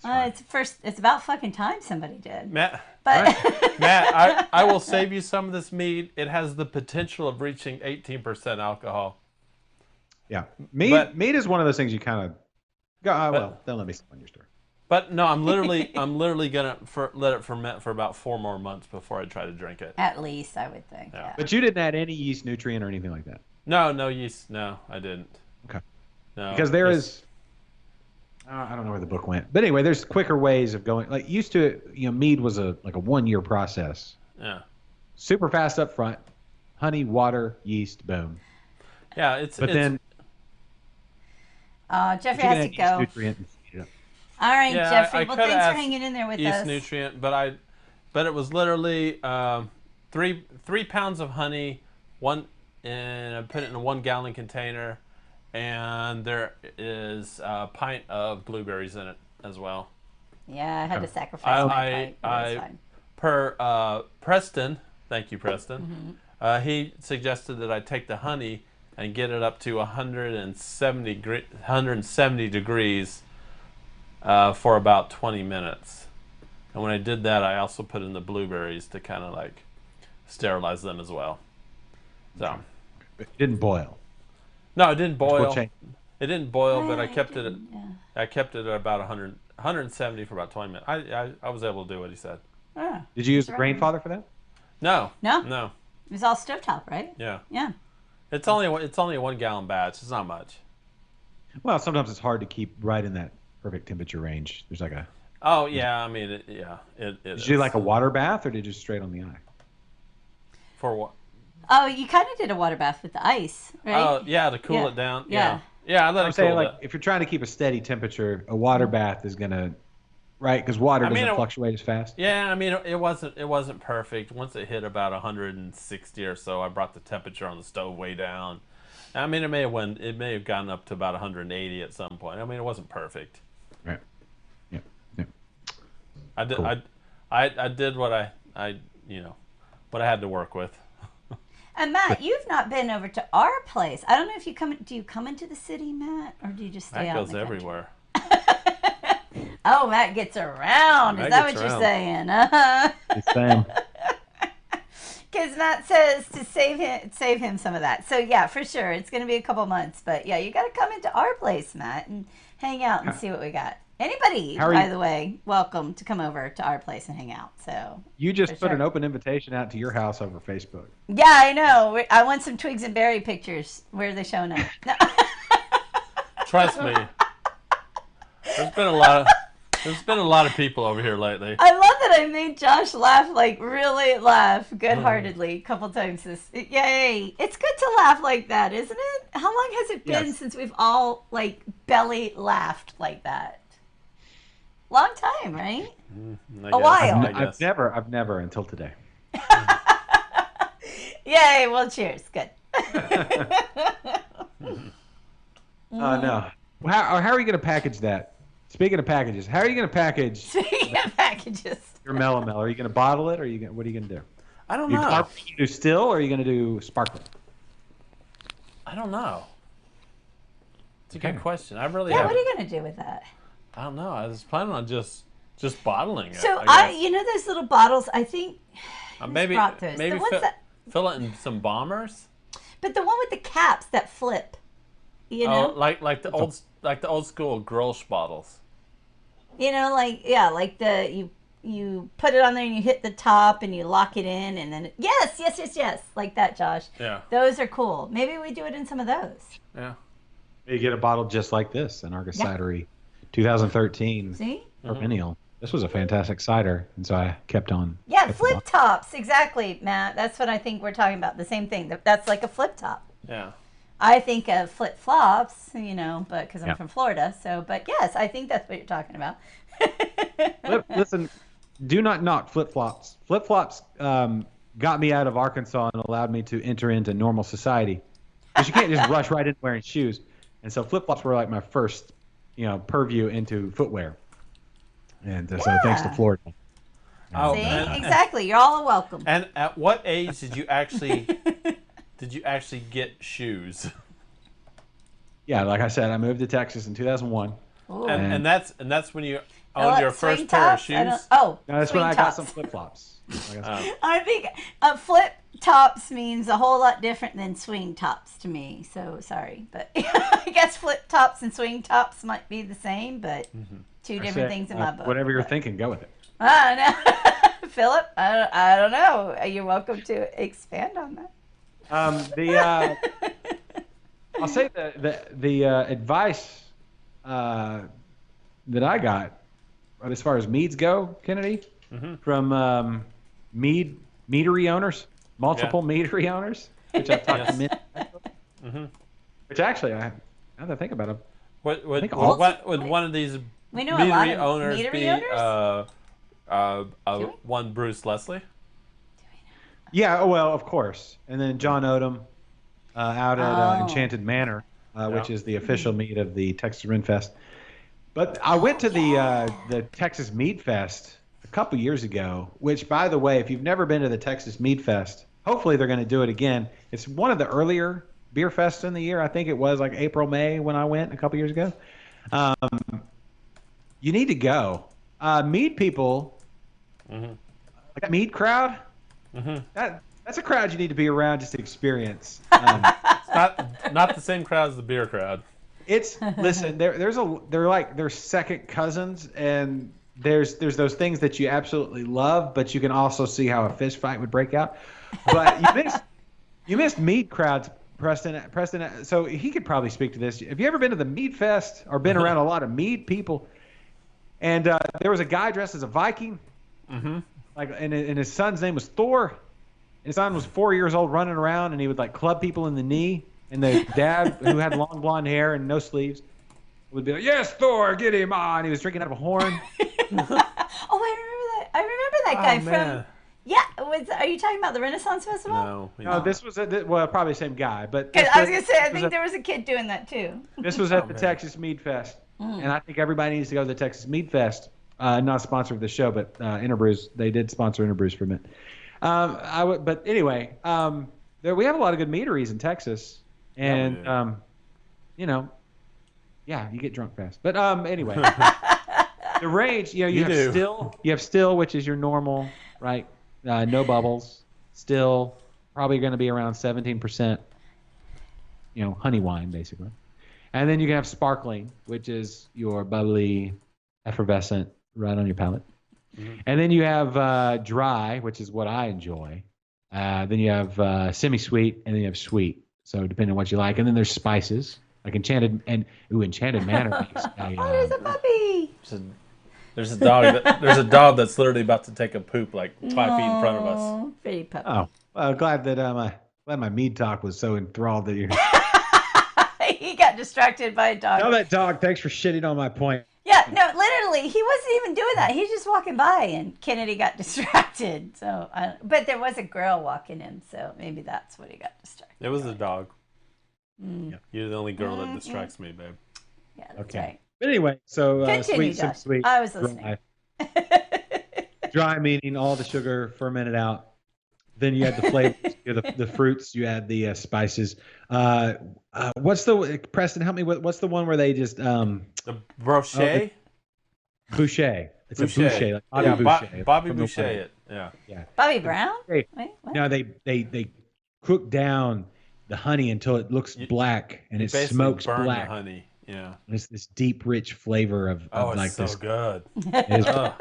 F-bomb. It's about fucking time somebody did. Matt, But Matt, I will save you some of this mead. It has the potential of reaching 18% alcohol. Yeah, mead is one of those things you kind of go. Well, don't let me spoil your story. But no, I'm literally gonna let it ferment for about 4 more months before I try to drink it. at least I would think. Yeah. Yeah. But you didn't add any yeast nutrient or anything like that. No yeast. No, I didn't. Okay. No, Because there is, I don't know where the book went, but anyway, there's quicker ways of going. Like used to, mead was a 1 year process. Yeah. Super fast up front, honey, water, yeast, boom. Yeah, Then Jeffrey you has can to add yeast go. nutrient and speed it up. All right, Yeah, Jeffrey. I Well, coulda thanks for asked hanging in there with yeast us. nutrient, but it was literally 3 pounds of honey, and I put it in a 1 gallon container, and there is a pint of blueberries in it as well. Yeah, I had to sacrifice my pint, but it was fine. Per Preston, thank you, Preston. He suggested that I take the honey and get it up to 170 degrees for about 20 minutes. And when I did that, I also put in the blueberries to kind of like sterilize them as well. So It didn't boil. no, it didn't boil. change. It didn't boil, but I kept it. Yeah. I kept it at about 170 for about 20 minutes. I was able to do what he said. Ah, Did you use the that's right. Grainfather for that? No. No? It was all stovetop, right? Yeah. Yeah. It's only a 1 gallon batch. It's not much. Well, sometimes it's hard to keep right in that perfect temperature range. There's like a. Oh yeah, I mean it Did is. you do like a water bath or did you just straight on the eye? For what? Oh, you kind of did a water bath with the ice, right? Oh yeah, to cool Yeah. it down. Yeah. Yeah, I let I'm it saying cool. like if you're trying to keep a steady temperature, a water bath is gonna, right? Because water doesn't fluctuate as fast. Yeah, I mean it wasn't perfect. Once it hit about 160 or so, I brought the temperature on the stove way down. I mean it may have gone up to about 180 at some point. I mean it wasn't perfect. Right. Yeah. Yeah. I did Cool. I did what I what I had to work with. And Matt, you've not been over to our place. I don't know if you come. Do you come into the city, Matt, or do you just stay That out goes in the country? everywhere. Oh, Matt gets around. Is Matt that what gets you're around. saying? It's Sam. Because Matt says to save him some of that. So yeah, for sure, it's going to be a couple months. But yeah, you got to come into our place, Matt, and hang out and see what we got. Anybody, by the way, welcome to come over to our place and hang out. So You just For put sure. an open invitation out to your house over Facebook. yeah, I know. I want some twigs and berry pictures. Where are they showing up? No. Trust me. There's been a lot of people over here lately. I love that I made Josh laugh, like really laugh good-heartedly a couple times Yay. It's good to laugh like that, isn't it? How long has it been Yes. since we've all like belly laughed like that? Long time, right? I while. I I've guess. never until today. Yay, well cheers. Good. No. How are you going to package that? Speaking of packages, how are you going to package Speaking of packages. your mellow? Are you going to bottle it, or what are you going to do? I don't Are know. you going to do still, or are you going to do sparkling? I don't know. It's a Okay. good question. I really Yeah, have. what are you gonna do with that? I don't know. I was planning on just bottling it. So I guess. you know those little bottles. I think maybe brought those. maybe The ones that- fill it in some bombers. but the one with the caps that flip. You know, Oh, like the old school Grolsch bottles. you know, like you put it on there and you hit the top and you lock it in and then yes, like that, Josh. Yeah. Those are cool. Maybe we do it in some of those. Yeah. You get a bottle just like this, an Argus Cidery 2013 See? Perennial. This was a fantastic cider, and so I kept on. Yeah, kept flip on. tops. Exactly, Matt. That's what I think we're talking about. The same thing. That's like a flip top. Yeah. I think of flip flops, you know, but because I'm Yeah. from Florida. So, but yes, I think that's what you're talking about. Listen, do not knock flip flops. Flip flops got me out of Arkansas and allowed me to enter into normal society. Because you can't just rush right in wearing shoes. And so flip flops were like my first, purview into footwear. And so thanks to Yeah. Florida. Oh, See, and, exactly. You're all welcome. and at what age did you actually get shoes? yeah, like I said, I moved to Texas in 2001. Ooh. And that's when you Oh, owned your swing first pair of tops? I don't- shoes. Oh, No, that's swing when I got tops. some flip flops. I think flip tops means a whole lot different than swing tops to me. So sorry, but I guess flip tops and swing tops might be the same, but two different things in my book. Whatever you're But- thinking, go with it. I don't know. Philip, I don't know. You're welcome to expand on that. I'll say the advice that I got as far as meads go, Kennedy, from meadery owners, multiple meadery owners, which I've talked to many, which actually, now that I think about it, What would one of these We know a lot meadery of owners meadery be? owners? One Bruce Leslie. yeah, well, of course, and then John Odom out at Oh. Enchanted Manor, which is the official mead of the Texas Ren Fest. But I went to the Texas Mead Fest a couple years ago, which, by the way, if you've never been to the Texas Mead Fest, hopefully they're going to do it again. It's one of the earlier beer fests in the year. I think it was like April, May when I went a couple years ago. You need to go. Mead people, like mead crowd, that's a crowd you need to be around just to experience. It's not the same crowd as the beer crowd. Listen, they're second cousins, and there's those things that you absolutely love, but you can also see how a fist fight would break out. But you missed mead crowds, Preston. So he could probably speak to this. Have you ever been to the Mead Fest or been around a lot of mead people? And there was a guy dressed as a Viking, and his son's name was Thor. His son was 4 years old, running around, and he would like club people in the knee. And the dad, who had long blonde hair and no sleeves, would be like, "Yes, Thor, get him on." He was drinking out of a horn. Oh, I remember that guy man. from. Yeah, are you talking about the Renaissance Festival? No, This was probably the same guy, but Because I was gonna say, I think there was a kid doing that too. This was at the Texas Mead Fest, and I think everybody needs to go to the Texas Mead Fest. Not a sponsor of the show, but Interbrews, they did sponsor Interbrews for a minute. But anyway, we have a lot of good meaderies in Texas, and you get drunk fast. But anyway, the range, you have still, which is your normal, right? No bubbles, still probably going to be around 17%. Honey wine basically, and then you can have sparkling, which is your bubbly, effervescent, right on your palate. And then you have dry, which is what I enjoy. Then you have semi-sweet, and then you have sweet. So depending on what you like. And then there's spices, like Enchanted Manor makes There's a puppy. There's a dog. There's a dog that's literally about to take a poop like 5 feet in front of us. Oh, pretty puppy. Oh, well, glad that my mead talk was so enthralled that you. He got distracted by a dog. Tell that dog thanks for shitting on my point. Yeah, no, literally, he wasn't even doing that. He was just walking by, and Kennedy got distracted. So, but there was a girl walking him, so maybe that's what he got distracted. It was a dog. You're the only girl that distracts me, babe. Yeah, that's right. But anyway, so Continue, sweet, Josh. sweet. I was listening. Dry meaning all the sugar fermented out. Then you add the flavors, the fruits. You add the spices. What's the Preston? Help me. What's the one where they just The brochet? Boucher? It's Boucher. a Boucher. Like Bobby Boucher. Bobby from Boucher Milwaukee. it. Yeah. Yeah. Bobby Brown? Hey, Wait, what? no, they cook down the honey until it looks black, and You it basically smokes burn black. the honey. Yeah. And it's this deep, rich flavor of Oh, like it's so this. good. It is- Ugh.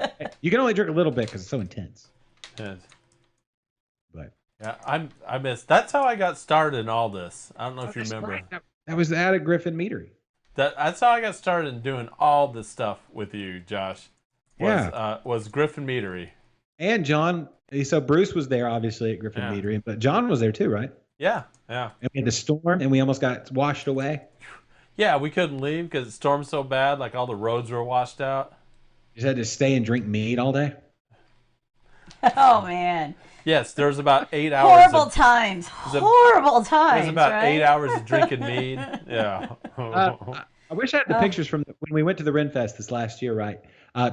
you can only drink a little bit because it's so intense. Yes. But Yeah, I missed. That's how I got started in all this. I don't know if you That's remember. right. That was out of Griffin Meadery. That's how I got started in doing all this stuff with you, Josh. Was Griffin Meadery. And John, so Bruce was there obviously at Griffin Meadery, but John was there too, right? Yeah. And we had the storm, and we almost got washed away. Yeah, we couldn't leave because it stormed so bad, like all the roads were washed out. You just had to stay and drink mead all day. Oh, man. Yes, there was about 8 hours. Horrible times. Horrible times. There was about right? 8 hours of drinking mead. Yeah. I wish I had the pictures from when we went to the Ren Fest this last year, right?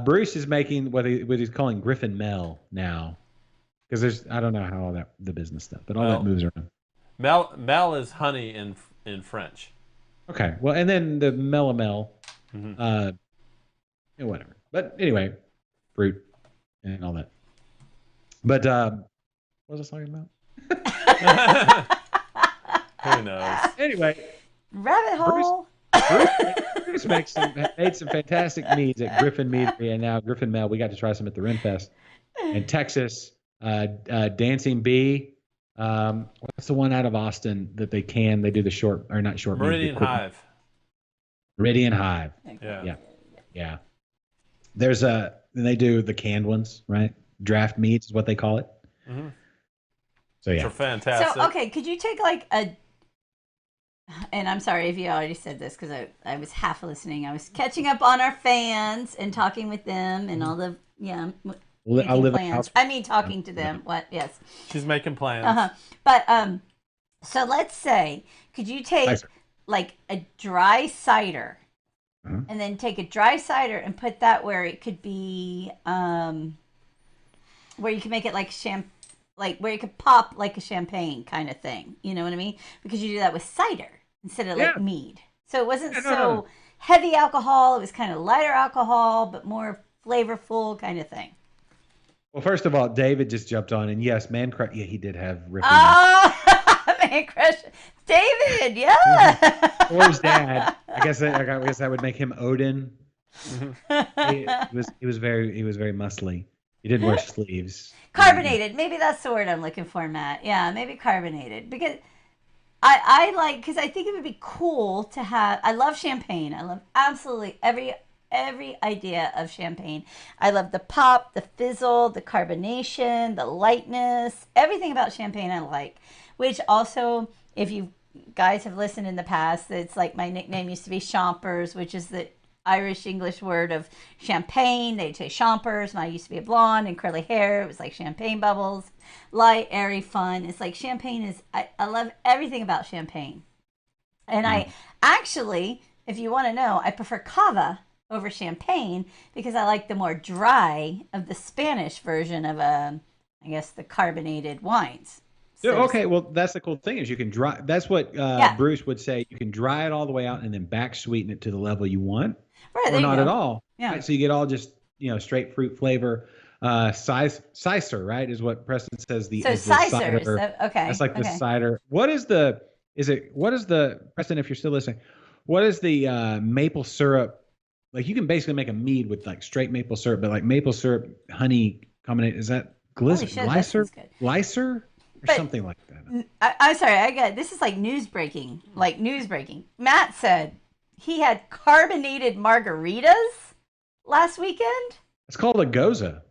Bruce is making what he's calling Griffin Mel now, because I don't know how all the business stuff, but all that moves around. Mel is honey in French. Okay. Well, and then the melomel, Mhm. whatever. But anyway, fruit and all that. But what was I talking about? Who knows? Anyway, Rabbit Bruce hole. Bruce made some fantastic meads at Griffin Meadery, and now Griffin Mel. We got to try some at the Renfest in Texas. Dancing Bee. What's the one out of Austin that they can? They do the short or not short. mead, the Meridian quick- Hive. Meridian Hive. Yeah. Yeah. Yeah. There's and they do the canned ones, right? Draft meats is what they call it. Mhm. So Which yeah. are fantastic. So okay, could you take like a? And I'm sorry if you already said this because I was half listening. I was catching up on our fans and talking with them and all the I making live in a plans. house. I mean, talking to them. What? Yes. She's making plans. But so let's say, could you take Cider. like a dry cider, Uh-huh. and then take a dry cider and put that where it could be, where you can make it like like where you could pop like a champagne kind of thing. You know what I mean? Because you do that with cider instead of like Yeah. mead. So it wasn't Yeah, so no. heavy alcohol. It was kind of lighter alcohol, but more flavorful kind of thing. Well, first of all, David just jumped on, and yes, Man Crush. Yeah, he did have ripping. Oh, man crush. David, yeah. Or his dad. I guess that would make him Odin. He was very muscly. He didn't wear sleeves. Carbonated. Maybe that's the word I'm looking for, Matt. Yeah, maybe carbonated. Because I like, because I think it would be cool to have, I love champagne. I love absolutely every idea of champagne. I love the pop, the fizzle, the carbonation, the lightness, everything about champagne I like. Which also, if you guys have listened in the past, it's like my nickname used to be Chompers, which is the Irish English word of champagne. They'd say Chompers. And I used to be a blonde and curly hair. It was like champagne bubbles. Light, airy, fun. It's like champagne is, I love everything about champagne. And I actually, if you want to know, I prefer cava over champagne because I like the more dry of the Spanish version of, I guess, the carbonated wines. Yeah, So- okay, well, that's the cool thing is you can dry. That's what Yeah. Bruce would say. You can dry it all the way out and then back sweeten it to the level you want, Right, or there you not go. at all. Yeah. Right? So you get all just straight fruit flavor. Cider, right, is what Preston says. So is the cider, cider. okay. That's like the okay. cider. What is the Preston? If you're still listening, what is the maple syrup? Like you can basically make a mead with like straight maple syrup, but like maple syrup honey combination. Is that Holy shit, that glycer? sounds good. Glycer or But- something like that. I'm sorry, this is like news breaking. Matt said he had carbonated margaritas last weekend. It's called a goza.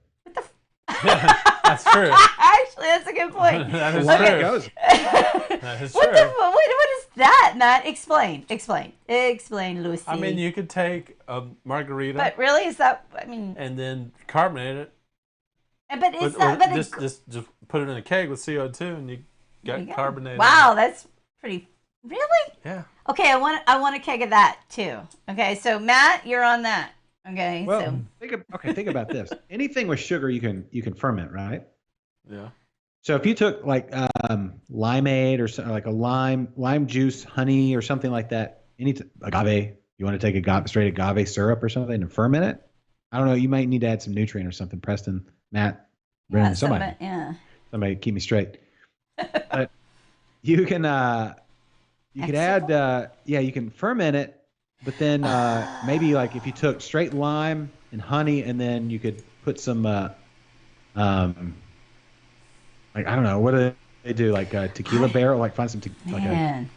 That's true. Actually, that's a good point. That is What true. a goza. That is What true. what is that, Matt? Explain, Lucy. I mean, you could take a margarita But really, is that? I mean, and then carbonate it. but is Or that? But just put it in a keg with CO2 and you there got you go. carbonated. Wow, that's pretty. Really? Yeah. Okay, I want a keg of that too. Okay, so Matt, you're on that. Okay, Well, so think about this. Anything with sugar, you can ferment, right? Yeah. So if you took like limeade or like a lime juice, honey, or something like that, agave, you want to take straight agave syrup or something and ferment it. I don't know. You might need to add some nutrient or something. Preston, Matt, Brennan, yeah. somebody keep me straight. But you can you could add you can ferment it. But then maybe like if you took straight lime and honey, and then you could put some like I don't know, what do they do, like a tequila barrel, like find some Man.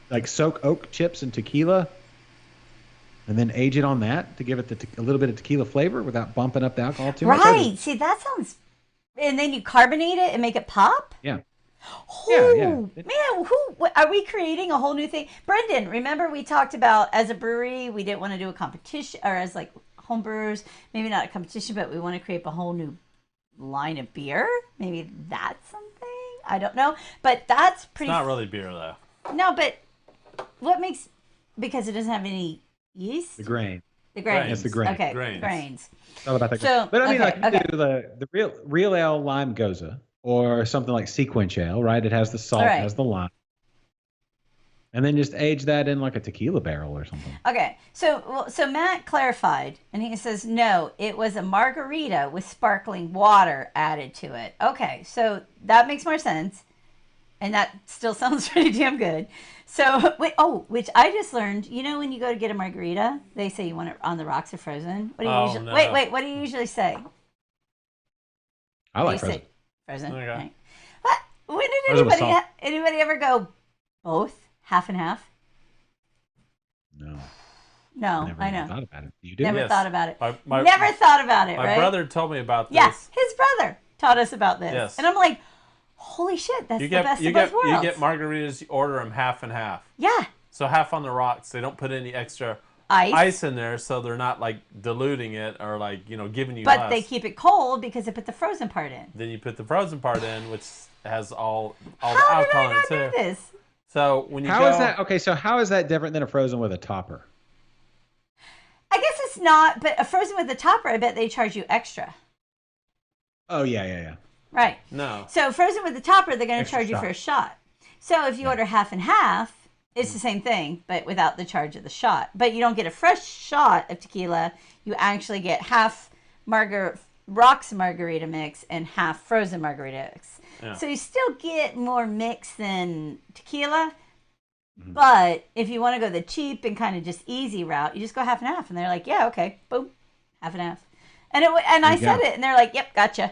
like soak oak chips in tequila, and then age it on that to give it a little bit of tequila flavor without bumping up the alcohol too much. Right. See, that sounds. And then you carbonate it and make it pop. Yeah. Oh, Yeah. man, are we creating a whole new thing? Brendan, remember we talked about as a brewery, we didn't want to do a competition, or as like home brewers, maybe not a competition, but we want to create a whole new line of beer. Maybe that's something. I don't know, but that's pretty. It's not really beer though. No, but what makes, because it doesn't have any yeast. The grain. The grains. It's the grain. Okay, Grains. grains. It's all about the So, grain. But I mean, okay, like you do the real ale lime goza, or something like sequence ale, right? It has the salt, All right. it has the lime. And then just age that in like a tequila barrel or something. Okay, so Matt clarified, and he says no, it was a margarita with sparkling water added to it. Okay, so that makes more sense, and that still sounds pretty damn good. So, which I just learned. You know, when you go to get a margarita, they say you want it on the rocks or frozen. What do you usually? No. Wait. What do you usually say? I like frozen. Frozen. Okay. Right. What? When did Frozen with anybody ever go both, half and half? No. No, Never I even know. thought about it. You do? Never Yes. thought about it. My Never thought about it. My right? brother told me about this. Yeah, his brother taught us about this. Yes. And I'm like, holy shit, that's the best of both worlds. You get margaritas, you order them half and half. Yeah. So half on the rocks. They don't put any extra Ice in there, so they're not like diluting it or like giving you But less. they keep it cold because they put the frozen part in. Then you put the frozen part in, which has all the How did alcohol I in it not too. do this? So when you How go, is that? Okay, so how is that different than a frozen with a topper? I guess it's not, but a frozen with the topper, I bet they charge you extra. Oh, yeah. Right. No. So frozen with the topper, they're going to Extra charge you shot. for a shot. So if you order half and half, it's the same thing, but without the charge of the shot. But you don't get a fresh shot of tequila. You actually get half rocks margarita mix and half frozen margarita mix. Yeah. So you still get more mix than tequila. But if you want to go the cheap and kind of just easy route, you just go half and half. And they're like, yeah, okay, boom, half and half. And I you said go. it, and they're like, yep, gotcha.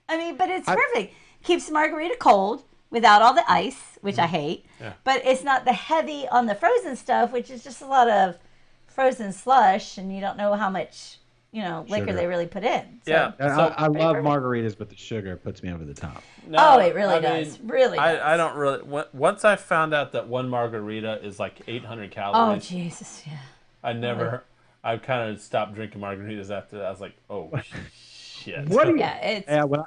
I mean, but it's perfect. Keeps the margarita cold without all the ice, which I hate. Yeah. But it's not the heavy on the frozen stuff, which is just a lot of frozen slush, and you don't know how much liquor Sugar. they really put in. So, Yeah. And So I love margaritas, but the sugar puts me over the top. no, Oh, it really I does. mean, Really does. I don't really. Once I found out that one margarita is like 800 Oh, calories, Jesus, yeah. I kind of stopped drinking margaritas after that. I was like, oh shit. What do you? Yeah, it's... Yeah, when I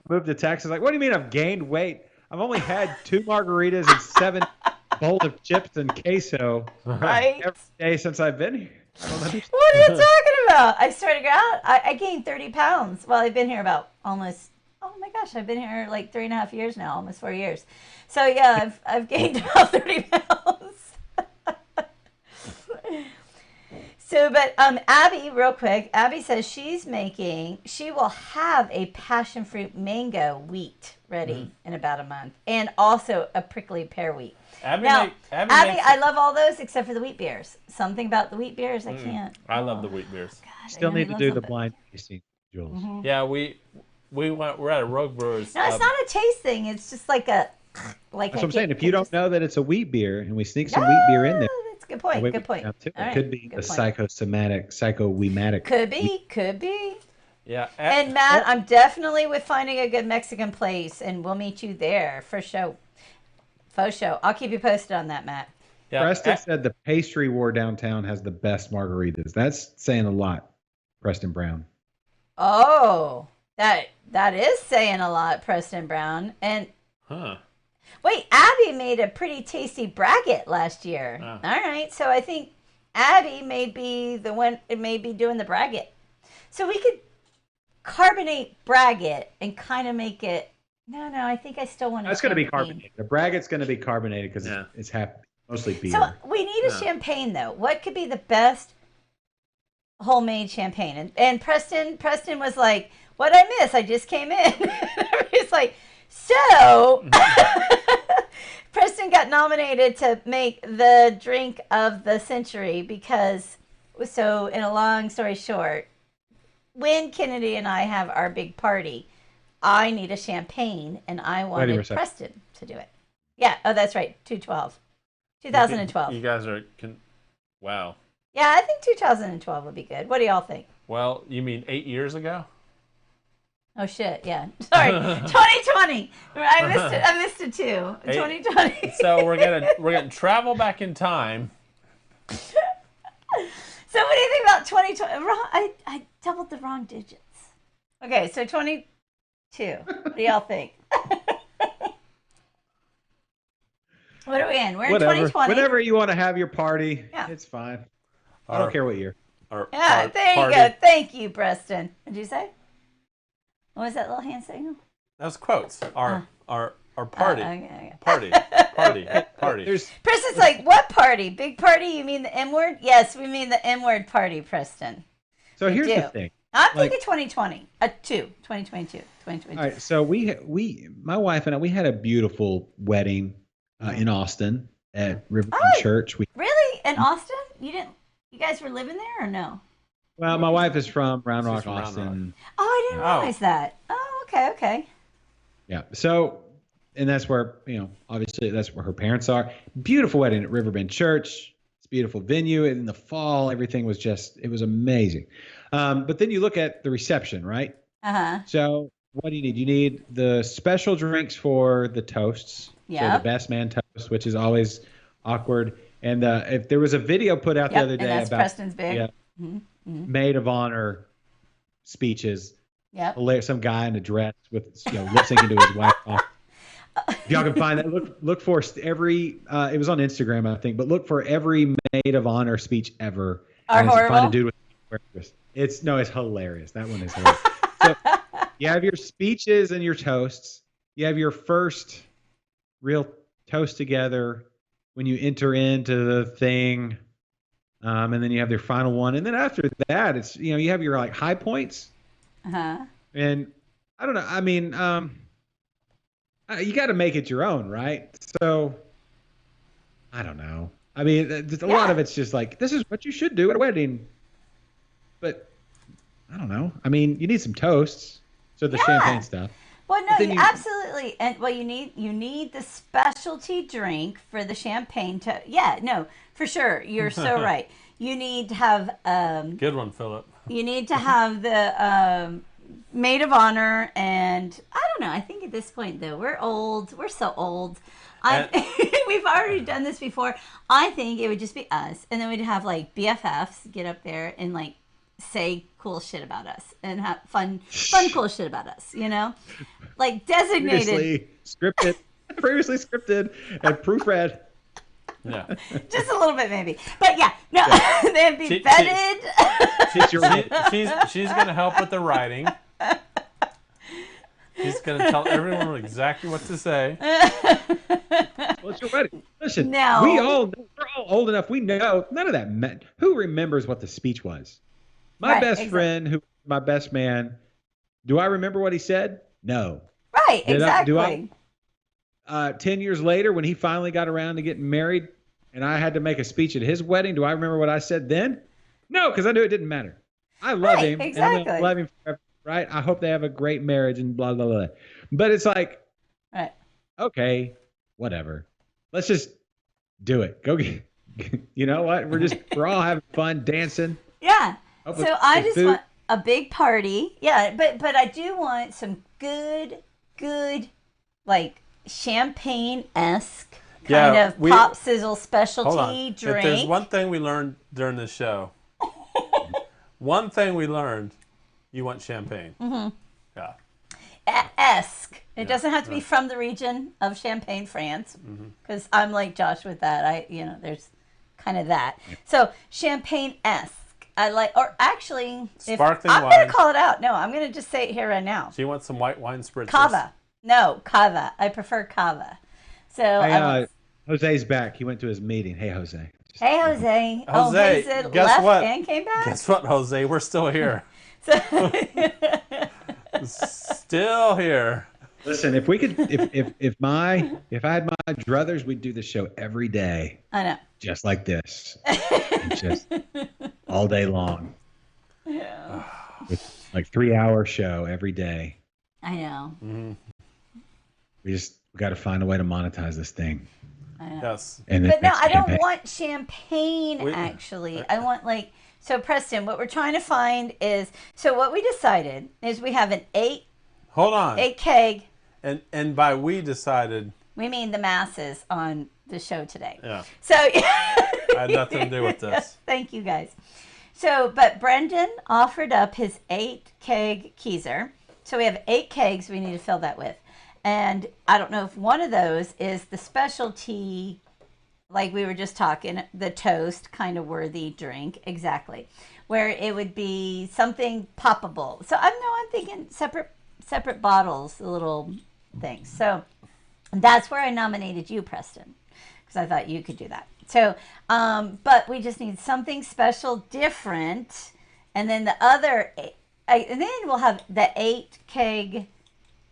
moved to Texas, like, what do you mean I've gained weight? I've only had 2 margaritas and 7 bowls of chips and queso Right? every day since I've been here. What are you talking about? I swear to God, I gained 30 pounds. Well, I've been here about almost, oh my gosh, I've been here like 3.5 years now, almost 4 years. So yeah, I've gained about 30 pounds. So, but Abby, real quick, Abby says she will have a passion fruit mango wheat ready in about a month, and also a prickly pear wheat. Abby, Now, Abby I love all those except for the wheat beers. Something about the wheat beers, I can't. I love the wheat beers. God, I Still really need to love do them, the but- blind tasting, Jules. Yeah, we're at a Rogue Brewers. No, it's not a taste thing. It's just like a like. That's what I'm saying. If you don't know that it's a wheat beer, and we sneak some wheat beer in there, That's a good point. Good point. It All right, could be good a point. psycho-wematic. Could be. Yeah. And Matt, I'm definitely with finding a good Mexican place, and we'll meet you there for show. Faux show. I'll keep you posted on that, Matt. yeah, Preston said the pastry war downtown has the best margaritas. That's saying a lot, Preston Brown. Oh, that is saying a lot, Preston Brown. And Huh. wait, Abby made a pretty tasty braggot last year. Oh. All right, so I think Abby may be the one. It may be doing the braggot. So we could carbonate braggot and kind of make it. No, I think I still want to. That's going to be carbonated. The braggott's going to be carbonated because Yeah. it's mostly beer. So we need a champagne though. What could be the best homemade champagne? And Preston was like, "What I miss? I just came in." It's like, so Preston got nominated to make the drink of the century because. So, in a long story short, when Kennedy and I have our big party, I need a champagne, and I wanted reception. Preston to do it. Yeah. Oh, that's right. 2012. You guys are. Wow. Yeah, I think 2012 would be good. What do y'all think? Well, you mean 8 years ago? Oh shit! Yeah. Sorry, 2020. I missed it too. 2020. So we're gonna travel back in time. So what do you think about 2020? Wrong. I doubled the wrong digits. Okay, so 22. What do y'all think? What are we in? We're in 2020. Whenever you want to have your party, Yeah. it's fine. I don't care what year. Yeah, there you go. Thank you, Preston. What did you say? What was that little hand signal? That was quotes. Our Or party. Okay. Party. Preston's like, what party? Big party? You mean the M word? Yes, we mean the M word party, Preston. So here's the thing. I'm thinking 2020. 2022. All right. So my wife and I, we had a beautiful wedding in Austin at Riverbend Church. Really? In Austin? You guys were living there or no? Well, my wife is from Round Rock, from Round Austin. Oh, I didn't realize that. Oh, okay. Yeah. So, and that's where, obviously that's where her parents are. Beautiful wedding at Riverbend Church. It's a beautiful venue. In the fall, everything was it was amazing. But then you look at the reception, right? Uh-huh. So what do you need? You need the special drinks for the toasts. Yeah. So the best man toast, which is always awkward. And if there was a video put out the other day that's about Preston's big. maid of honor speeches. Yeah. Some guy in a dress with lip syncing to his wife. If y'all can find that, look for every. It was on Instagram, I think, but look for every maid of honor speech ever. Are horrible. Find a dude with it's hilarious. That one is hilarious. So you have your speeches and your toasts. You have your first real toast together when you enter into the thing, and then you have their final one, and then after that, it's you have your high points. And I don't know. I mean, you got to make it your own, right? So I don't know. I mean, a lot of it's just this is what you should do at a wedding. But I don't know. I mean, you need some toasts. So the champagne stuff. Well, no, absolutely. And you need the specialty drink for the champagne for sure. You're so right. You need to have good one, Philip. You need to have the maid of honor, and I don't know. I think at this point though, we're old. We're so old. We've already done this before. I think it would just be us, and then we'd have BFFs get up there and say cool shit about us and have fun cool shit about us. Designated, previously scripted and proofread. Yeah, just a little bit maybe, but they'd be vetted. She's gonna help with the writing. She's gonna tell everyone exactly what to say. Well, it's your wedding. Listen, we're all old enough. We know none of that meant. Who remembers what the speech was? My best friend, who my best man. Do I remember what he said? No. Right. Exactly. 10 years later, when he finally got around to getting married, and I had to make a speech at his wedding, do I remember what I said then? No, because I knew it didn't matter. I love him. Exactly. And I'm gonna love him forever, right? I hope they have a great marriage and blah, blah, blah. But it's okay, whatever. Let's just do it. Go get, you know what? We're all having fun dancing. Yeah. So I just want a big party. Yeah, but I do want some good champagne-esque kind of pop sizzle specialty drink. If there's one thing we learned during this show, you want champagne. Mm-hmm. Yeah. Esque. It doesn't have to be from the region of Champagne, France, because I'm like Josh with that. There's kind of that. So champagne-esque. Or actually, sparkling I'm wine. going to call it out. No, I'm going to just say it here right now. So you want some white wine spritzers? Cava. No, cava. I prefer cava. So Jose's back. He went to his meeting. Hey, Jose. Hey, Jose. Jose, Jose guess left what? And came back? Guess what, Jose? We're still here. Still here. Listen, if we could, if I had my druthers, we'd do this show every day. I know. Just like this. Just all day long. Yeah. With 3-hour show every day. I know. Mm-hmm. We got to find a way to monetize this thing. I know. Yes. But no, I don't want champagne, actually. I want so Preston, what we're trying to find is, so what we decided is we have an 8 keg. And by we decided, we mean the masses on the show today. Yeah. So I had nothing to do with this. Thank you guys. So, but Brendan offered up his 8 keg Keyser. So we have 8 kegs we need to fill that with. And I don't know if one of those is the specialty, like we were just talking, the toast kind of worthy drink. Exactly. Where it would be something poppable. So I'm thinking separate bottles, the little things. So That's where I nominated you, Preston, because I thought you could do that. So, but we just need something special, different, and then the other, and then we'll have the 8 keg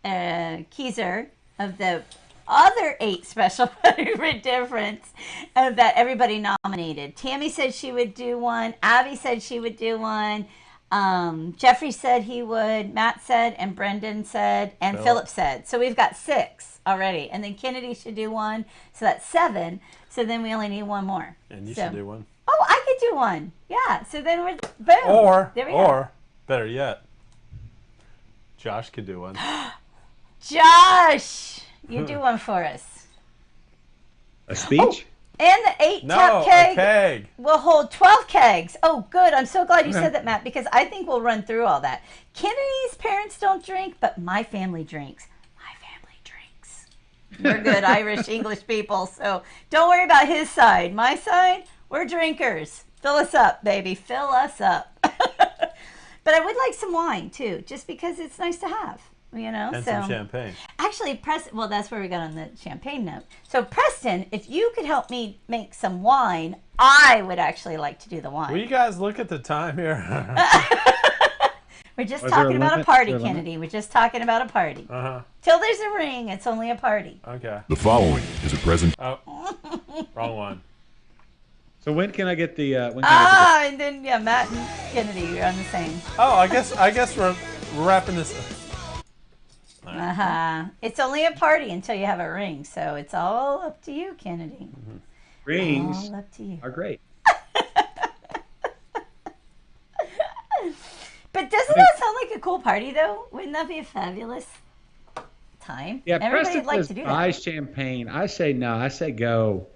Keyser of the other 8 special favorite difference that everybody nominated. Tammy said she would do one. Abby said she would do one. Jeffrey said he would. Matt said, and Brendan said, and Philip said. So we've got 6 already, and then Kennedy should do one. So that's 7. So then we only need one more. And you should do one. Oh, I could do one. Yeah. So then we're boom. Or better yet, Josh could do one. Josh, you do one for us. A speech? And the 8 tap a keg, keg will hold 12 kegs. Oh, good. I'm so glad you said that, Matt, because I think we'll run through all that. Kennedy's parents don't drink, but my family drinks. My family drinks. We're good Irish English people, so don't worry about his side. My side, we're drinkers. Fill us up, baby. Fill us up. But I would like some wine, too, just because it's nice to have. And some champagne. Actually, Preston, well, that's where we got on the champagne note. So, Preston, if you could help me make some wine, I would actually like to do the wine. Will you guys look at the time here? We're just talking about a party, Kennedy. We're just talking about a party. Uh-huh. Till there's a ring, it's only a party. Okay. The following is a present. Oh, wrong one. So when can I get the? And then Matt and Kennedy, you're on the same. Oh, I guess we're wrapping this up. It's only a party until you have a ring, so it's all up to you, Kennedy. Mm-hmm. Rings all up to you. are great. But doesn't that sound like a cool party, though? Wouldn't that be a fabulous time? Yeah, everybody Preston would like says to do buy that. champagne. I say no. I say go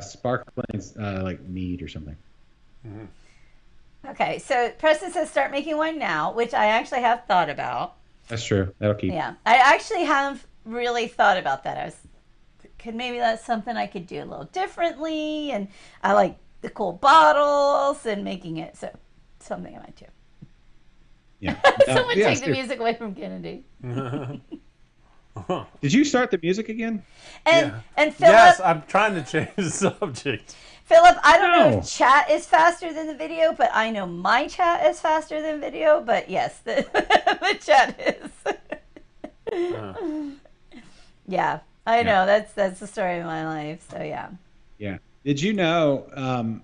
sparkling like mead or something. Okay, so Preston says start making wine now, which I actually have thought about. That's true. That'll keep. Yeah, I actually have really thought about that. I was maybe that's something I could do a little differently, and I like the cool bottles and making it so something I might do. Yeah. Someone take the music away from Kennedy. Did you start the music again? And Philip. Yes, I'm trying to change the subject. Philip, I don't know if chat is faster than the video, but I know my chat is faster than video. But yes, the chat is. Yeah, I know that's the story of my life. So yeah. Yeah. Did you know?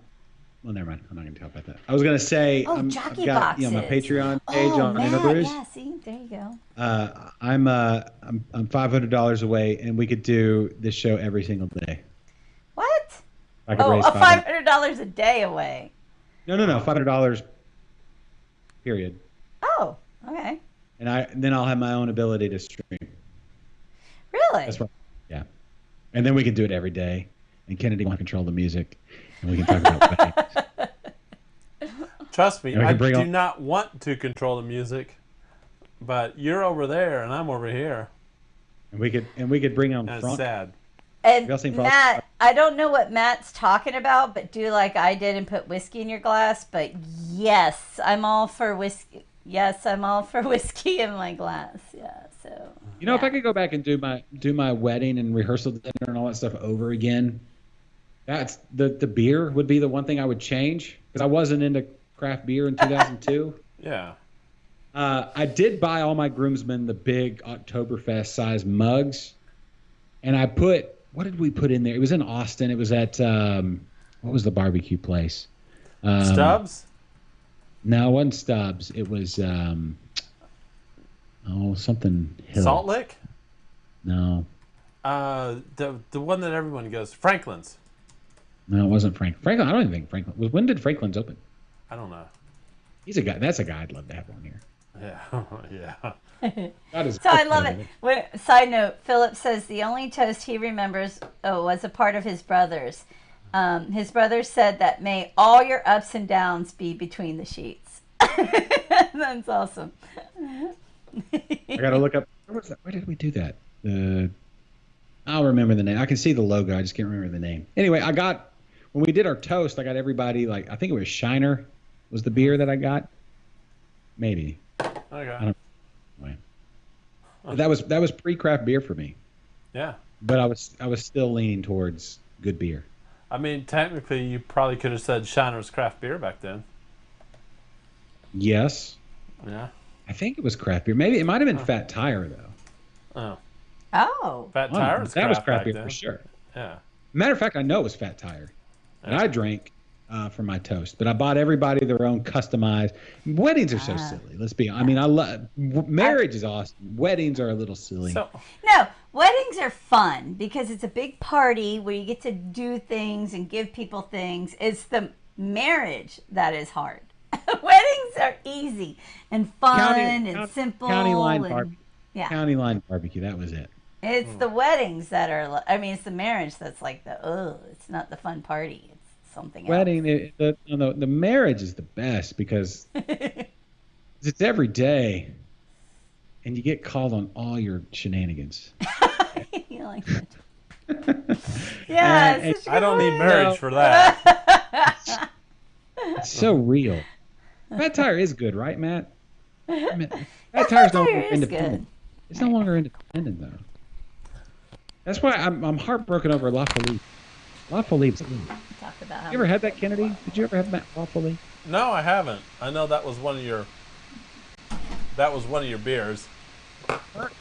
Well, never mind. I'm not going to talk about that. I was going to say, I've jockey got boxes. my Patreon page on Matt, Brews. yeah, see, there you go. I'm $500 away, and we could do this show every single day. What? I could raise $500 a day away. No, $500. Period. Oh, okay. And then I'll have my own ability to stream. Really? That's right. Yeah. And then we can do it every day, and Kennedy won't control the music, and we can talk about weddings. Trust me, I do not want to control the music, but you're over there and I'm over here. And we could bring on That's front. sad. And Matt, I don't know what Matt's talking about, but do like I did and put whiskey in your glass. But yes, I'm all for whiskey. Yes, I'm all for whiskey in my glass. Yeah. So. If I could go back and do my wedding and rehearsal dinner and all that stuff over again, that's the beer would be the one thing I would change, because I wasn't into craft beer in 2002. Yeah. I did buy all my groomsmen the big Oktoberfest size mugs, and I put, what did we put in there? It was in Austin. It was at what was the barbecue place? Stubbs? No, it wasn't Stubbs. It was something Hill. Salt Lick? No. The one that everyone goes, Franklin's. No, it wasn't Franklin. I don't even think Franklin. When did Franklin's open? I don't know. He's a guy. That's a guy I'd love to have on here. Yeah. So I love it. Side note, Philip says the only toast he remembers was a part of his brother's. His brother said that may all your ups and downs be between the sheets. That's awesome. I got to look up. Where was that? Where did we do that? I'll remember the name. I can see the logo. I just can't remember the name. Anyway, when we did our toast, I got everybody I think it was Shiner was the beer that I got. Maybe. Okay. I don't know. That was pre-craft beer for me. Yeah. but I was still leaning towards good beer. I mean, technically, you probably could have said Shiner's Craft Beer back then. Yes, Yeah. I think it was craft beer. Maybe it might have been Fat Tire though. Oh. Oh. Fat I don't know. Tire was That was craft craft back beer then. for sure. Yeah. Matter of fact, I know it was Fat Tire, and Yeah. I drank for my toast. But I bought everybody their own customized. Weddings are so silly. Let's be. I mean, I love marriage is awesome. Weddings are a little silly. So, No, weddings are fun because it's a big party where you get to do things and give people things. It's the marriage that is hard. Weddings are easy and fun and simple. County line and, barbecue. Yeah. County line barbecue. That was it. It's the weddings that are, I mean, it's the marriage that's like it's not the fun party. It's something else. Wedding. The marriage is the best because it's every day, and you get called on all your shenanigans. You like that? Yeah, And- it's such a I don't good need one. marriage for that. It's so real. Fat Tire is good, right, Matt? I mean, Fat Tire's no Tire longer is independent. good. It's no longer independent though. That's why I'm heartbroken over La Folie. La Folie's good. Talk about how You ever had that, Kennedy? Did you ever have La Folie? No, I haven't. I know that was one of your. That was one of your beers.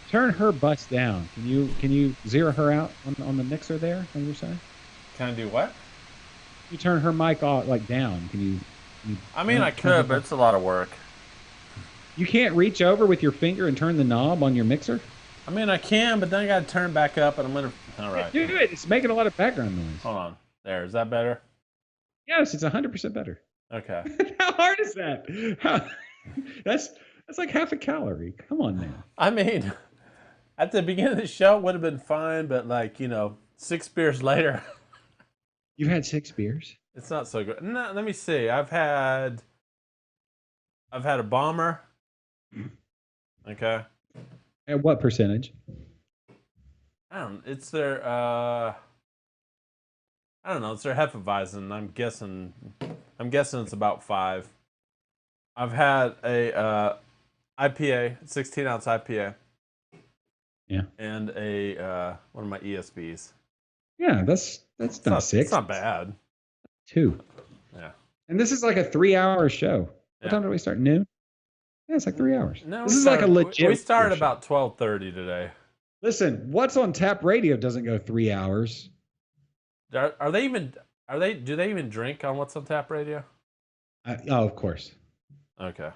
Turn her bus down. Can you zero her out on the mixer there on your side? Can I do what? You turn her mic off like down. Can you I mean, I turn her could, but bus- it's a lot of work. You can't reach over with your finger and turn the knob on your mixer? I mean, I can, but then I got to turn back up, and I'm gonna. All right. Do it. It's making a lot of background noise. Hold on. There. Is that better? Yes, it's 100% better. Okay. How hard is that? That's like half a calorie. Come on, man. I mean, at the beginning of the show, it would have been fine, but 6 beers later, You've had 6 beers? it's not so good. No, let me see. I've had a bomber. Okay. At what percentage? I don't. It's their. I don't know. It's their Hefeweizen. I'm guessing. It's about 5. I've had a IPA, 16-ounce IPA. Yeah. And a one of my ESBs. Yeah, that's not 6. It's not bad. 2. Yeah. And this is like a 3-hour show. What Yeah. time did we start? Noon? Yeah, it's like 3 hours. No, this is like a legit. We started show. about 12:30 today. Listen, what's on tap radio doesn't go 3 hours. Are they even? Do they even drink on What's on Tap Radio? Oh, of course. Okay.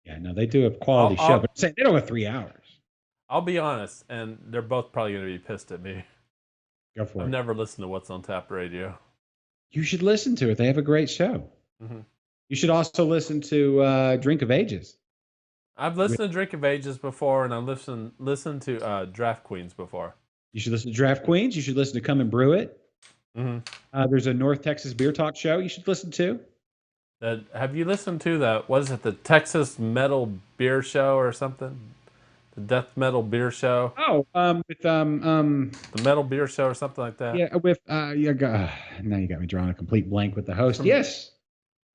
Yeah, no, they do a quality I'll- show, but I'm saying they don't go 3 hours. I'll be honest, and they're both probably going to be pissed at me. Go for I've it. never listened to What's on Tap Radio. You should listen to it. They have a great show. Mhm. You should also listen to Drink of Ages. I've listened to Drink of Ages before, and I've listened to Draft Queens before. You should listen to Draft Queens. You should listen to Come and Brew It. Mm-hmm. There's a North Texas Beer Talk show you should listen to. Have you listened to what is it, the Texas Metal Beer Show or something? The Death Metal Beer Show? Oh, with The Metal Beer Show or something like that? yeah, with now you got me drawing a complete blank with the host. Yes.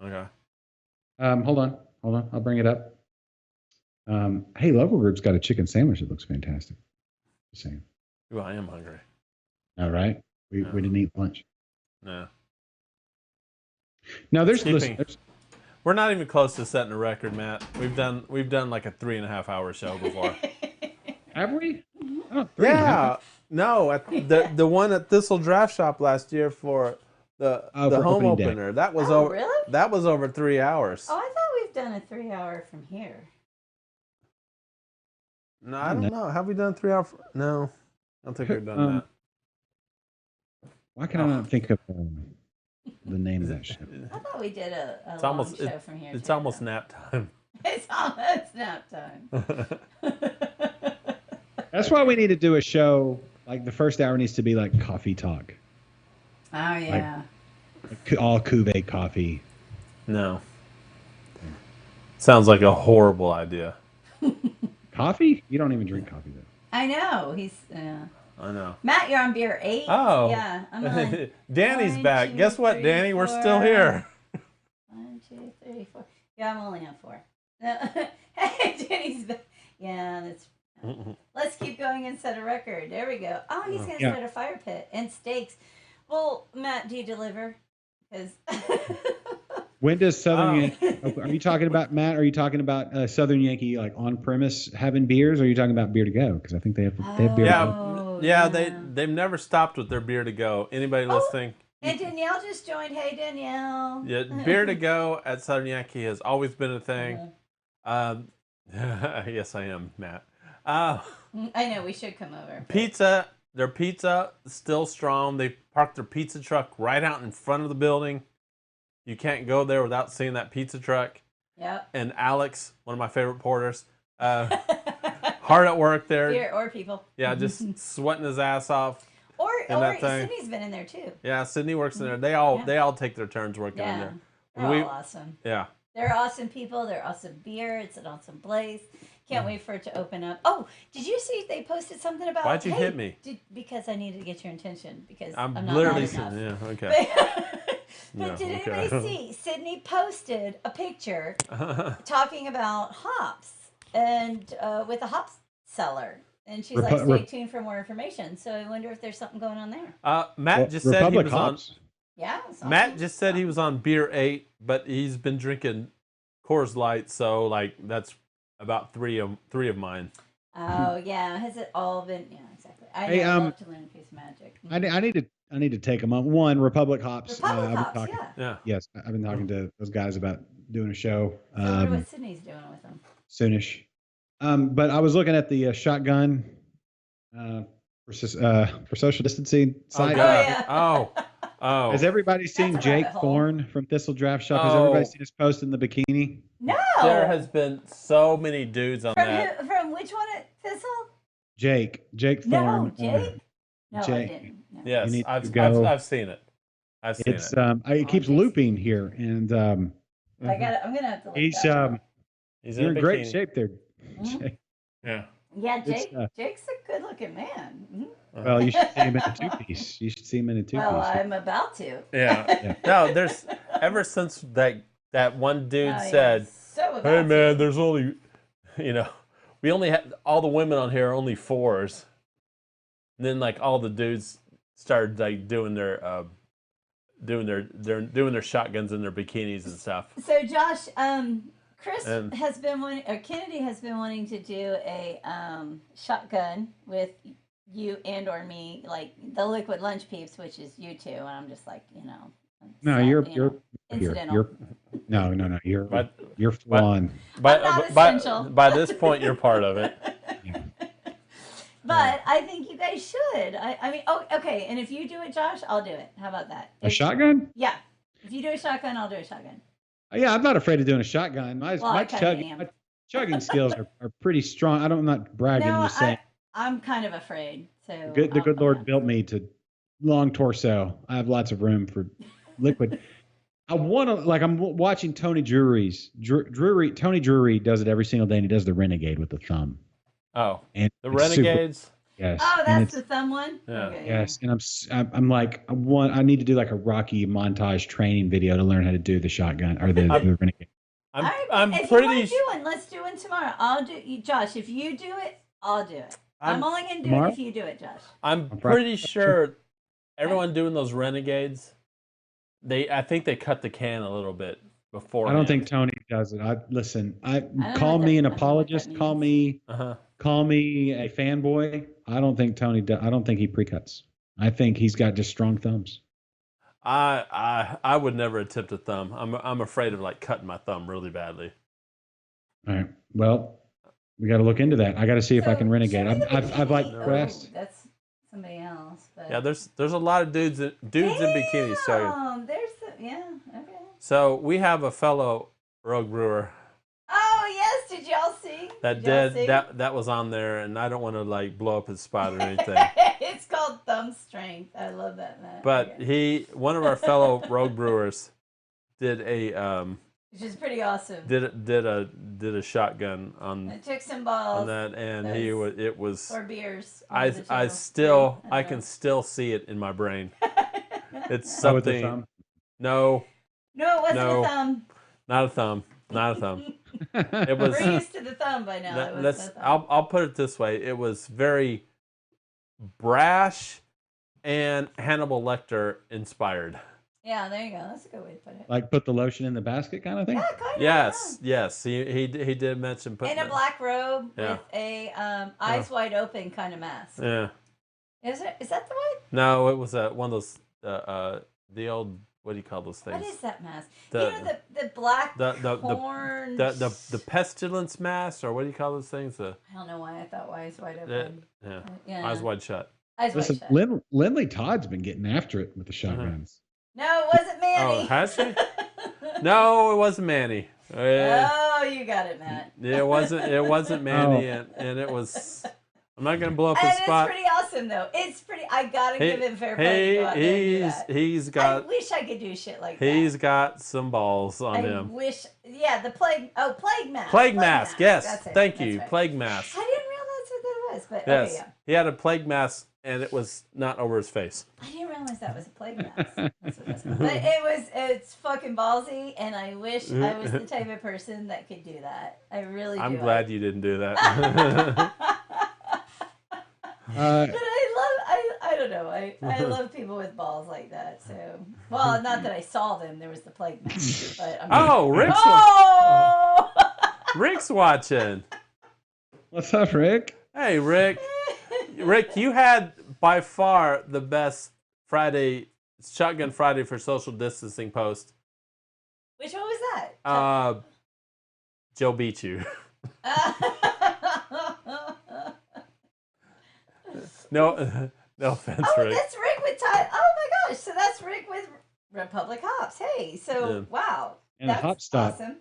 Okay. Hold on, I'll bring it up. Hey, Local Group's got a chicken sandwich that looks fantastic. Just saying. Ooh, I am hungry. All right, we didn't eat lunch. No. No, there's Keeping- listeners. We're not even close to setting a record, Matt. We've done like a 3.5 hour show before. Have we? Oh, Yeah. No, at the one at Thistle Draft Shop last year for the for home opening day. opener. That was Oh, over. really? That was over 3 hours. Oh, I thought we've done a 3-hour from here. No, I don't know. Have we done 3 hours? No, I don't think we've done that. Why can I not think of the name of that show? I thought we did a It's long almost show from here. it's too, almost though. nap time. It's almost nap time. That's why we need to do a show. Like the first hour needs to be like coffee talk, Oh yeah. all Cuvée coffee. No. Sounds like a horrible idea. Coffee? You don't even drink coffee though. I know. He's I know. Matt, you're on beer 8. Oh. Yeah, I'm on Danny's 1, back. 2, Guess what, 3, Danny? We're 4. still here. 1, 2, 3, 4. Yeah, I'm only on 4. Hey, Danny's back. Yeah, that's. Let's keep going. going and set a record. There we go. Oh, he's gonna Yeah. start a fire pit and steaks. Well, Matt, do you deliver? Because When does Southern Oh. Yankee? Are you talking about Matt? Are you talking about Southern Yankee like on premise having beers? Or are you talking about beer to go? Because I think they have beer. Yeah, To go. yeah. They've never stopped with their beer to go. Anybody listening? And Danielle just joined. Hey, Danielle. Yeah, beer to go at Southern Yankee has always been a thing. Yes, I am, Matt. I know we should come over. Pizza, their pizza is still strong. They parked their pizza truck right out in front of the building. You can't go there without seeing that pizza truck. Yep. And Alex, one of my favorite porters, hard at work there. Beer or people. Yeah, just sweating his ass off. Or that thing. Sydney's been in there too. Yeah, Sydney works in there. They all take their turns working in Yeah. there. They're all awesome. Yeah. They're awesome people. They're awesome beer. It's an awesome place. Can't wait for it to open up. Oh, did you see they posted something about? Why'd you hit me? Because I needed to get your attention. Because I'm not literally loud sitting. enough. Yeah, okay. But Yeah, did okay. anybody see? Sydney posted a picture talking about hops and with a hops seller. And she's like, stay tuned for more information. So I wonder if there's something going on there. Matt just said he was hops. on. Yeah. Matt just said he was on beer 8, but he's been drinking Coors Light, so like that's about three of mine. Oh yeah, has it all been? Yeah, exactly. Hey, I'd love to learn a piece of magic. I need to take a moment. One, Republic Hops. Republic I've been Hops, talking, Yeah. Yes, I've been talking to those guys about doing a show I wonder what Sydney's doing with them. soonish. But I was looking at the shotgun for social distancing Oh, site. God. yeah. Oh. Has everybody seen That's a Jake rabbit hole. Thorne from Thistle Draft Shop? Has everybody Oh. seen his post in the bikini? No. There has been so many dudes on that. From which one at Thistle? Jake No, Thorne. Jake. No, I Jake. didn't. No. You Yes, need to I've go. seen it. I've seen It's it. it keeps Jake's- looping here, and I'm gonna have to look he's that up. He's you're in in a great bikini. shape there. Mhm. Jake. Yeah. Yeah, It's, Jake's a good-looking man. Mhm. Well, you should see him in a two-piece. You should see him in a two-piece. Well, I'm about to. Yeah. No, there's ever since that one dude Oh, yeah, said, so about "Hey to. man, there's only, we only have all the women on here are only 4s." And then like all the dudes started like doing their shotguns in their bikinis and stuff. So Josh, Chris And- has been wanting, or Kennedy has been wanting to do a shotgun with you and or me, like the Liquid Lunch Peeps, which is you two, and I'm just like, No, sad, you're incidental. no, But you're flawn. by, not by, essential. by this point, you're part of it. But I think you guys should. I mean, oh, okay. And if you do it, Josh, I'll do it. How about that? A shotgun? Yeah. If you do a shotgun, I'll do a shotgun. Yeah, I'm not afraid of doing a shotgun. My Well, I kinda am. my chugging skills are pretty strong. I'm not bragging. No, Just saying. I'm kind of afraid. So The I'll- good Lord built me to long torso. I have lots of room for liquid. I want to I'm watching Tony Drury's Tony Drury does it every single day, and he does the Renegade with the thumb. Oh, And the it's super- Renegades. yes. Oh, and that's it's- the thumb one. Yeah. Okay, Yes, and I'm like I need to do like a Rocky montage training video to learn how to do the shotgun or the Renegade. All right, I'm if pretty. you want to do one, let's do one tomorrow. I'll do you, Josh. If you do it, I'll do it. I'm only gonna do tomorrow? it if you do it, Josh. I'm On Friday? pretty sure everyone doing those Renegades, I think they cut the can a little bit before. I don't think Tony does it. I know call what me that- an I don't know what that apologist. means. Call me a fanboy. I don't think Tony. I don't think he pre-cuts. I think he's got just strong thumbs. I would never attempt a thumb. I'm afraid of like cutting my thumb really badly. All right. Well, we got to look into that. I got to see if I So, can renegade. show me the I've like bikini. pressed. Oh, that's somebody else. But Yeah, there's a lot of dudes in bikinis chugging. There's the okay. So we have a fellow rogue brewer Oh yes, did y'all see? that Y'all see? that was on there, and I don't want to like blow up his spot or anything. It's called thumb strength. I love that, Matt. But Okay. one of our fellow rogue brewers did a Which is pretty awesome. did a shotgun I on took some balls that, and it was or beers. I one of the I two. still Three, I don't can know. still see it in my brain. It's Oh, with the something. thumb? No, No, it wasn't No. a thumb. not a thumb. Not a thumb. It was. We're used to the thumb by now. It was the thumb. I'll put it this way. It was very brash and Hannibal Lecter inspired. Yeah, there you go. That's a good way to put it. Like put the lotion in the basket kind of thing? Yeah, kind of. Yes, yes. He did mention putting In a black robe Yeah. with a eyes wide open kind of mask. Yeah. Is it? Is that the one? No, it was one of those the old, what do you call those things? What is that mask? The- you know the black the horn. the pestilence mask, or what do you call those things? I don't know why I thought eyes wide open. Yeah. Eyes wide shut. Eyes wide Listen, shut. Lindley Todd's been getting after it with the shotguns. No, it wasn't Manny. Oh, has she? No, it wasn't Manny. Oh, you got it, Matt. It wasn't Manny, and it was. I'm not gonna blow up his And spot. it's pretty awesome though. It's pretty. I gotta give him fair play. To go out there and do that. He's I got wish I could do shit like that. he's got some balls on I him. wish. Yeah, the plague. Oh, plague mask. Plague mask, yes. That's it. Thank That's you. right. Plague mask. I didn't realize what that was, but Yes. okay, yeah. He had a plague mask, and it was not over his face. I didn't realize that was a plague mask. That's what that's called. But it's fucking ballsy, and I wish I was the type of person that could do that. I really do. I'm glad you didn't do that. But I don't know. I love people with balls like that. So, well, not that I saw them. There was the plague mask. But Oh, Rick's Oh! Rick's watching. What's up, Rick? Hey, Rick. Rick, you had by far the best Shotgun Friday for social distancing post. Which one was that? Joe beat you. No offense, Oh, Rick. that's Rick with Ty. Oh my gosh! So that's Rick with Republic Hops. Hey, so Yeah. wow, And a that's hop stop. awesome.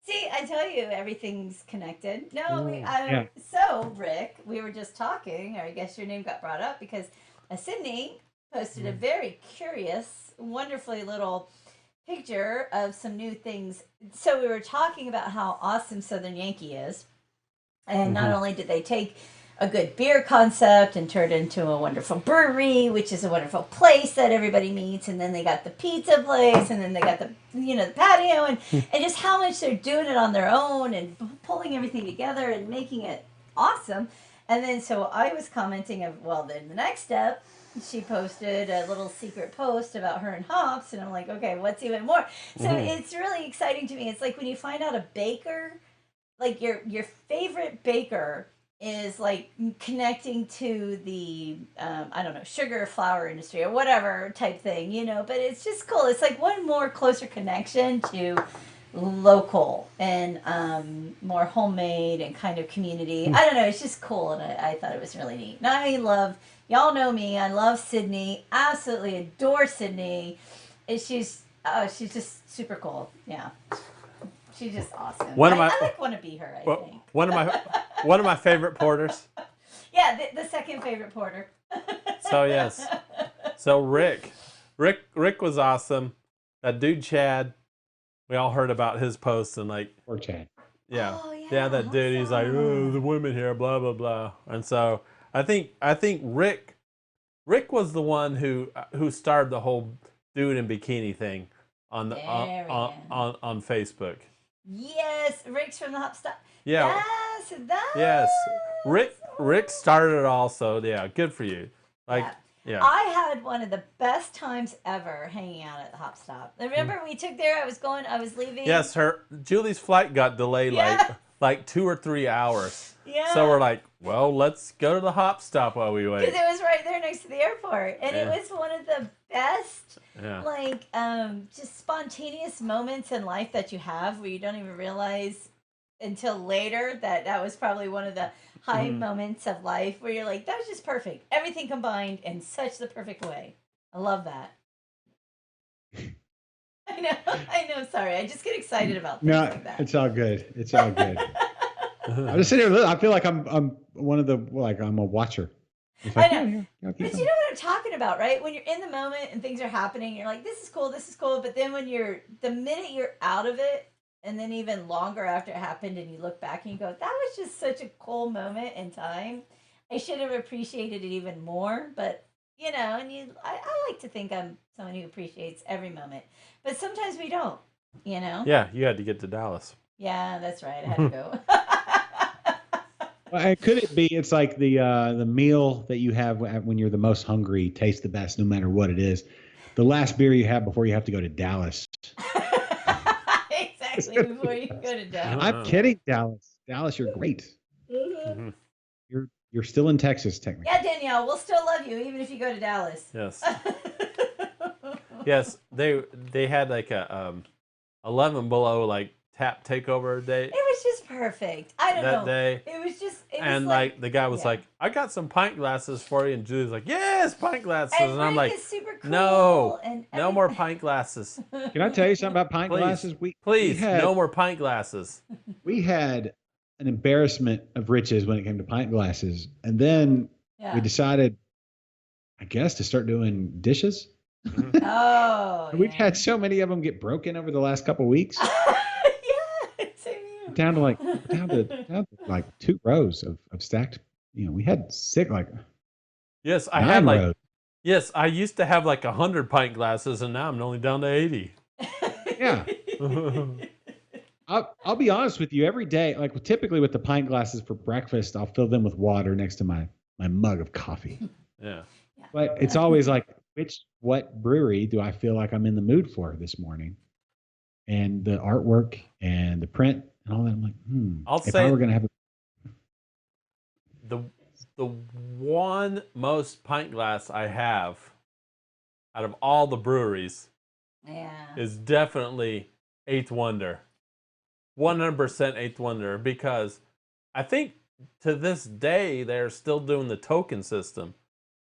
See, I tell you, everything's connected. No, Yeah. So Rick, we were just talking, or I guess your name got brought up because Sydney posted a very curious, wonderfully little picture of some new things. So we were talking about how awesome Southern Yankee is, and not only did they take a good beer concept and turn it into a wonderful brewery, which is a wonderful place that everybody meets, and then they got the pizza place, and then they got the the patio, and just how much they're doing it on their own and pulling everything together and making it awesome. And then so I was commenting of, well, then the next step, she posted a little secret post about her and hops, and I'm like, okay, what's even more? So it's really exciting to me. It's like when you find out a baker, like your favorite baker is like connecting to the I don't know, sugar flour industry or whatever type thing, but it's just cool. It's like one more closer connection to local and more homemade and kind of community. I don't know, it's just cool, and I thought it was really neat. And I love, y'all know me, I love Sydney, absolutely adore Sydney. And she's just super cool. Yeah. She's just awesome. I like want to be her, I think. One of my favorite porters. Yeah, the second favorite porter. So yes. So Rick was awesome. That dude Chad, we all heard about his posts and like Or Chad. yeah. Oh, yeah, Yeah, that dude, he's like, oh, the women here, blah blah blah. And so I think Rick was the one who started the whole dude in bikini thing on the on Facebook. Yes, Rick's from the Hop Stop. Yeah. Yes. Rick started it also. Yeah, good for you. Like, yeah. I had one of the best times ever hanging out at the Hop Stop. Remember we took there, I was leaving. Yes, Julie's flight got delayed like 2 or 3 hours. Yeah. So we're like, well, let's go to the Hop Stop while we wait. Because it was right there next to the airport. And it was one of the best, just spontaneous moments in life that you have where you don't even realize until later that was probably one of the high moments of life where you're like, that was just perfect. Everything combined in such the perfect way. I love that. I know. Sorry. I just get excited about things like that. It's all good. It's all good. I'm just sitting here. I feel like I'm one of the I'm a watcher. It's like, I know. yeah, But you know what I'm talking about, right? When you're in the moment and things are happening, you're like, this is cool. But then the minute you're out of it, and then even longer after it happened, and you look back and you go, that was just such a cool moment in time. I should have appreciated it even more, but I like to think I'm someone who appreciates every moment, but sometimes we don't. Yeah, you had to get to Dallas. Yeah, that's right. I had to go. Well, could it be it's like the meal that you have when you're the most hungry tastes the best no matter what it is? The last beer you have before you have to go to Dallas. Exactly, before you go to Dallas. I'm kidding, Dallas. Dallas, you're great. Mhm. You're still in Texas technically. Yeah, Danielle, we'll still love you even if you go to Dallas. Yes. Yes, they had like a 11 below like tap takeover day It was just perfect. I don't that know. day. It was just, it was And like the guy was like, "I got some pint glasses for you," and Julie's like, "Yes, pint glasses." and And I'm Rick like, is super cool. "No, and no more pint glasses, Can I tell you something about pint please, glasses? please, no more pint glasses." We had an embarrassment of riches when it came to pint glasses, and then Yeah. we decided, I guess, to start doing dishes. Oh, We've yeah. had so many of them get broken over the last couple of weeks. Yeah, same here. Down to like 2 rows of stacked. We had Yes, I 9 had like rows. yes, I used to have like 100 pint glasses, and now I'm only down to 80. Yeah. I'll be honest with you. Every day, like typically with the pint glasses for breakfast, I'll fill them with water next to my mug of coffee. Yeah. But it's always like, what brewery do I feel like I'm in the mood for this morning? And the artwork and the print and all that. I'm like, I'll if say I were gonna have the one most pint glass I have out of all the breweries Yeah. is definitely Eighth Wonder. 100% Eighth Wonder, because I think to this day they're still doing the token system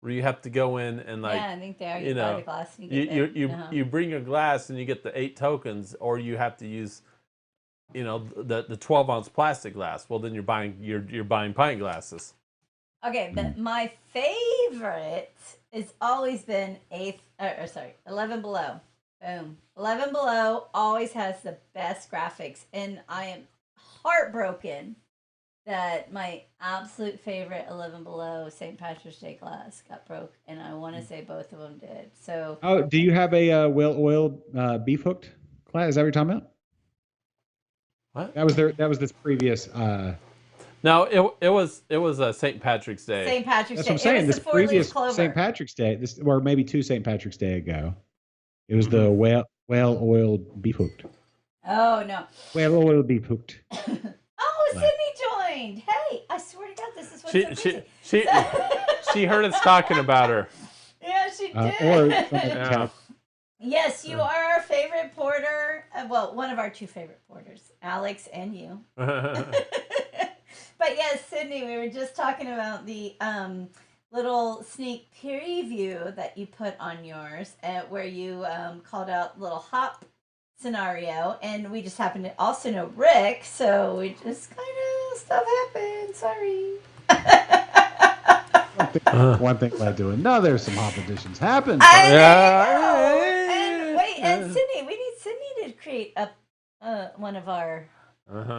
where you have to go in and like yeah, I think they are. you You buy know, the glass and you bring your glass and you get the 8 tokens, or you have to use the 12-ounce plastic glass. Well, then you're buying pint glasses. Okay, but my favorite has always been 11 Below. Boom. 11 Below always has the best graphics, and I am heartbroken that my absolute favorite 11 Below St. Patrick's Day glass got broke, and I want to say both of them did. So, Oh, do you have a well-oiled beef hooked glass? Is that what you're talking about? What? That was this previous. No, it was a St. Patrick's Day. St. Patrick's That's Day. what I'm saying. It was This the 4-leaf previous clover. St. Patrick's Day, or maybe 2 St. Patrick's Day ago, it was the well-oiled beef hooked. Oh, no. Well-oiled beef hooked. Oh, Sydney joined. Hey, I swear to God, this is what's so crazy. She heard us talking about her. Yeah, she did. Yeah. Yes, you are our favorite porter. Well, one of our 2 favorite porters, Alex and you. But yes, Sydney, we were just talking about the little sneak preview that you put on yours, where you called out little hop scenario, and we just happened to also know Rick, so we just kind of stuff happened. Sorry. One thing led to another. Some hop editions happened. I Yeah. know. And wait, and Sydney, we need Sydney to create one of our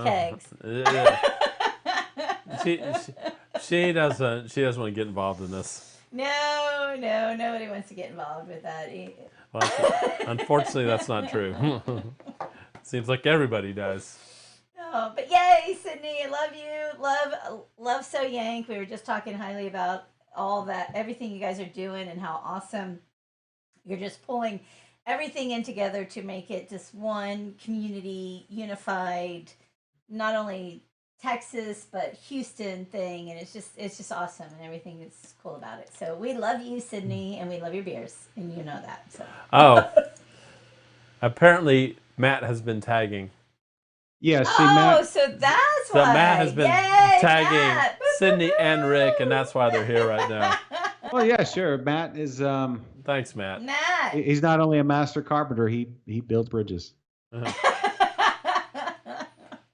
kegs. Yeah. She doesn't want to get involved in this. No, nobody wants to get involved with that. Well, unfortunately, that's not true. Seems like everybody does. No, but yay, Sydney, I love you. Love So Yank. We were just talking highly about all that, everything you guys are doing, and how awesome you're just pulling everything in together to make it just one community, unified, not only Texas but Houston thing, and it's just awesome, and everything that's cool about it. So we love you, Sydney, and we love your beers, and you know that. So. Oh, apparently Matt has been tagging. Yeah, see, Oh, Matt. so that's So why. Matt has been Yay, tagging Matt. Sydney and Rick, and that's why they're here right now. Well, yeah, sure. Matt is Thanks, Matt. Matt. he's not only a master carpenter, he builds bridges.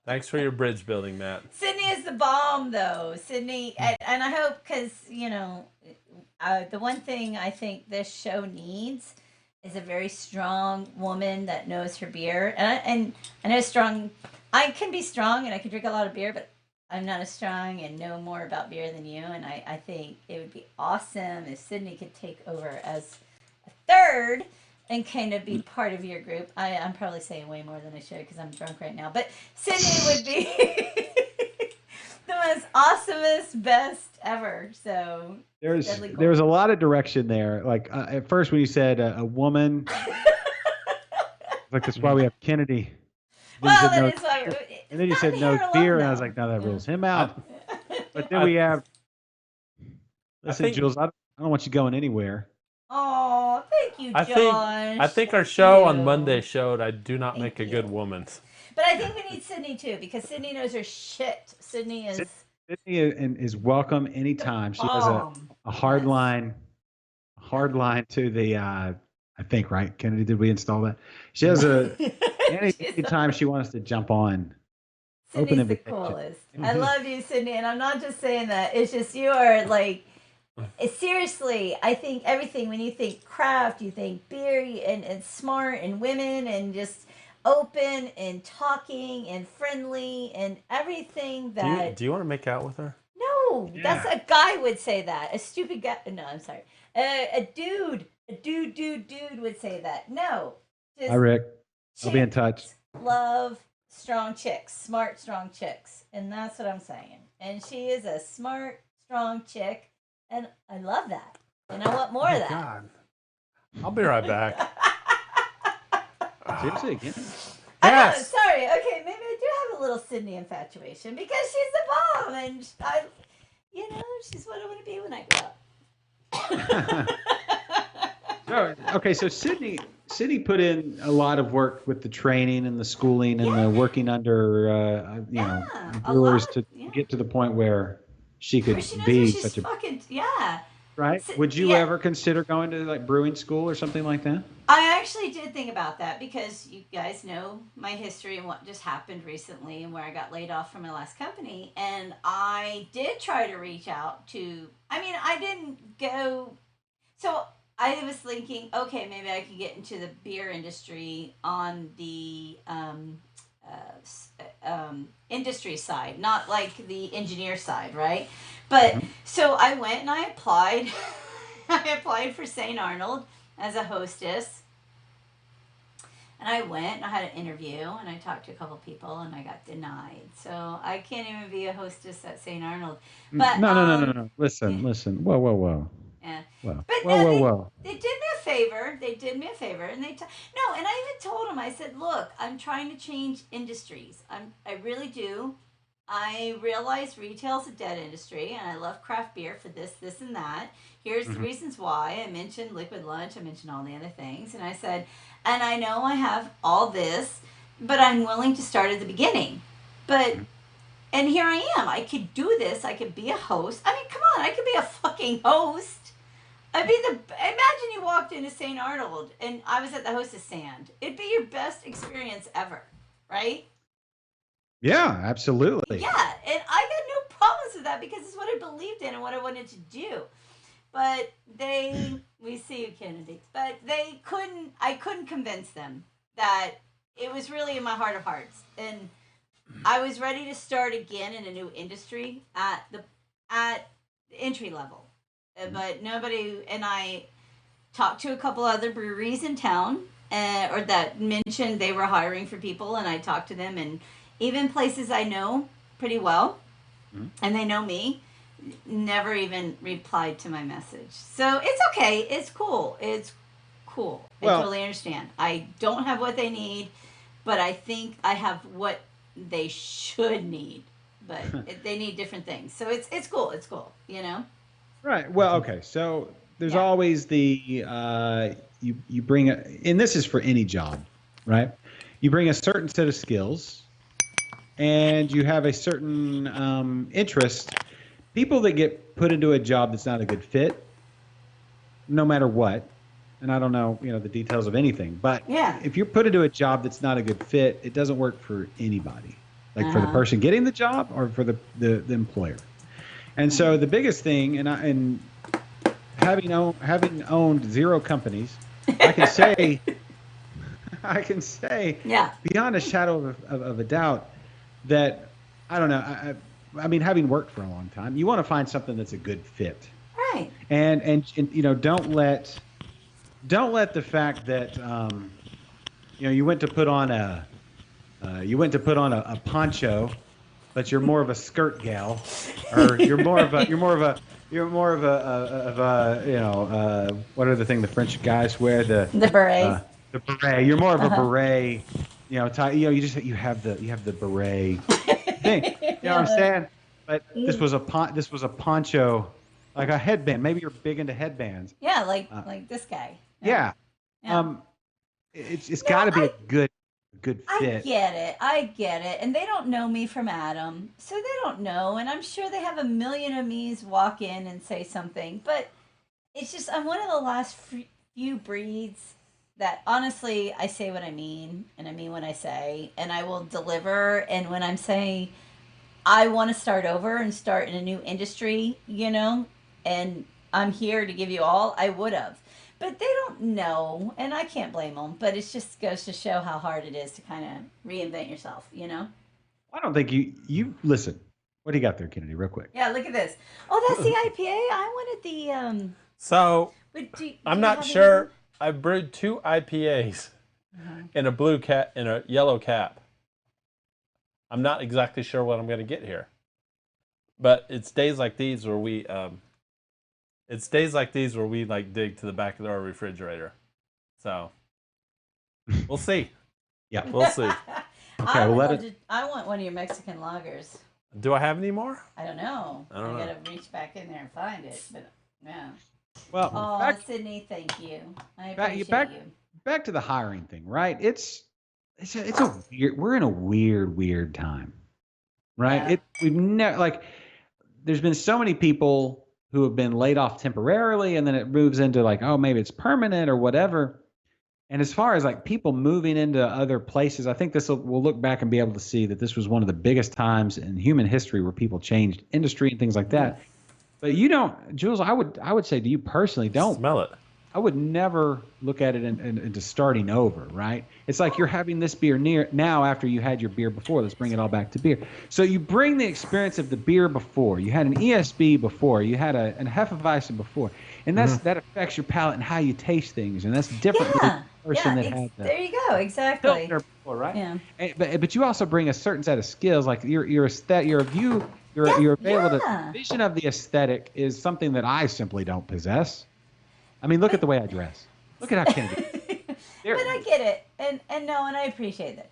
Thanks for your bridge building, Matt. Sydney is the bomb, though. Sydney, and I hope, because, the one thing I think this show needs is a very strong woman that knows her beer. And I know I can be strong and I can drink a lot of beer, but I'm not as strong and know more about beer than you. And I think it would be awesome if Sydney could take over as a third and kind of be part of your group. I'm probably saying way more than I should because I'm drunk right now. But Sydney would be the most awesomest, best ever. So there's a lot of direction there. Like at first when you said a woman, like that's why we have Kennedy. Then well, you said that no, is why. and then you said no beer, and I was like, no, that rules him out. But then we have. Listen, Jules, I don't want you going anywhere. Oh, thank you, John. I think our show on Monday showed I do not make a good woman. But I think we need Sydney too because Sydney knows her shit. Sydney is welcome anytime. She has a hard line to the. I think right, Kennedy. Did we install that? She has anytime she wants to jump on. Sydney's the coolest. I love you, Sydney, and I'm not just saying that. It's just you are like. Seriously, I think everything, when you think craft, you think beer and smart and women and just open and talking and friendly and everything that... Do you want to make out with her? No, that's a guy would say that. A stupid guy... No, I'm sorry. A dude would say that. No. Hi, Rick. I'll be in touch. Love strong chicks. Smart, strong chicks. And that's what I'm saying. And she is a smart, strong chick. And I love that. And I want more of that. God. I'll be right back. Seriously, again? I know, sorry. Okay, maybe I do have a little Sydney infatuation because she's the bomb. And she's what I want to be when I grow up. Okay, so Sydney put in a lot of work with the training and the schooling and the working under, brewers to get to the point where she could be such a right. Would you ever consider going to like brewing school or something like that? I actually did think about that because you guys know my history and what just happened recently and where I got laid off from my last company. And I did try to reach out to. I didn't go. So I was thinking, okay, maybe I could get into the beer industry on the industry side, not like the engineer side, right? But so I went and I applied. I applied for St. Arnold as a hostess. And I went and I had an interview and I talked to a couple people and I got denied. So I can't even be a hostess at St. Arnold. But no. Listen. Whoa. Yeah. Whoa. But Whoa. They did me a favor. And and I even told them, I said, look, I'm trying to change industries. I really do. I realize retail's a dead industry and I love craft beer for this, and that. Here's the reasons why. I mentioned Liquid Lunch. I mentioned all the other things. And I said, and I know I have all this, but I'm willing to start at the beginning. And here I am. I could do this. I could be a host. Come on. I could be a fucking host. Imagine you walked into St. Arnold and I was at the hostess stand. It'd be your best experience ever, right? Yeah, absolutely. Yeah, and I got no problems with that because it's what I believed in and what I wanted to do. But we see you, Kennedy. But I couldn't convince them that it was really in my heart of hearts. And I was ready to start again in a new industry at entry level. But nobody, and I talked to a couple other breweries in town or that mentioned they were hiring for people, and I talked to them, and even places I know pretty well, and they know me, never even replied to my message. So it's okay. It's cool. I totally understand. I don't have what they need, but I think I have what they should need. But they need different things. So it's cool. It's cool, Right. Well, okay. So there's always the you bring and this is for any job, right? You bring a certain set of skills, and you have a certain interest. People that get put into a job that's not a good fit, no matter what, and I don't know, the details of anything, but if you're put into a job that's not a good fit, it doesn't work for anybody, like for the person getting the job or for the employer. And so the biggest thing, and having owned 0 companies, I can say, beyond a shadow of a doubt, that I don't know. Having worked for a long time, you want to find something that's a good fit, right? And don't let don't let the fact that you went to put on a poncho, but you're more of a skirt gal, or you're more of a what are the thing the French guys wear, the berets. beret. You're more of a beret, you have the beret thing. You know what I'm saying? But this was a poncho, like a headband. Maybe you're big into headbands. Yeah, like this guy. Yeah. Yeah. It's got to be a good fit. I get it. And they don't know me from Adam, so they don't know. And I'm sure they have a million of me's walk in and say something. But it's just, I'm one of the last few breeds that honestly, I say what I mean, and I mean what I say, and I will deliver. And when I'm saying I want to start over and start in a new industry, and I'm here to give you all, I would have. But they don't know, and I can't blame them. But it just goes to show how hard it is to kind of reinvent yourself, I don't think you listen. What do you got there, Kennedy? Real quick. Yeah, look at this. Oh, that's the IPA. I wanted the So do I'm you not have sure. I brewed 2 IPAs in a blue cap in a yellow cap. I'm not exactly sure what I'm going to get here, but it's days like these where we like dig to the back of our refrigerator. So we'll see. Yeah, we'll see. Okay, I want one of your Mexican lagers. Do I have any more? I don't know. I don't know. gotta reach back in there and find it. But yeah. Well, Oh, Sydney, thank you. I appreciate you. Back to the hiring thing, right? It's a weird. We're in a weird time, right? Yeah. We've never there's been so many people who have been laid off temporarily, and then it moves into oh, maybe it's permanent or whatever. And as far as people moving into other places, I think we'll look back and be able to see that this was one of the biggest times in human history where people changed industry and things like that. But you don't, Jules, I would say to you personally, don't smell it. I would never look at it into starting over, right? It's like you're having this beer now after you had your beer before. Let's bring it all back to beer. So you bring the experience of the beer before. You had an ESB before. You had a Hefeweizen before. And that affects your palate and how you taste things. And that's different than the person that had the there you go, exactly. filter before, right? Yeah. But you also bring a certain set of skills, like your view, your vision of the aesthetic is something that I simply don't possess. I mean, look at the way I dress. Look at how Kennedy. But I get it, and I appreciate it.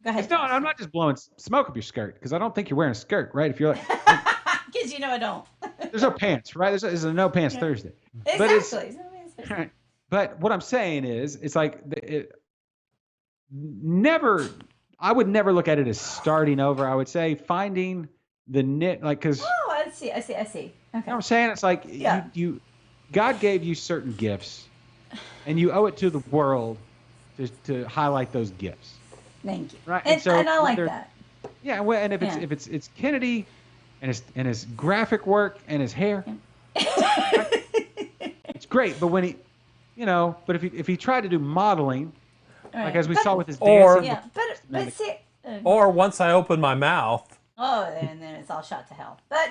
Go ahead. No, I'm not just blowing smoke up your skirt because I don't think you're wearing a skirt, right? If you're because I don't. There's no pants, right? There's a no pants Thursday. Exactly. But what I'm saying is, it's never. I would never look at it as starting over. I would say finding the knit, because. Oh, I see. Okay. You know what I'm saying? It's you. God gave you certain gifts, and you owe it to the world to highlight those gifts. Thank you. Right, and I like that. Yeah, well, and if it's Kennedy, and his graphic work and his hair, it's great. But when if he tried to do modeling, as we saw with his dancing, but see, or once I open my mouth. Oh, and then it's all shot to hell. But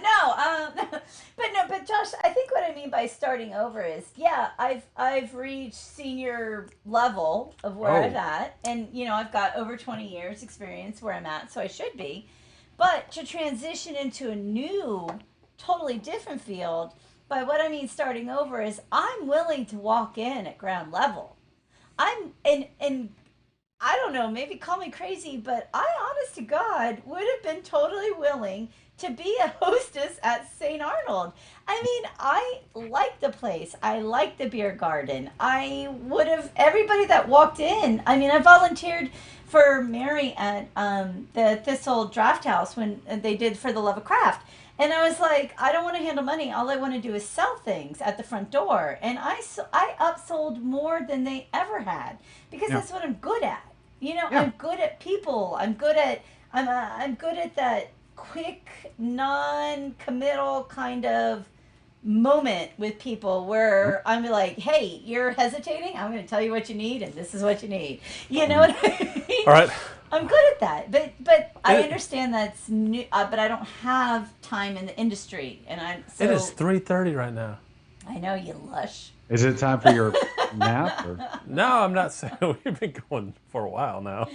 but Josh, I think what I mean by starting over is, I've reached senior level of where I'm at, and I've got over 20 years experience where I'm at, so I should be. But to transition into a new, totally different field, by what I mean starting over is I'm willing to walk in at ground level. And I don't know, maybe call me crazy, but I, honest to God, would have been totally willing to be a hostess at St. Arnold. I mean, I like the place. I like the beer garden. I would have, everybody that walked in, I mean, I volunteered for Mary at the Thistle Draft House when they did For the Love of Craft. And I was like, I don't want to handle money. All I want to do is sell things at the front door. And I upsold more than they ever had because that's what I'm good at. I'm good at people. I'm good at that quick, non-committal kind of moment with people where I'm like, hey, you're hesitating? I'm going to tell you what you need, and this is what you need. You know what I mean? All right. I'm good at that, but I understand that's new, but I don't have time in the industry, and It is 3:30 right now. I know, you lush. Is it time for your nap? Or? No, I'm not saying we've been going for a while now.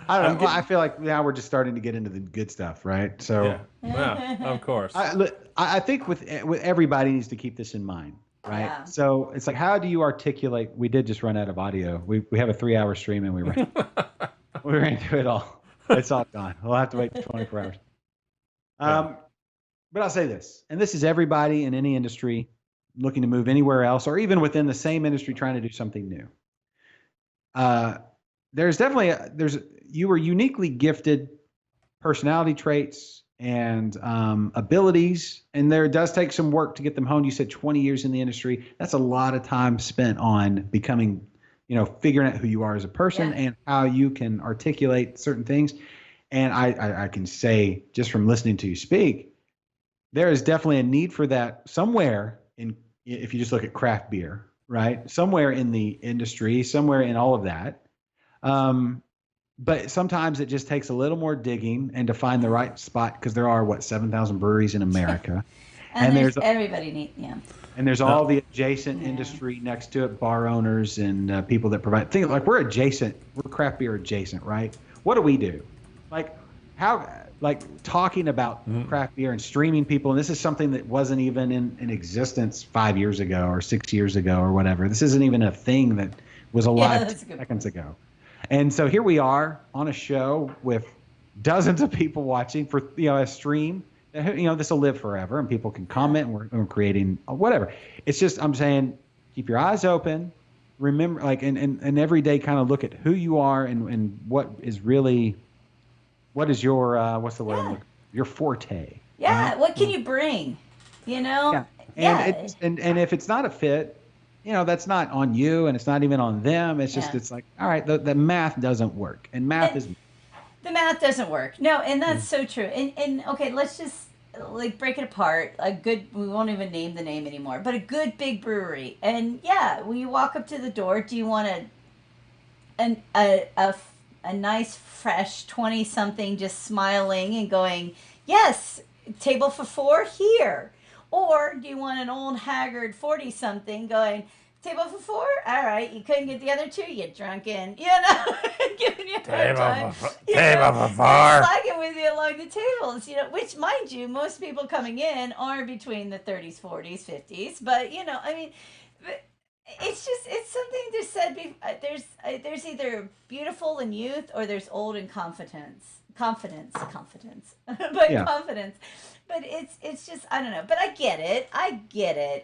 I don't know. Well, I feel like now we're just starting to get into the good stuff, right? So Yeah, of course. I think with everybody needs to keep this in mind, right? Yeah. So it's like, how do you articulate? We did just run out of audio. We have a 3-hour stream and we ran through it all. It's all gone. We'll have to wait 24 hours. But I'll say this, and this is everybody in any industry looking to move anywhere else, or even within the same industry trying to do something new. There's definitely you were uniquely gifted personality traits and abilities, and there does take some work to get them honed. You said 20 years in the industry. That's a lot of time spent on becoming, figuring out who you are as a person and how you can articulate certain things. And I can say, just from listening to you speak, there is definitely a need for that somewhere if you just look at craft beer, right? Somewhere in the industry, somewhere in all of that. But sometimes it just takes a little more digging and to find the right spot, because there are 7,000 breweries in America. and there's everybody And there's all the adjacent industry next to it, bar owners and people that provide. Think like we're craft beer adjacent, right? What do we do? Talking about craft beer and streaming people, and this is something that wasn't even in existence 5 years ago or 6 years ago or whatever. This isn't even a thing that was alive 2 seconds ago. And so here we are on a show with dozens of people watching for a stream. This will live forever, and people can comment, and we're creating whatever. It's just, I'm saying, keep your eyes open. Remember, and every day kind of look at who you are and what is your what's the word? Your forte. Yeah. Right? What can you bring? Yeah. And if it's not a fit, that's not on you, and it's not even on them. It's just it's like, all right, the math doesn't work, and the math doesn't work. No, and that's so true. And okay, let's just break it apart. We won't even name the name anymore, but a good big brewery. And when you walk up to the door, do you want a nice fresh 20-something just smiling and going, yes, table for 4 here? Or do you want an old haggard 40-something going, table for 4? All right, you couldn't get the other 2, you drunken, giving you a hard time. Table for 4. Slagging with you along the tables, which, mind you, most people coming in are between the 30s, 40s, 50s. But, it's something just said. There's either beautiful in youth, or there's old in confidence, but confidence. But it's just, I don't know. But I get it.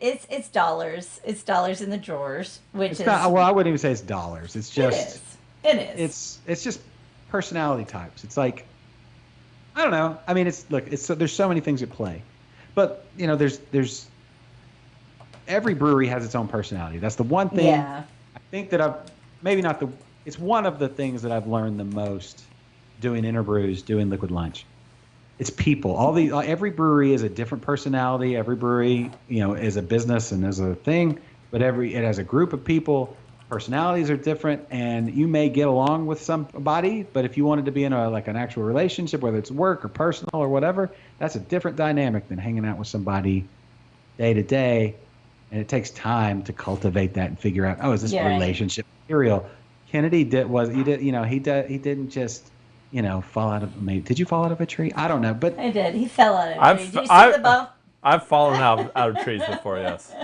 It's dollars. It's dollars in the drawers, which is not, well, I wouldn't even say it's dollars. It's just it is. It's just personality types. It's like, I don't know. I mean, there's so many things at play, but there's every brewery has its own personality. That's the one thing I think that it's one of the things that I've learned the most doing Interbrews, doing Liquid Lunch. It's people. Every brewery is a different personality. Every brewery, is a business and is a thing, but it has a group of people. Personalities are different, and you may get along with somebody, but if you wanted to be in an actual relationship, whether it's work or personal or whatever, that's a different dynamic than hanging out with somebody day to day. And it takes time to cultivate that and figure out, is this relationship material? Kennedy didn't just fall out of. Maybe, did you fall out of a tree? I don't know, but I did. He fell out of a tree. Did you see the bump? I've fallen out of trees before. Yes.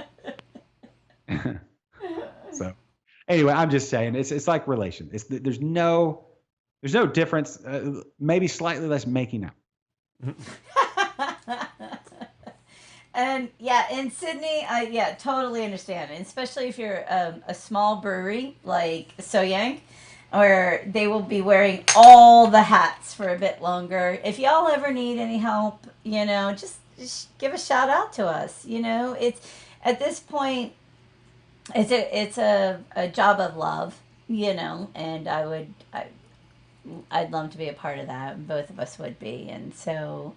So, anyway, I'm just saying it's like relation. There's no difference. Maybe slightly less making out. And in Sydney, I totally understand, and especially if you're a small brewery like So Yang, where they will be wearing all the hats for a bit longer. If y'all ever need any help, just give a shout out to us. It's at this point, it's a job of love, and I'd love to be a part of that. Both of us would be, and so.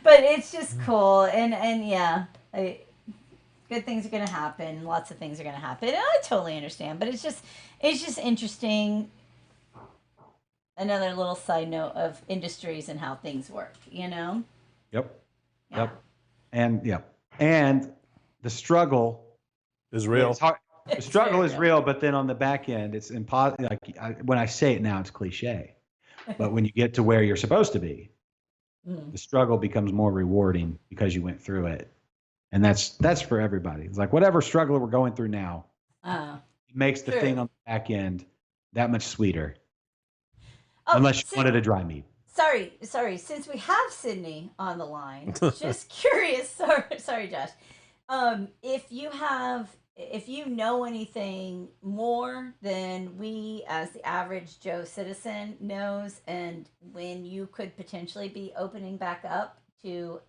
But it's just cool, and good things are going to happen. Lots of things are going to happen. And I totally understand, but it's just interesting. Another little side note of industries and how things work. Yep. Yeah. Yep. And the struggle Is real. It's hard. The It's struggle very is real, but then on the back end, it's impossible. When I say it now, it's cliche. But when you get to where you're supposed to be, the struggle becomes more rewarding because you went through it. And that's for everybody. It's like whatever struggle we're going through now, it makes the thing on the back end that much sweeter. Unless you wanted a dry meat. Sorry. Since we have Sydney on the line, just curious. Sorry, Josh. If you know anything more than we, as the average Joe citizen, knows, and when you could potentially be opening back up to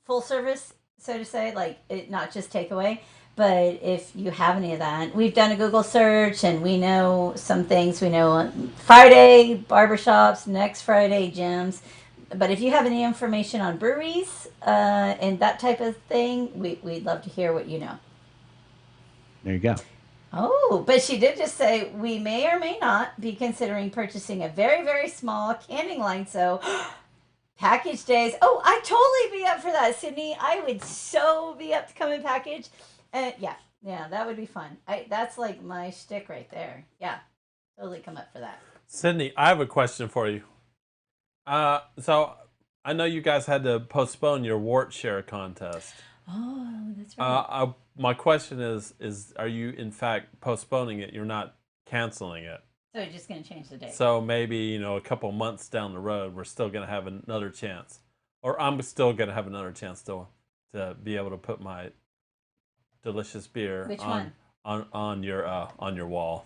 full service, so to say, like not just takeaway. But if you have any of that, we've done a Google search and we know some things. We know on Friday barbershops, next Friday gyms. But if you have any information on breweries and that type of thing, we'd love to hear what you know. There you go. Oh, but she did just say we may or may not be considering purchasing a very, very small canning line. So package days. Oh, I'd totally be up for that, Sydney. I would so be up to come and package. Yeah, that would be fun. That's like my shtick right there. Yeah, totally come up for that. Sydney, I have a question for you. So I know you guys had to postpone your wart share contest. Oh, that's right. My question is are you in fact postponing it? You're not canceling it. So you're just going to change the date. So maybe, a couple months down the road, we're still going to have another chance. Or I'm still going to have another chance to be able to put my delicious beer on your wall.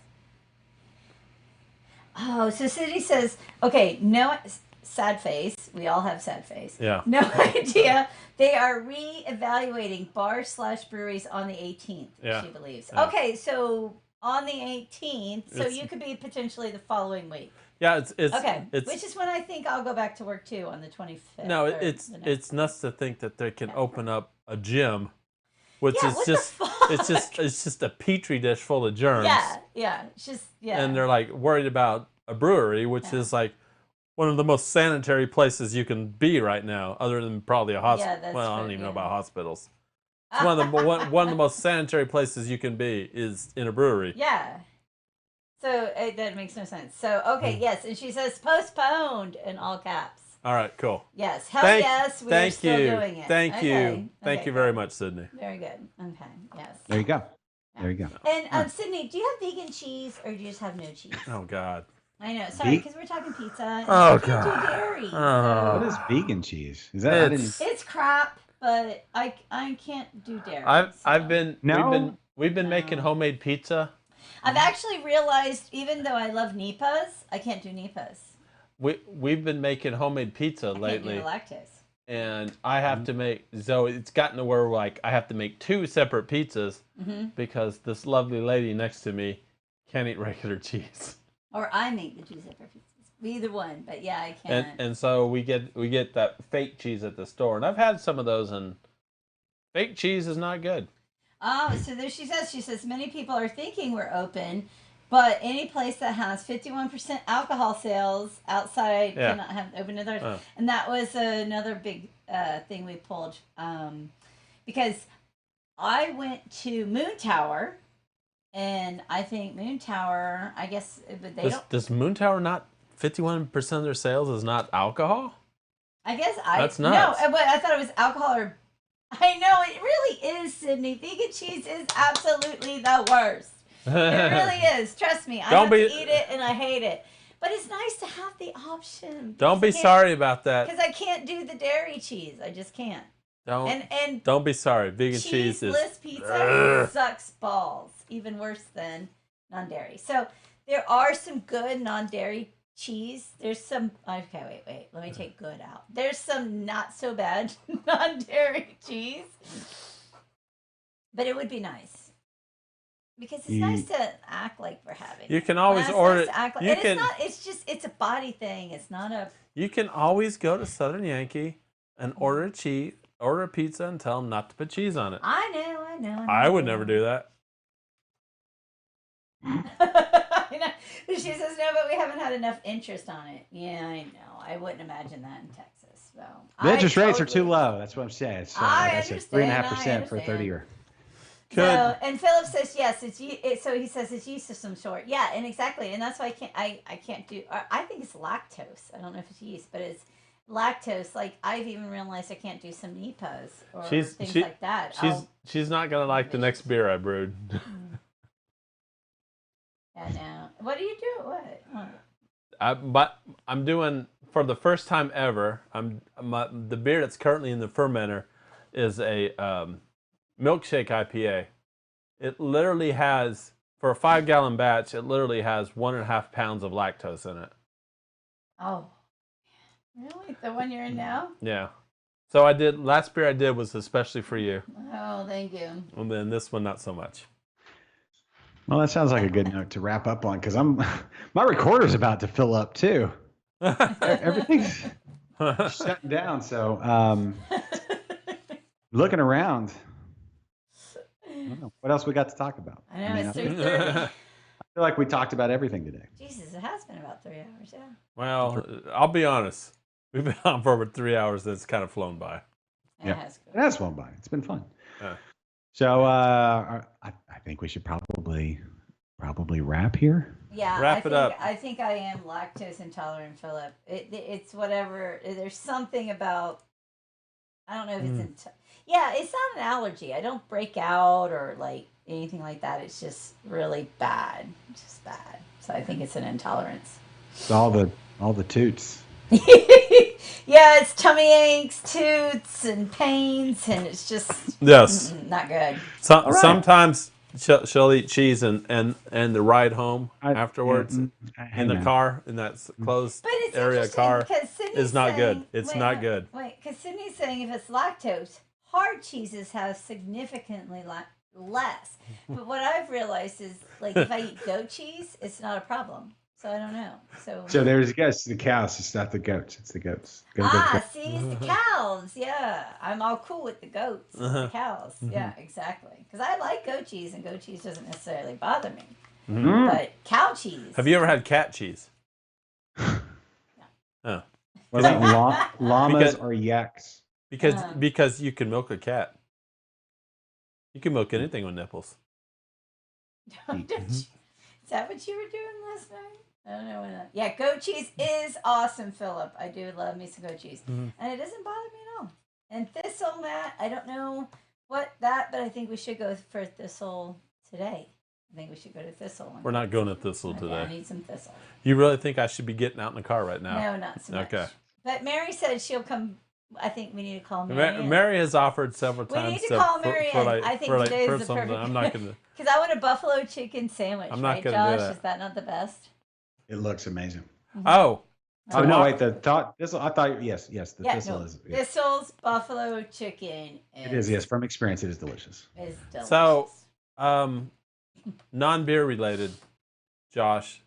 Oh, so Sydney says, okay, no, sad face. We all have sad face. Yeah. No idea. They are re-evaluating bars/breweries on the 18th, she believes. Yeah. Okay, so on the 18th, so you could be potentially the following week. Yeah, it's which is when I think I'll go back to work too, on the 25th. No, it's nuts to think that they can open up a gym, which is it's just a petri dish full of germs. Yeah, it's just And they're like worried about a brewery, which is like one of the most sanitary places you can be right now, other than probably a hospital. Yeah, well, I don't even know about hospitals. It's one of the most sanitary places you can be is in a brewery. Yeah. So that makes no sense. So okay, yes, and she says postponed in all caps. All right, cool. Yes, yes, we're still doing it. Thank you very much, Sydney. Very good. Okay, yes. There you go. There you go. And Sydney, do you have vegan cheese or do you just have no cheese? Oh God. I know. Sorry, because we're talking pizza. And oh can't God. do dairy. What is vegan cheese? Is that? It's crap, but I can't do dairy. We've been making homemade pizza. I've actually realized, even though I love Nipas, I can't do Nipas. We've been making homemade pizza lately. I can't do the lactose. And I have to make, so it's gotten to where like I have to make 2 separate pizzas because this lovely lady next to me can't eat regular cheese. Or I make the 2 separate pizzas. Either one, but yeah, I can't. And so we get that fake cheese at the store, and I've had some of those, and fake cheese is not good. Oh, so there she says many people are thinking we're open, but any place that has 51% alcohol sales outside cannot have open to theirs. And that was another big thing we pulled because I went to Moon Tower, and I think Moon Tower, I guess, but does Moon Tower not 51% of their sales is not alcohol? I guess that's nuts. No, but I thought it was alcohol or. I know, it really is, Sydney. Vegan cheese is absolutely the worst. It really is. Trust me. I have to eat it and I hate it. But it's nice to have the option. Don't be sorry about that. Because I can't do the dairy cheese. I just can't. Don't be sorry. Vegan cheese is... Cheeseless pizza sucks balls. Even worse than non-dairy. So there are some good non-dairy cheese. There's some. Okay, wait. Let me take good out. There's some not so bad non-dairy cheese, but it would be nice because it's nice to act like we're having. You can always order. It's a body thing. It's not a. You can always go to Southern Yankee and order a pizza and tell them not to put cheese on it. I know. I would never do that. She says no, but we haven't had enough interest on it. Yeah, I know. I wouldn't imagine that in Texas. So the interest rates are too low. That's what I'm saying. It's I understand. 3.5% for a 30-year. So, and Philip says yes. So he says it's yeast of some sort. Yeah, and exactly, and that's why I can't do. I think it's lactose. I don't know if it's yeast, but it's lactose. Like I've even realized I can't do some Nipas or things like that. She's not gonna like the next beer I brewed. Yeah, no. What do you do? What? But I'm doing for the first time ever. The beer that's currently in the fermenter is a milkshake IPA. It literally has, for a 5-gallon batch, it literally has 1.5 pounds of lactose in it. Oh, really? The one you're in now? Yeah. So last beer I did was especially for you. Oh, thank you. And then this one, not so much. Well, that sounds like a good note to wrap up on because my recorder's about to fill up too. Everything's shutting down. So looking around, I don't know. What else we got to talk about? I know, it's 3:30. I feel like we talked about everything today. Jesus, it has been about 3 hours, yeah. Well, I'll be honest. We've been on for over 3 hours. That's kind of flown by. Yeah, it has flown by. It's been fun. Yeah. So I think we should probably wrap here. Yeah, Wrap it up. I think I am lactose intolerant, Philip. It's whatever. There's something about. I don't know if it's. Yeah, it's not an allergy. I don't break out or like anything like that. It's just really bad. It's just bad. So I think it's an intolerance. It's all the toots. Yeah, it's tummy aches, toots, and pains, and it's just not good. Sometimes she'll eat cheese and the ride home afterwards in the car in that closed area car is not good. It's not good. Wait, because Sydney's saying if it's lactose, hard cheeses have significantly less. But what I've realized is, like, if I eat goat cheese, it's not a problem. So I don't know. So there's the cows. It's not the goats. It's the goats. See, it's the cows. Yeah, I'm all cool with the goats. The cows. Yeah, exactly. Because I like goat cheese, and goat cheese doesn't necessarily bother me. But cow cheese. Have you ever had cat cheese? No. Oh. What about llamas or yaks? Because you can milk a cat. You can milk anything with nipples. Is that what you were doing last night? I don't know. Yeah, goat cheese is awesome, Philip. I do love me some goat cheese. And it doesn't bother me at all. And thistle, Matt, I don't know but I think we should go for thistle today. I think we should go to thistle. We're not going to thistle today. Yeah, I need some thistle. You really think I should be getting out in the car right now? No, not so much. Okay. But Mary said she'll come. I think we need to call Mary. Mary has offered several times. We need to call Mary. I think today is the perfect. I'm not going to. Because I want a buffalo chicken sandwich. I'm not right, going Josh? to do that. Is that not the best? It looks amazing. Oh. Oh no! Wait, thistle. I thought yes. The thistle is. Yeah. Thistle's buffalo chicken. It is, yes. From experience, it is delicious. Is delicious. So, non-beer related, Josh,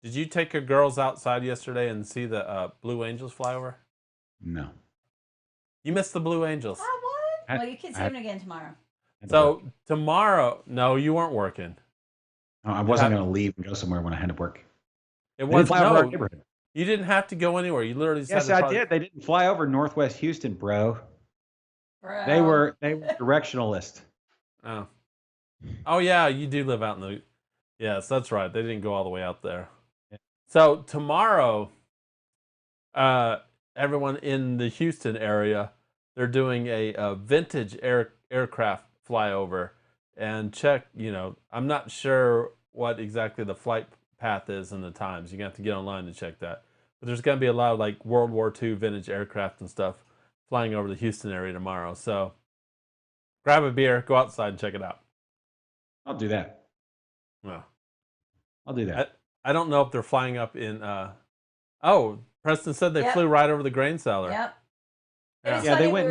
did you take your girls outside yesterday and see the Blue Angels fly over? No. You missed the Blue Angels. What? Well, you can see them again tomorrow. So tomorrow, no, you weren't working. No, I wasn't going to leave and go somewhere when I had to work. It was fly over our neighborhood. You didn't have to go anywhere. You literally just had to did. They didn't fly over Northwest Houston, bro. They were directionalist. Oh yeah, you do live out in the. Yes, that's right. They didn't go all the way out there. Yeah. So tomorrow, everyone in the Houston area, they're doing a vintage aircraft flyover and check. I'm not sure what exactly the flight path is and the times. You're gonna have to get online to check that. But there's gonna be a lot of like World War II vintage aircraft and stuff flying over the Houston area tomorrow. So grab a beer, go outside and check it out. I'll do that. Well, I'll do that. I don't know if they're flying up in Preston said they flew right over the grain cellar. Yep. Yeah, they went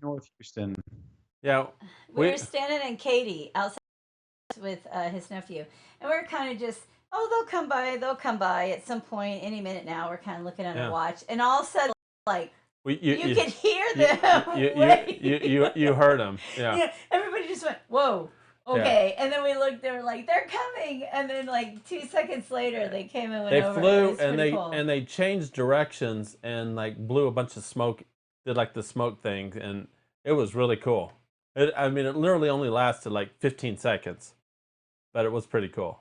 North Houston. Yeah. We were standing in Katy outside with his nephew. And we were kind of just they'll come by at some point, any minute now. We're kind of looking at our watch. And all of a sudden, like, you could hear them. You heard them. Yeah. Everybody just went, whoa, okay. Yeah. And then we looked, they were like, they're coming. And then like 2 seconds later, they came and went over. They flew and they changed directions and like blew a bunch of smoke, did like the smoke thing. And it was really cool. I mean, it literally only lasted like 15 seconds, but it was pretty cool.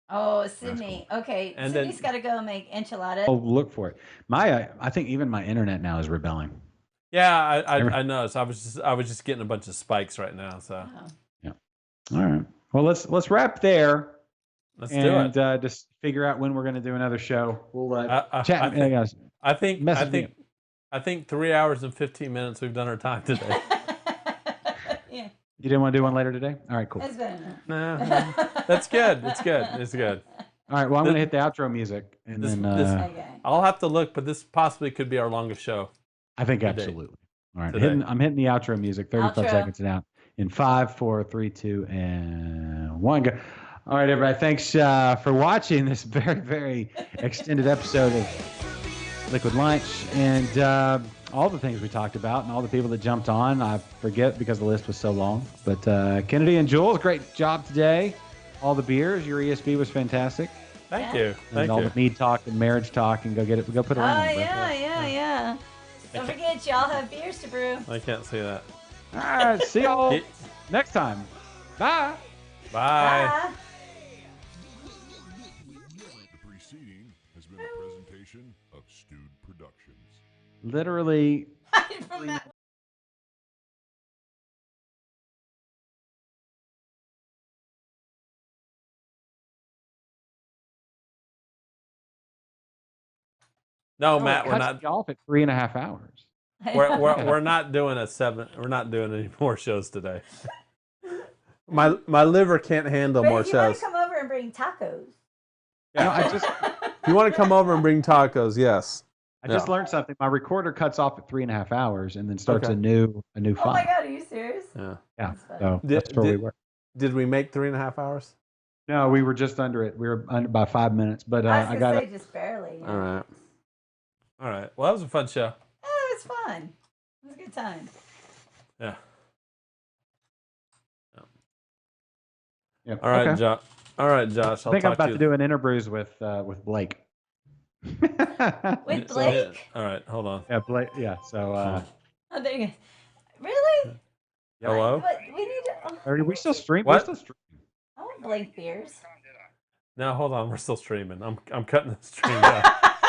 Oh, Sydney. Okay, And Sydney's then- got to go make enchiladas. Oh, look for it. I think even my internet now is rebelling. Yeah, I noticed. I was just getting a bunch of spikes right now. So Oh. All right. Well, let's wrap there. let's do it. Just figure out when we're going to do another show. We'll chat. I think Message me. I think 3 hours and 15 minutes we've done our time today. Yeah, You didn't want to do one later today? All right, cool. that's better enough. Nah, that's good. It's good. It's good. All right. Well, I'm going to hit the outro music, and then Okay. I'll have to look, but this possibly could be our longest show. I think Today. absolutely. All right. Today. I'm hitting the outro music. 35 Outro. seconds and out. In 5, 4, 3, 2, and 1. Go. All right, everybody. Thanks for watching this very, very extended episode of Liquid Lunch, and all the things we talked about, and all the people that jumped on. I forget because the list was so long. But Kennedy and Jules, great job today. All the beers. Your ESB was fantastic. Thank you. And Thank all you. the mead talk and marriage talk, and go get it. Go put it Oh, on. bro. yeah. Don't forget, y'all have beers to brew. I can't see that. All right. See y'all next time. Bye. Bye. Bye. The preceding has been a presentation of Stewed Productions. Literally. From that No, Oh, Matt, it we're cuts not. me off at 3.5 hours. We're not doing a 7. We're not doing any more shows today. My liver can't handle But more if you want shows. to come over and bring tacos. No, I just If you want to come over and bring tacos, yes. learned something. My recorder cuts off at 3.5 hours and then starts Okay. a new Oh my file. god, are you serious? Yeah. Yeah, That's funny. so Did- that's where we did- were. Did we make 3.5 hours? No, we were just under it. We were under by 5 minutes, but I was I gonna got say just barely. Yeah. All right. All right. Well, that was a fun show. It was fun. It was a good time. Yeah. Yeah. All right, Okay. All right, Josh. I I'll think I'm talk about to to you. do an interbrews with Blake. With Blake? All right. Hold on. Yeah, Blake. Yeah. So Oh, there you go. Really? Hello. But we need to. are we still streaming? What? We're still streaming. I want Blake beers. No, hold on. We're still streaming. I'm cutting the stream down.